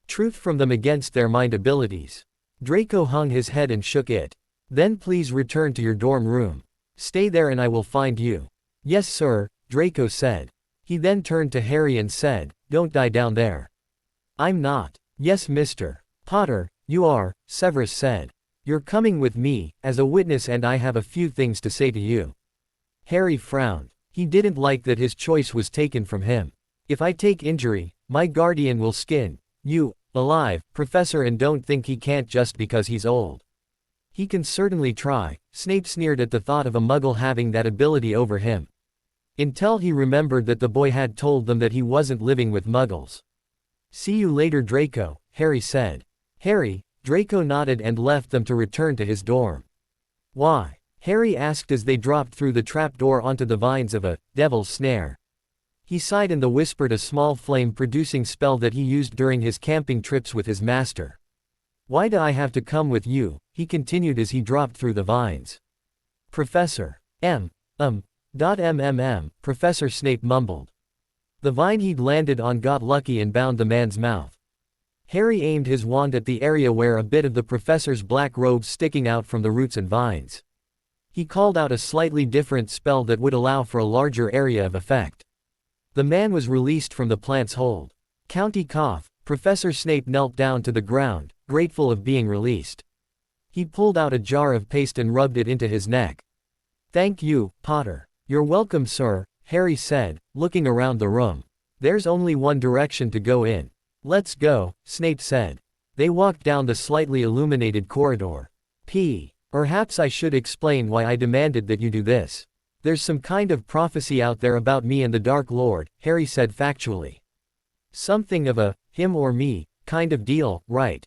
truth from them against their mind abilities? Draco hung his head and shook it. Then please return to your dorm room. Stay there and I will find you. Yes sir, Draco said. He then turned to Harry and said, don't die down there. I'm not. Yes Mr. Potter, you are, Severus said. You're coming with me, as a witness and I have a few things to say to you. Harry frowned. He didn't like that his choice was taken from him. If I take injury, my guardian will skin you alive, Professor, and don't think he can't just because he's old. He can certainly try. Snape sneered at the thought of a muggle having that ability over him. Until he remembered that the boy had told them that he wasn't living with muggles. See you later Draco, Harry said. Harry, Draco nodded and left them to return to his dorm. Why? Harry asked as they dropped through the trapdoor onto the vines of a devil's snare. He sighed and whispered a small flame-producing spell that he used during his camping trips with his master. Why do I have to come with you? He continued as he dropped through the vines. Professor. Professor Snape mumbled. The vine he'd landed on got lucky and bound the man's mouth. Harry aimed his wand at the area where a bit of the professor's black robes sticking out from the roots and vines. He called out a slightly different spell that would allow for a larger area of effect. The man was released from the plant's hold. County cough. Professor Snape knelt down to the ground, grateful of being released. He pulled out a jar of paste and rubbed it into his neck. Thank you, Potter. You're welcome, sir, Harry said, looking around the room. There's only one direction to go in. Let's go, Snape said. They walked down the slightly illuminated corridor. Perhaps I should explain why I demanded that you do this. There's some kind of prophecy out there about me and the Dark Lord, Harry said factually. Something of a, him or me, kind of deal, right?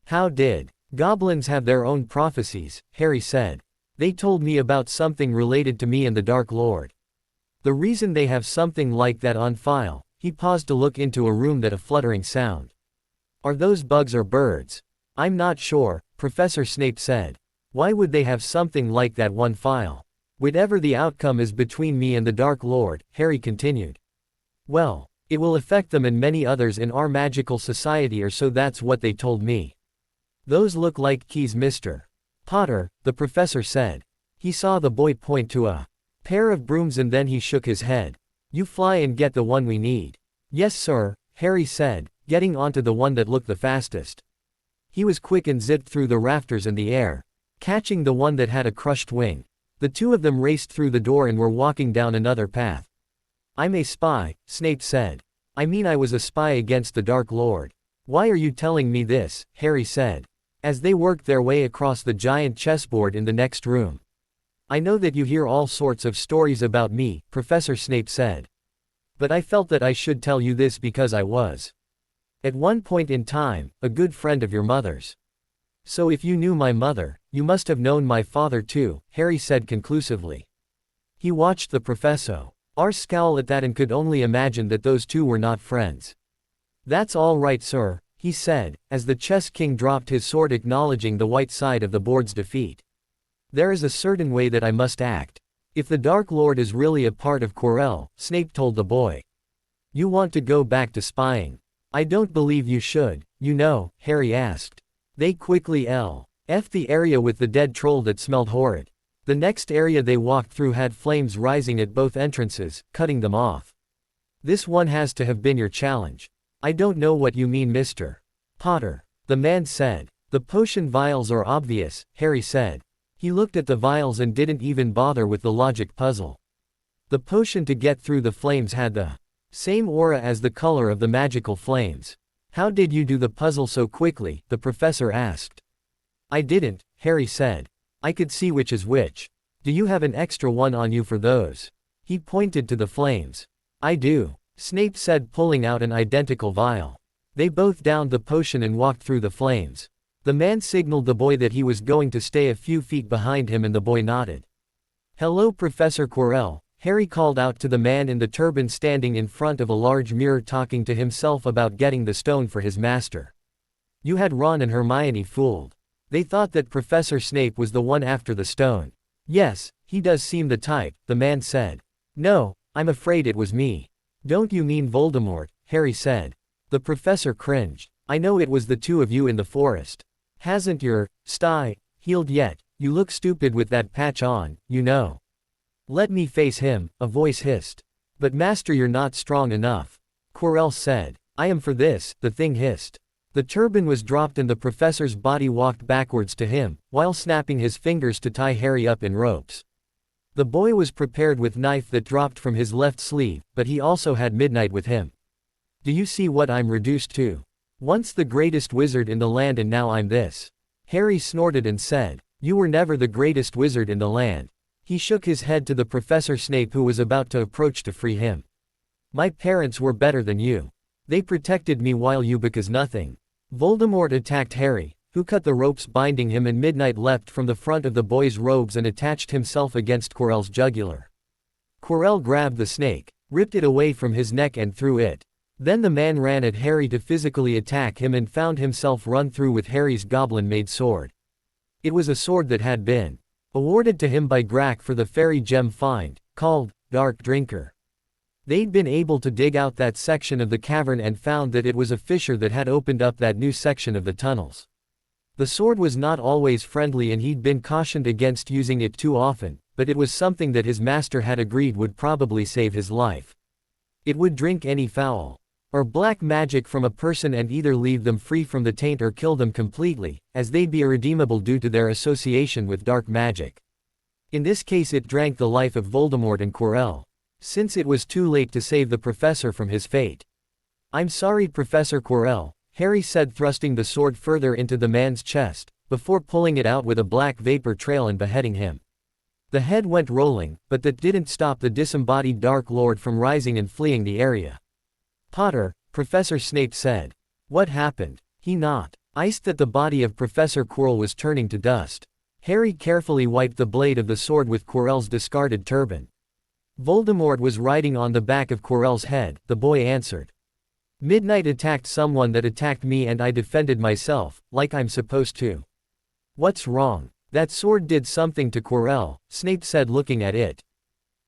How did goblins have their own prophecies? Harry said. They told me about something related to me and the Dark Lord. The reason they have something like that on file. He paused to look into a room that a fluttering sound. Are those bugs or birds? I'm not sure, Professor Snape said. Why would they have something like that on file? Whatever the outcome is between me and the Dark Lord, Harry continued. Well, it will affect them and many others in our magical society, or so that's what they told me. Those look like keys, Mr. Potter, the professor said. He saw the boy point to a pair of brooms and then he shook his head. You fly and get the one we need. Yes sir, Harry said, getting onto the one that looked the fastest. He was quick and zipped through the rafters and the air, catching the one that had a crushed wing. The two of them raced through the door and were walking down another path. I'm a spy, Snape said. I mean, I was a spy against the Dark Lord. Why are you telling me this? Harry said, as they worked their way across the giant chessboard in the next room. I know that you hear all sorts of stories about me, Professor Snape said. But I felt that I should tell you this because I was, at one point in time, a good friend of your mother's. So if you knew my mother, you must have known my father too, Harry said conclusively. He watched the professor scowl at that and could only imagine that those two were not friends. That's all right, sir, he said, as the chess king dropped his sword, acknowledging the white side of the board's defeat. There is a certain way that I must act. If the Dark Lord is really a part of Quirrell, Snape told the boy. You want to go back to spying? I don't believe you should, you know, Harry asked. They quickly left the area with the dead troll that smelled horrid. The next area they walked through had flames rising at both entrances, cutting them off. This one has to have been your challenge. I don't know what you mean, Mr. Potter, the man said. The potion vials are obvious, Harry said. He looked at the vials and didn't even bother with the logic puzzle. The potion to get through the flames had the same aura as the color of the magical flames. How did you do the puzzle so quickly? The professor asked. I didn't, Harry said. I could see which is which. Do you have an extra one on you for those? He pointed to the flames. I do, Snape said, pulling out an identical vial. They both downed the potion and walked through the flames. The man signaled the boy that he was going to stay a few feet behind him and the boy nodded. Hello, Professor Quirrell, Harry called out to the man in the turban standing in front of a large mirror, talking to himself about getting the stone for his master. You had Ron and Hermione fooled. They thought that Professor Snape was the one after the stone. Yes, he does seem the type, the man said. No, I'm afraid it was me. Don't you mean Voldemort? Harry said. The professor cringed. I know it was the two of you in the forest. Hasn't your sty healed yet? You look stupid with that patch on, you know. Let me face him, a voice hissed. But master, you're not strong enough. Quirrell said. I am for this, the thing hissed. The turban was dropped and the professor's body walked backwards to him, while snapping his fingers to tie Harry up in ropes. The boy was prepared with knife that dropped from his left sleeve, but he also had midnight with him. Do you see what I'm reduced to? Once the greatest wizard in the land and now I'm this. Harry snorted and said, You were never the greatest wizard in the land. He shook his head to the Professor Snape who was about to approach to free him. My parents were better than you. They protected me while you because nothing. Voldemort attacked Harry, who cut the ropes binding him, and Midnight leapt from the front of the boy's robes and attached himself against Quirrell's jugular. Quirrell grabbed the snake, ripped it away from his neck and threw it. Then the man ran at Harry to physically attack him and found himself run through with Harry's goblin-made sword. It was a sword that had been awarded to him by Grack for the fairy gem find, called Dark Drinker. They'd been able to dig out that section of the cavern and found that it was a fissure that had opened up that new section of the tunnels. The sword was not always friendly and he'd been cautioned against using it too often, but it was something that his master had agreed would probably save his life. It would drink any foul or black magic from a person and either leave them free from the taint or kill them completely, as they'd be irredeemable due to their association with dark magic. In this case it drank the life of Voldemort and Quirrell, since it was too late to save the professor from his fate. I'm sorry, Professor Quirrell, Harry said, thrusting the sword further into the man's chest, before pulling it out with a black vapor trail and beheading him. The head went rolling, but that didn't stop the disembodied Dark Lord from rising and fleeing the area. Potter, Professor Snape said. What happened? He not iced that the body of Professor Quirrell was turning to dust. Harry carefully wiped the blade of the sword with Quirrell's discarded turban. Voldemort was riding on the back of Quirrell's head, the boy answered. Midnight attacked someone that attacked me and I defended myself, like I'm supposed to. What's wrong? That sword did something to Quirrell, Snape said, looking at it.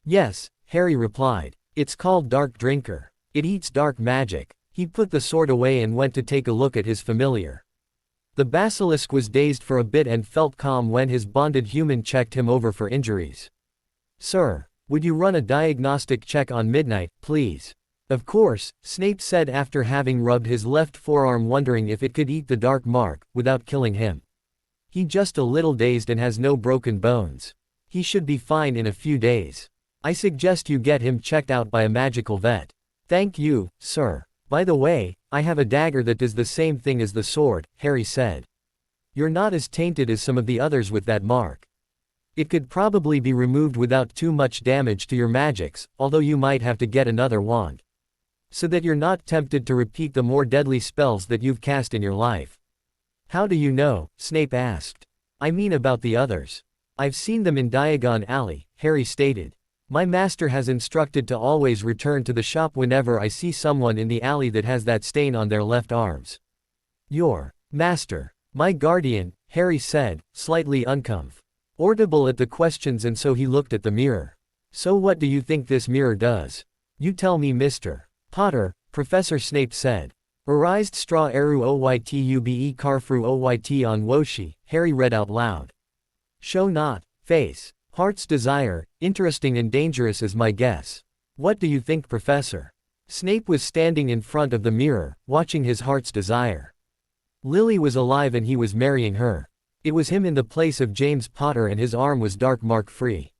Yes, Harry replied. It's called Dark Drinker. It eats dark magic. He put the sword away and went to take a look at his familiar. The basilisk was dazed for a bit and felt calm when his bonded human checked him over for injuries. Sir, would you run a diagnostic check on Midnight, please? Of course, Snape said after having rubbed his left forearm wondering if it could eat the dark mark, without killing him. He's just a little dazed and has no broken bones. He should be fine in a few days. I suggest you get him checked out by a magical vet. Thank you, sir. By the way, I have a dagger that does the same thing as the sword, Harry said. You're not as tainted as some of the others with that mark. It could probably be removed without too much damage to your magics, although you might have to get another wand. So that you're not tempted to repeat the more deadly spells that you've cast in your life. How do you know? Snape asked. I mean about the others. I've seen them in Diagon Alley, Harry stated. My master has instructed to always return to the shop whenever I see someone in the alley that has that stain on their left arms. Your master, my guardian, Harry said, slightly uncomfortable at the questions, and so he looked at the mirror. So what do you think this mirror does? You tell me, Mr. Potter, Professor Snape said. Arised straw eru oytube carfru oyt on woshi, Harry read out loud. Show not, face. Heart's desire, interesting and dangerous is my guess. What do you think, Professor? Snape was standing in front of the mirror, watching his heart's desire. Lily was alive and he was marrying her. It was him in the place of James Potter and his arm was dark mark free.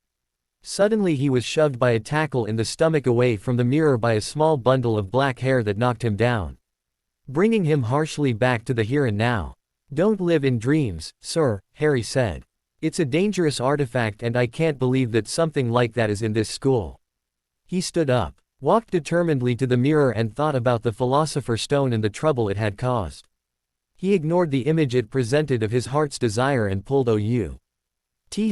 Suddenly he was shoved by a tackle in the stomach away from the mirror by a small bundle of black hair that knocked him down, bringing him harshly back to the here and now. Don't live in dreams, sir, Harry said. It's a dangerous artifact and I can't believe that something like that is in this school. He stood up, walked determinedly to the mirror and thought about the Philosopher's Stone and the trouble it had caused. He ignored the image it presented of his heart's desire and pulled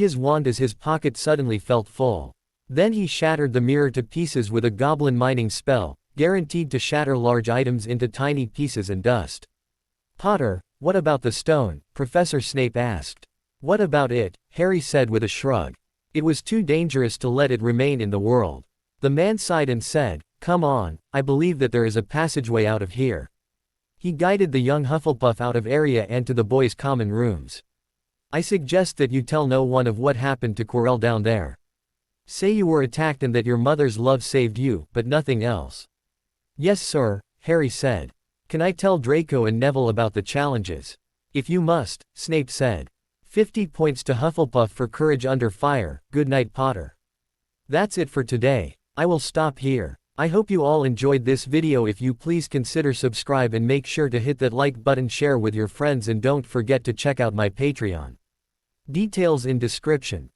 his wand as his pocket suddenly felt full. Then he shattered the mirror to pieces with a goblin mining spell, guaranteed to shatter large items into tiny pieces and dust. Potter, what about the stone? Professor Snape asked. What about it? Harry said with a shrug. It was too dangerous to let it remain in the world. The man sighed and said, come on, I believe that there is a passageway out of here. He guided the young Hufflepuff out of area and to the boys' common rooms. I suggest that you tell no one of what happened to Quirrell down there. Say you were attacked and that your mother's love saved you, but nothing else." "Yes, sir," Harry said. "Can I tell Draco and Neville about the challenges?" "If you must," Snape said. 50 points to Hufflepuff for courage under fire. Good night, Potter. That's it for today. I will stop here. I hope you all enjoyed this video. If you please consider subscribe and make sure to hit that like button, share with your friends, and don't forget to check out my Patreon. Details in description.